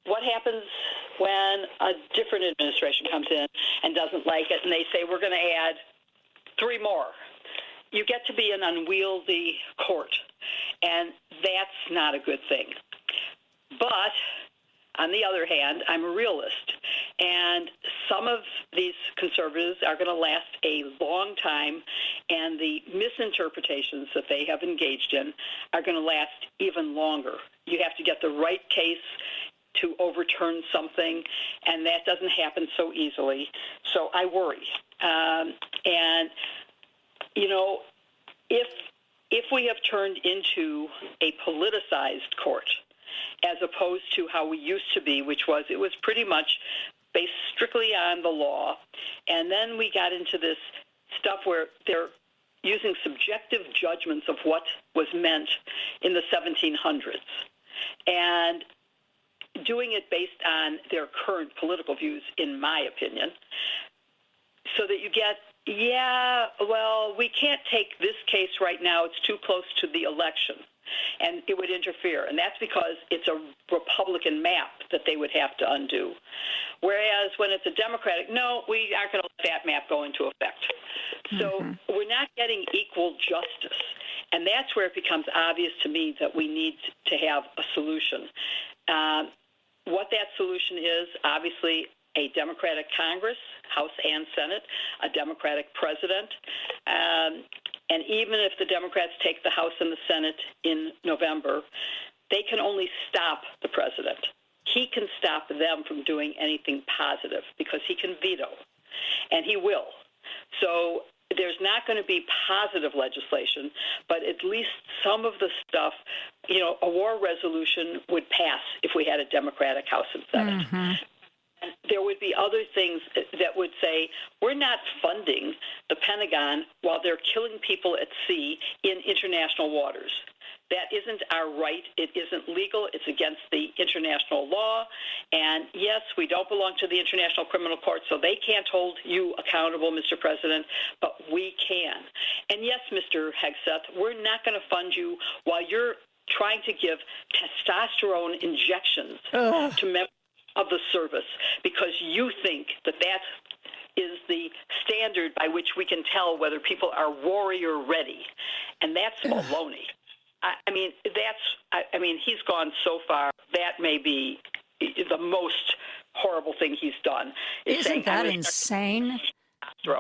[SPEAKER 18] What happens when a different administration comes in and doesn't like it, and they say we're going to add 3 more? You get to be an unwieldy court, and that's not a good thing. But on the other hand, I'm a realist, and some of these conservatives are going to last a long time, and the misinterpretations that they have engaged in are going to last even longer. You have to get the right case to overturn something, and that doesn't happen so easily. So I worry. And, you know, if we have turned into a politicized court, as opposed to how we used to be, which was, it was pretty much based strictly on the law. And then we got into this stuff where they're using subjective judgments of what was meant in the 1700s and doing it based on their current political views, in my opinion, so that you get, well, we can't take this case right now. It's too close to the election, and it would interfere. And that's because it's a Republican map that they would have to undo. Whereas when it's a Democratic, no, we aren't going to let that map go into effect. So we're not getting equal justice. And that's where it becomes obvious to me that we need to have a solution. What that solution is, obviously, a Democratic Congress, House and Senate, a Democratic president. And even if the Democrats take the House and the Senate in November, they can only stop the president. He can stop them from doing anything positive because he can veto, and he will. So there's not going to be positive legislation, but at least some of the stuff, you know, a war resolution would pass if we had a Democratic House and Senate. And there would be other things that would say, we're not funding the Pentagon while they're killing people at sea in international waters. That isn't our right. It isn't legal. It's against the international law. And yes, we don't belong to the International Criminal Court, so they can't hold you accountable, Mr. President, but we can. And yes, Mr. Hegseth, we're not going to fund you while you're trying to give testosterone injections to members of the service because you think that that is the standard by which we can tell whether people are warrior ready. And that's baloney. I mean, he's gone so far. That may be the most horrible thing he's done.
[SPEAKER 3] Isn't that insane?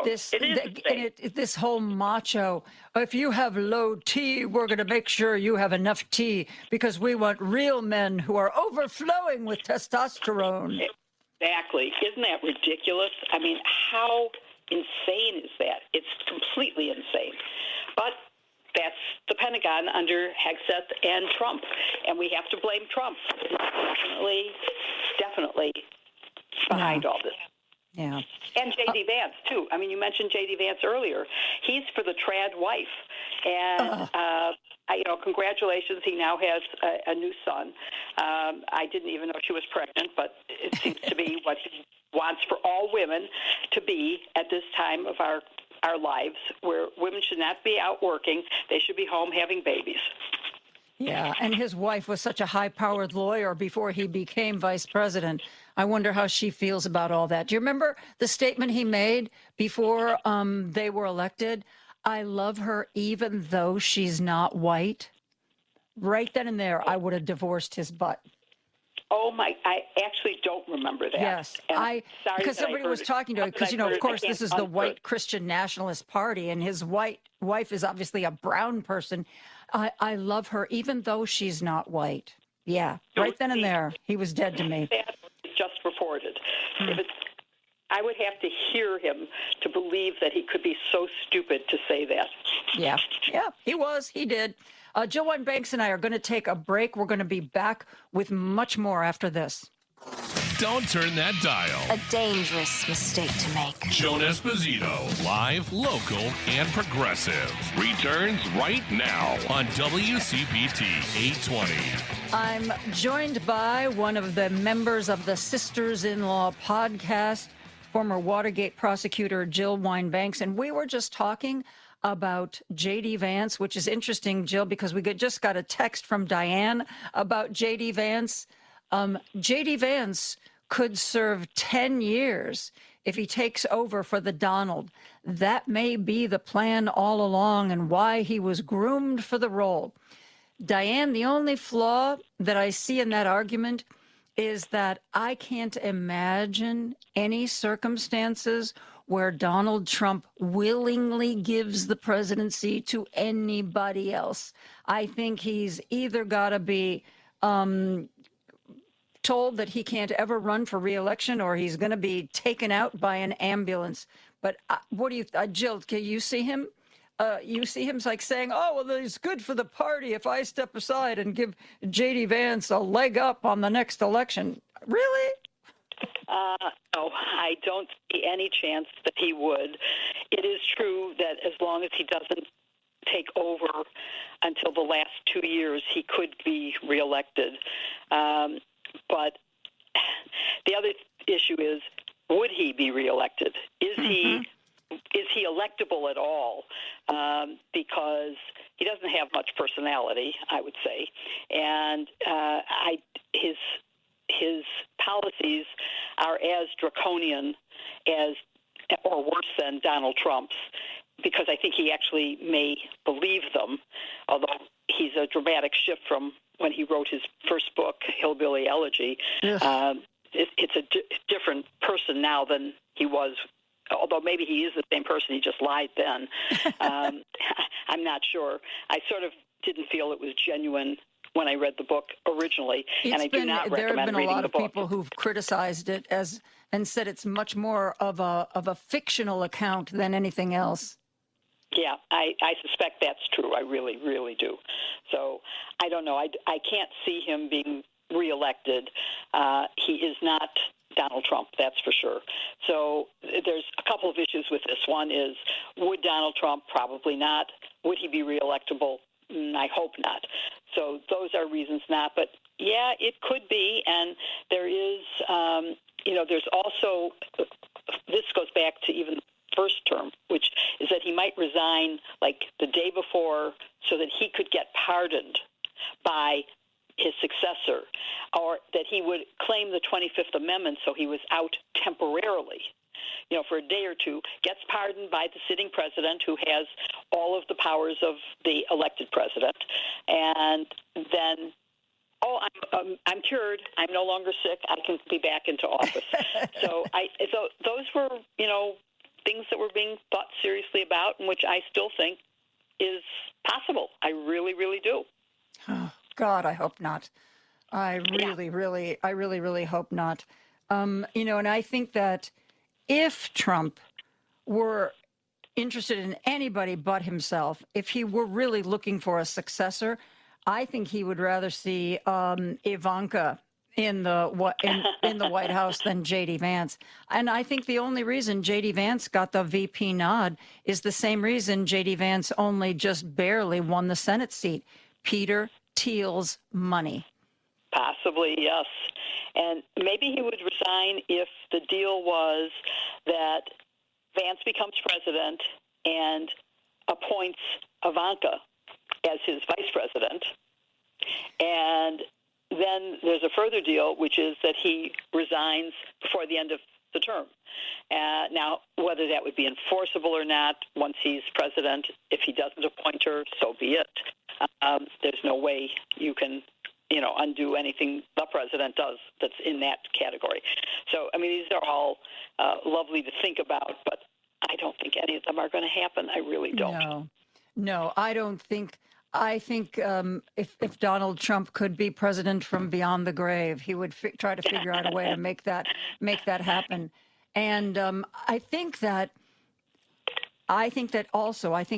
[SPEAKER 3] This whole macho, if you have low T, we're going to make sure you have enough T because we want real men who are overflowing with testosterone.
[SPEAKER 18] Exactly. Isn't that ridiculous? I mean, how insane is that? It's completely insane. But that's the Pentagon under Hegseth and Trump, and we have to blame Trump. definitely behind all this.
[SPEAKER 3] Yeah.
[SPEAKER 18] And J.D. Vance, too. I mean, you mentioned J.D. Vance earlier. He's for the trad wife. And, congratulations. He now has a new son. I didn't even know she was pregnant, but it seems to be what he wants for all women to be at this time of our lives, where women should not be out working. They should be home having babies.
[SPEAKER 3] Yeah, and his wife was such a high-powered lawyer before he became vice president. I wonder how she feels about all that. Do you remember the statement he made before they were elected? I love her even though she's not white. Right then and there, I would have divorced his butt.
[SPEAKER 18] Oh, I actually don't remember that.
[SPEAKER 3] Yes, because somebody was talking to him, because, of course, this is the white Christian Nationalist Party, and his white wife is obviously a brown person. I love her, even though she's not white. Yeah, right then and there, he was dead to me.
[SPEAKER 18] That was just reported. I would have to hear him to believe that he could be so stupid to say that.
[SPEAKER 3] Yeah, he was. He did. Joan Banks and I are going to take a break. We're going to be back with much more after this.
[SPEAKER 1] Don't turn that dial.
[SPEAKER 15] A dangerous mistake to make.
[SPEAKER 1] Joan Esposito, live, local, and progressive, returns right now on WCPT 820.
[SPEAKER 3] I'm joined by one of the members of the Sisters-in-Law podcast, former Watergate prosecutor Jill Wine-Banks, and we were just talking about J.D. Vance, which is interesting, Jill, because we just got a text from Diane about J.D. Vance. J.D. Vance could serve 10 years if he takes over for the Donald. That may be the plan all along and why he was groomed for the role. Diane, the only flaw that I see in that argument is that I can't imagine any circumstances where Donald Trump willingly gives the presidency to anybody else. I think he's either got to be told that he can't ever run for re-election, or he's going to be taken out by an ambulance. But what do you, Jill? Can you see him? You see him like saying, "Oh, well, it's good for the party if I step aside and give J.D. Vance a leg up on the next election." Really?
[SPEAKER 18] No, I don't see any chance that he would. It is true that as long as he doesn't take over until the last 2 years, he could be reelected. But the other issue is, would he be reelected? Is he electable at all? Because he doesn't have much personality, I would say, and his policies are as draconian as, or worse than, Donald Trump's, because I think he actually may believe them, although he's a dramatic shift from when he wrote his first book, Hillbilly Elegy. It's a different person now than he was, although maybe he is the same person, he just lied then. I'm not sure. I sort of didn't feel it was genuine when I read the book originally, and I do not recommend reading the book.
[SPEAKER 3] There have been a lot of people who've criticized it and said it's much more of a fictional account than anything else.
[SPEAKER 18] Yeah, I suspect that's true. I really, really do. So I don't know. I can't see him being reelected. He is not Donald Trump, that's for sure. So there's a couple of issues with this. One is, would Donald Trump? Probably not. Would he be reelectable? I hope not. So those are reasons not. But, yeah, it could be. And there is, there's also, this goes back to even the first term, which is that he might resign like the day before so that he could get pardoned by his successor, or that he would claim the 25th Amendment so he was out temporarily, for a day or two, gets pardoned by the sitting president, who has all of the powers of the elected president, and then, I'm cured. I'm no longer sick. I can be back into office. So those were, things that were being thought seriously about, and which I still think is possible. I really, really do.
[SPEAKER 3] Oh, God, I hope not. I really hope not. And I think that if Trump were interested in anybody but himself, if he were really looking for a successor, I think he would rather see Ivanka in the White House than J.D. Vance. And I think the only reason J.D. Vance got the VP nod is the same reason J.D. Vance only just barely won the Senate seat. Peter Thiel's money.
[SPEAKER 18] Possibly, yes. And maybe he would resign if the deal was that Vance becomes president and appoints Ivanka as his vice president. And then there's a further deal, which is that he resigns before the end of the term. Now, whether that would be enforceable or not once he's president, if he doesn't appoint her, so be it. There's no way you can, undo anything the president does that's in that category. So, I mean, these are all lovely to think about, but I don't think any of them are going to happen. I really don't.
[SPEAKER 3] No, I don't think. I think if Donald Trump could be president from beyond the grave, he would try to figure out a way to make that happen. And I think that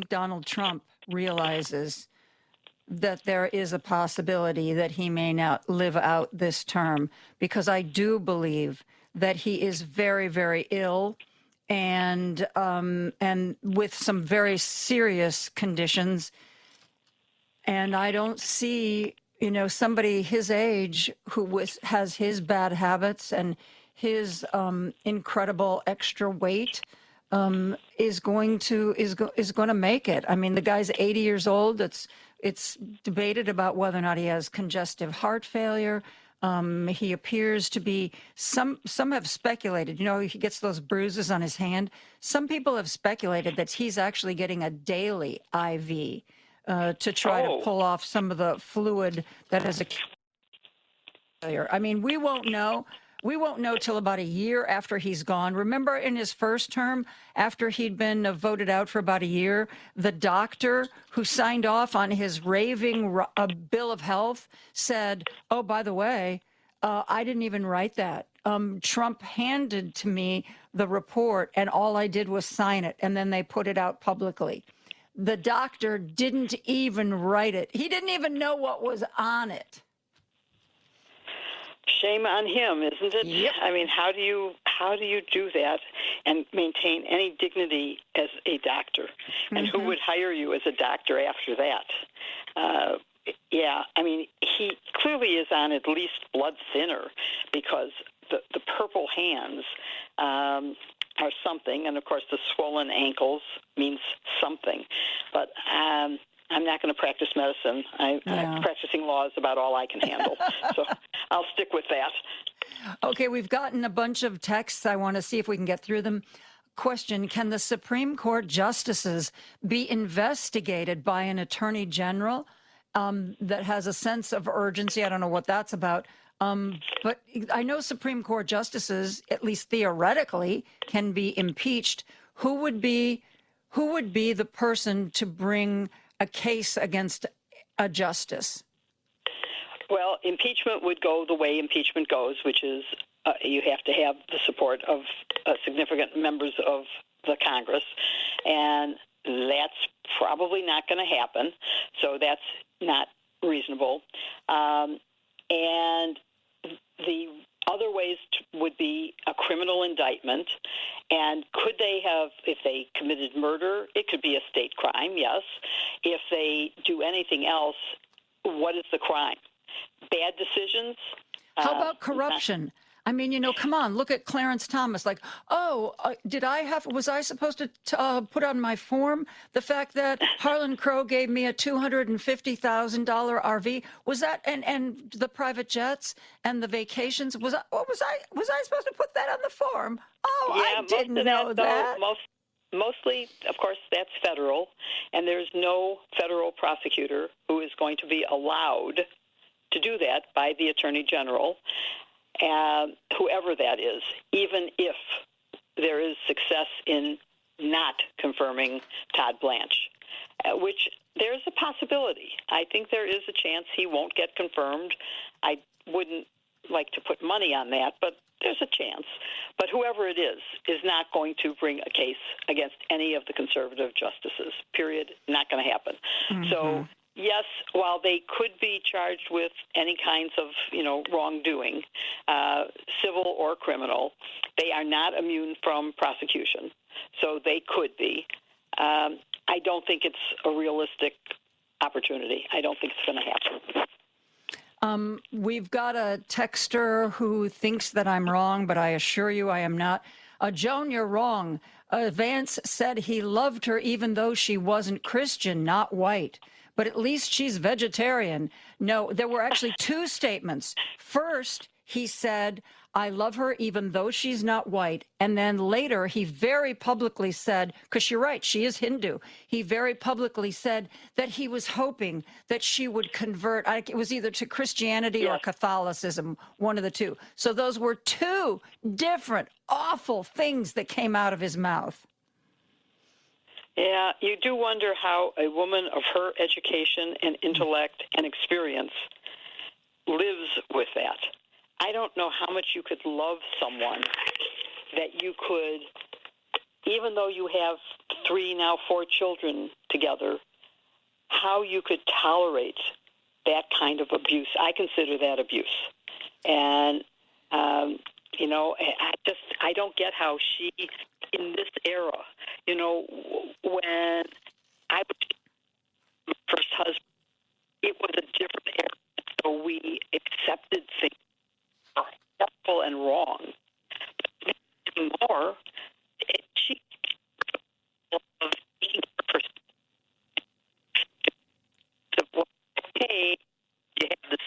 [SPEAKER 3] Donald Trump realizes that there is a possibility that he may not live out this term, because I do believe that he is very, very ill and with some very serious conditions. And I don't see, somebody his age who has his bad habits and his incredible extra weight is going to make it. I mean, the guy's 80 years old. It's debated about whether or not he has congestive heart failure. He appears to be, some have speculated, he gets those bruises on his hand. Some people have speculated that he's actually getting a daily IV to try to pull off some of the fluid that has accumulated. I mean, we won't know. We won't know till about a year after he's gone. Remember, in his first term, after he'd been voted out for about a year, the doctor who signed off on his raving bill of health said, "Oh, by the way, I didn't even write that. Trump handed to me the report, and all I did was sign it, and then they put it out publicly." The doctor didn't even write it. He didn't even know what was on it.
[SPEAKER 18] Shame on him, isn't it?
[SPEAKER 3] Yep.
[SPEAKER 18] I mean, how do you do that and maintain any dignity as a doctor? And who would hire you as a doctor after that? Yeah, I mean, he clearly is on at least blood thinner, because the purple hands are something, and of course the swollen ankles means something. But I'm not going to practice medicine. Practicing law is about all I can handle. So I'll stick with that.
[SPEAKER 3] Okay, we've gotten a bunch of texts. I want to see if we can get through them. Question: can the Supreme Court justices be investigated by an attorney general that has a sense of urgency? I don't know what that's about. But I know Supreme Court justices, at least theoretically, can be impeached. Who would be the person to bring a case against a justice?
[SPEAKER 18] Well, impeachment would go the way impeachment goes, which is you have to have the support of significant members of the Congress, and that's probably not going to happen. So that's not reasonable. And the other ways would be a criminal indictment. And could they have, if they committed murder, it could be a state crime, yes. If they do anything else, what is the crime? Bad decisions?
[SPEAKER 3] How about corruption? I mean, come on, look at Clarence Thomas. Like, was I supposed to put on my form the fact that Harlan Crow gave me a $250,000 RV? Was that, and the private jets and the vacations? Was I supposed to put that on the form? Oh,
[SPEAKER 18] yeah,
[SPEAKER 3] I didn't know that.
[SPEAKER 18] Mostly, of course, that's federal, and there's no federal prosecutor who is going to be allowed to do that by the Attorney General. Whoever that is, even if there is success in not confirming Todd Blanche, which there's a possibility. I think there is a chance he won't get confirmed. I wouldn't like to put money on that, but there's a chance. But whoever it is not going to bring a case against any of the conservative justices, period. Not going to happen. So yes, while they could be charged with any kinds of, wrongdoing, civil or criminal, they are not immune from prosecution. So they could be. I don't think it's a realistic opportunity. I don't think it's going to happen.
[SPEAKER 3] We've got a texter who thinks that I'm wrong, but I assure you I am not. Joan, you're wrong. Vance said he loved her even though she wasn't Christian, not white. But at least she's vegetarian. No, there were actually two statements. First, he said, I love her even though she's not white. And then later, he very publicly said, because you're right, she is Hindu. He very publicly said that he was hoping that she would convert. It was either to Christianity or Catholicism, one of the two. So those were two different, awful things that came out of his mouth.
[SPEAKER 18] Yeah, you do wonder how a woman of her education and intellect and experience lives with that. I don't know how much you could love someone that you could, even though you have 3, now 4 children together, how you could tolerate that kind of abuse. I consider that abuse. And, I don't get how she, in this era, when I was my first husband, it was a different era. So we accepted things acceptable and wrong. But anymore, she of being a person. Hey, you have this.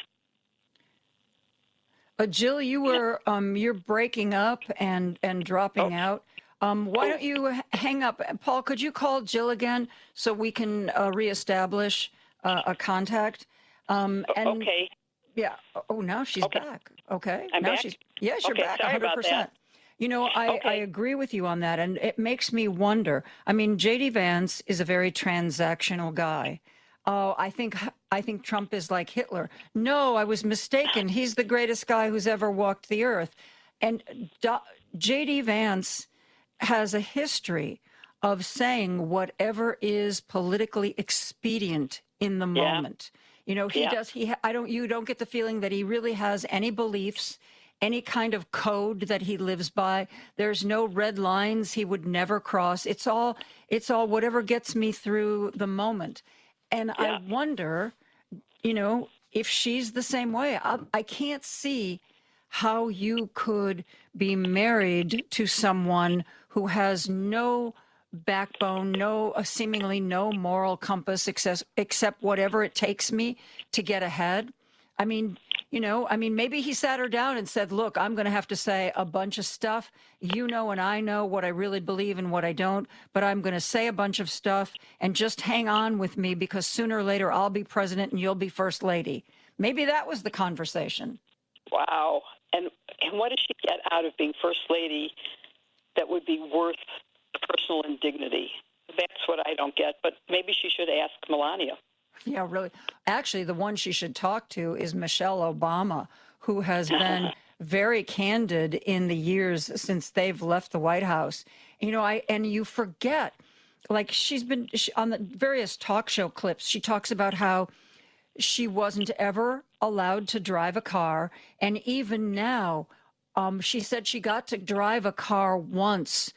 [SPEAKER 3] Jill, you're breaking up and dropping out. Why don't you hang up? Paul, could you call Jill again so we can reestablish a contact?
[SPEAKER 18] Okay.
[SPEAKER 3] Yeah. Oh, now she's back. Okay.
[SPEAKER 18] I'm
[SPEAKER 3] now
[SPEAKER 18] back?
[SPEAKER 3] Yes, you're back.
[SPEAKER 18] Sorry
[SPEAKER 3] 100%.
[SPEAKER 18] about that.
[SPEAKER 3] I agree with you on that, and it makes me wonder. I mean, J.D. Vance is a very transactional guy. Oh, I think Trump is like Hitler. No, I was mistaken. He's the greatest guy who's ever walked the earth. And J.D. Vance has a history of saying whatever is politically expedient in the moment. He does. You don't get the feeling that he really has any beliefs, any kind of code that he lives by. There's no red lines he would never cross. It's all whatever gets me through the moment. And I wonder, if she's the same way. I can't see how you could be married to someone who has no backbone, seemingly no moral compass except whatever it takes me to get ahead. I mean, maybe he sat her down and said, look, I'm going to have to say a bunch of stuff. And I know what I really believe and what I don't, but I'm going to say a bunch of stuff and just hang on with me because sooner or later I'll be president and you'll be first lady. Maybe that was the conversation.
[SPEAKER 18] Wow. And what does she get out of being first lady that would be worth the personal indignity? That's what I don't get, but maybe she should ask Melania.
[SPEAKER 3] Yeah, really. Actually, the one she should talk to is Michelle Obama, who has been very candid in the years since they've left the White House. And you forget, like she's been on the various talk show clips, she talks about how she wasn't ever allowed to drive a car. And even now, she said she got to drive a car once.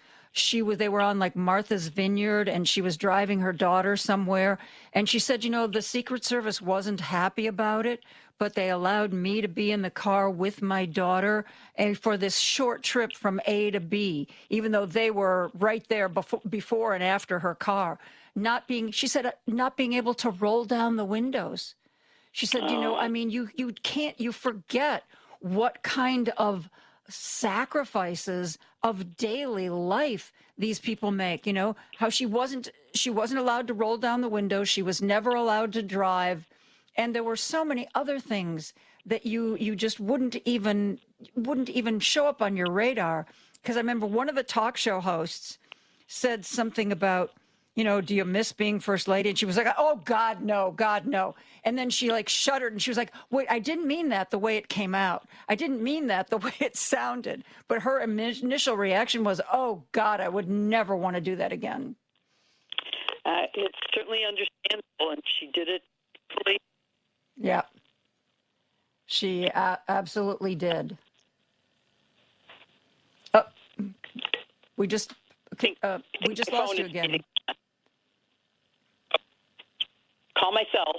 [SPEAKER 3] They were on like Martha's Vineyard and she was driving her daughter somewhere. And she said, the Secret Service wasn't happy about it, but they allowed me to be in the car with my daughter and for this short trip from A to B, even though they were right there before and after her car. She said, not being able to roll down the windows. She said, you forget what kind of sacrifices of daily life these people make. How she wasn't allowed to roll down the window. She was never allowed to drive. And there were so many other things that you just wouldn't even show up on your radar. Because I remember one of the talk show hosts said something about, do you miss being first lady? And she was like, oh, God, no, God, no. And then she like shuddered and she was like, wait, I didn't mean that the way it came out. I didn't mean that the way it sounded. But her initial reaction was, oh, God, I would never want to do that again.
[SPEAKER 18] It's certainly understandable. And she did it
[SPEAKER 3] Yeah. She absolutely did. Oh, we just lost you again.
[SPEAKER 18] Call myself.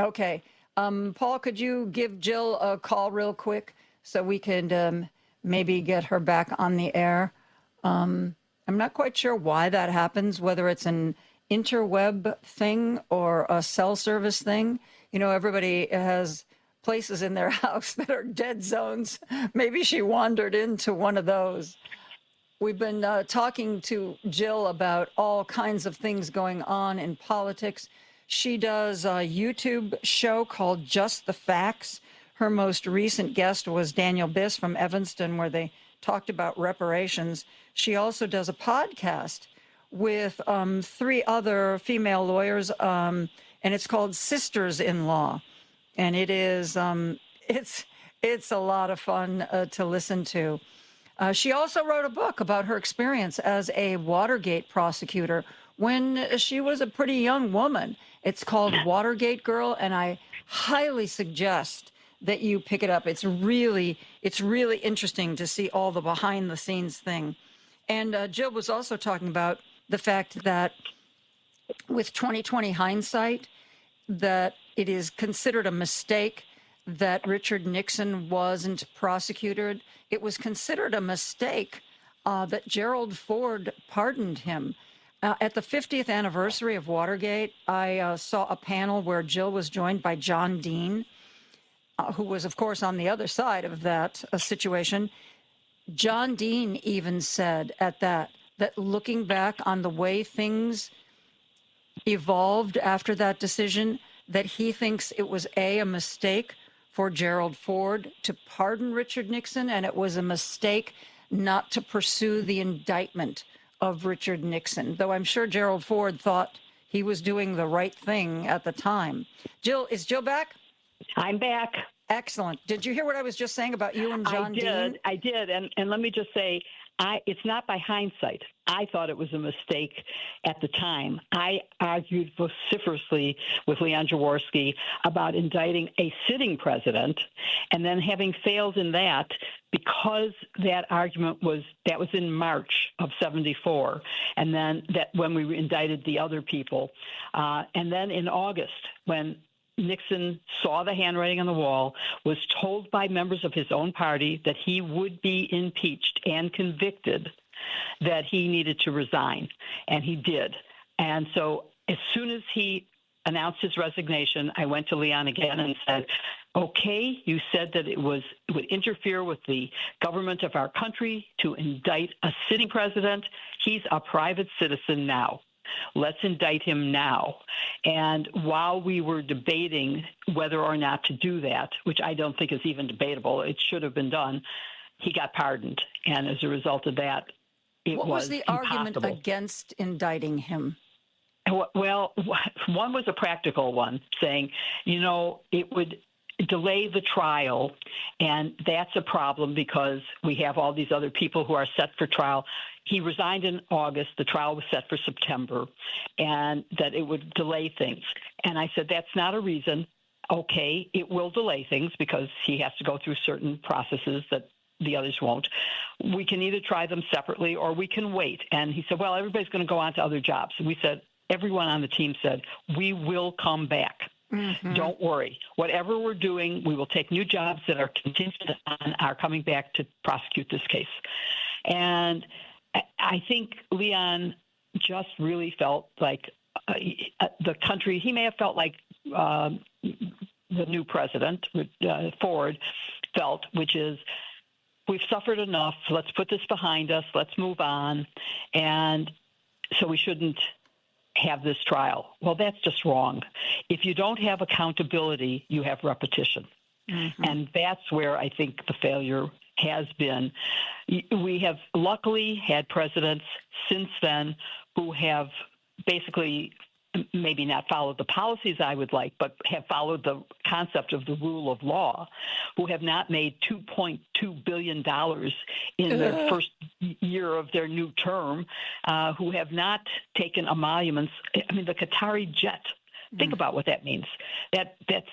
[SPEAKER 3] Okay. Paul, could you give Jill a call real quick so we could maybe get her back on the air? I'm not quite sure why that happens, whether it's an interweb thing or a cell service thing. You know, everybody has places in their house that are dead zones. Maybe she wandered into one of those. We've been talking to Jill about all kinds of things going on in politics. She does a YouTube show called Just the Facts. Her most recent guest was Daniel Biss from Evanston, where they talked about reparations. She also does a podcast with 3 other female lawyers, and it's called Sisters in Law. And it is, it's a lot of fun to listen to. She also wrote a book about her experience as a Watergate prosecutor when she was a pretty young woman. It's called Watergate Girl, and I highly suggest that you pick it up. It's really interesting to see all the behind the scenes thing. And Jill was also talking about the fact that with 2020 hindsight, that it is considered a mistake that Richard Nixon wasn't prosecuted. It was considered a mistake that Gerald Ford pardoned him. At the 50th anniversary of Watergate, I saw a panel where Jill was joined by John Dean, who was, of course, on the other side of that situation. John Dean even said at that looking back on the way things evolved after that decision, that he thinks it was a mistake for Gerald Ford to pardon Richard Nixon, and it was a mistake not to pursue the indictment of Richard Nixon, though I'm sure Gerald Ford thought he was doing the right thing at the time. Jill, is Jill back?
[SPEAKER 17] I'm back.
[SPEAKER 3] Excellent. Did you hear what I was just saying about you and John Dean?
[SPEAKER 17] I did. And let me just say, it's not by hindsight. I thought it was a mistake at the time. I argued vociferously with Leon Jaworski about indicting a sitting president, and then having failed in that, because that argument was in March of 74, and then that when we indicted the other people, and then in August when Nixon saw the handwriting on the wall, was told by members of his own party that he would be impeached and convicted, that he needed to resign, and he did. And so as soon as he announced his resignation, I went to Leon again and said, okay, you said that it would interfere with the government of our country to indict a sitting president. He's a private citizen now. Let's indict him now. And while we were debating whether or not to do that, which I don't think is even debatable, it should have been done, he got pardoned. And as a result of that,
[SPEAKER 3] what was the argument against indicting him?
[SPEAKER 17] Well, one was a practical one, saying, it would delay the trial, and that's a problem because we have all these other people who are set for trial. He resigned in August. The trial was set for September, and that it would delay things. And I said, that's not a reason. Okay, it will delay things because he has to go through certain processes that the others won't. We can either try them separately or we can wait. And he said, well, everybody's going to go on to other jobs. And we said, everyone on the team said, we will come back. Mm-hmm. Don't worry. Whatever we're doing, we will take new jobs that are contingent on our coming back to prosecute this case. And I think Leon just really felt like the country, he may have felt like the new president, Ford, felt, which is, we've suffered enough. Let's put this behind us. Let's move on. And so we shouldn't have this trial. Well, that's just wrong. If you don't have accountability, you have repetition. Mm-hmm. And that's where I think the failure has been. We have luckily had presidents since then who have basically maybe not followed the policies I would like, but have followed the concept of the rule of law, who have not made $2.2 billion in their first year of their new term, who have not taken emoluments. I mean, the Qatari jet
[SPEAKER 20] Think about what that means. It's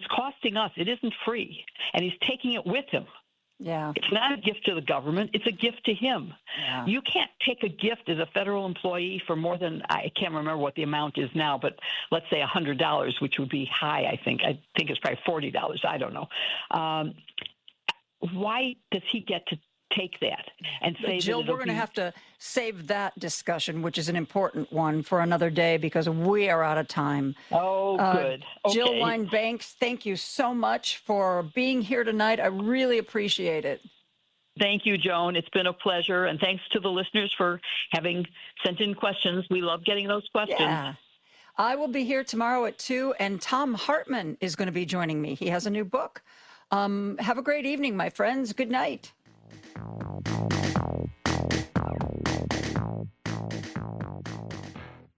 [SPEAKER 20] costing us. It isn't free, and he's taking it with him.
[SPEAKER 3] Yeah.
[SPEAKER 20] It's not a gift to the government. It's a gift to him.
[SPEAKER 3] Yeah.
[SPEAKER 20] You can't take a gift as a federal employee for more than, I can't remember what the amount is now, but let's say $100, which would be high, I think. I think it's probably $40. I don't know. Why does he get to take that and say
[SPEAKER 3] Jill,
[SPEAKER 20] that
[SPEAKER 3] we're going to have to save that discussion, which is an important one, for another day because we are out of time.
[SPEAKER 20] Oh, good.
[SPEAKER 3] Jill
[SPEAKER 20] Okay.
[SPEAKER 3] Wine-Banks, thank you so much for being here tonight. I really appreciate it.
[SPEAKER 20] Thank you, Joan. It's been a pleasure. And thanks to the listeners for having sent in questions. We love getting those questions.
[SPEAKER 3] Yeah. I will be here tomorrow at 2, and Tom Hartman is going to be joining me. He has a new book. Have a great evening, my friends. Good night.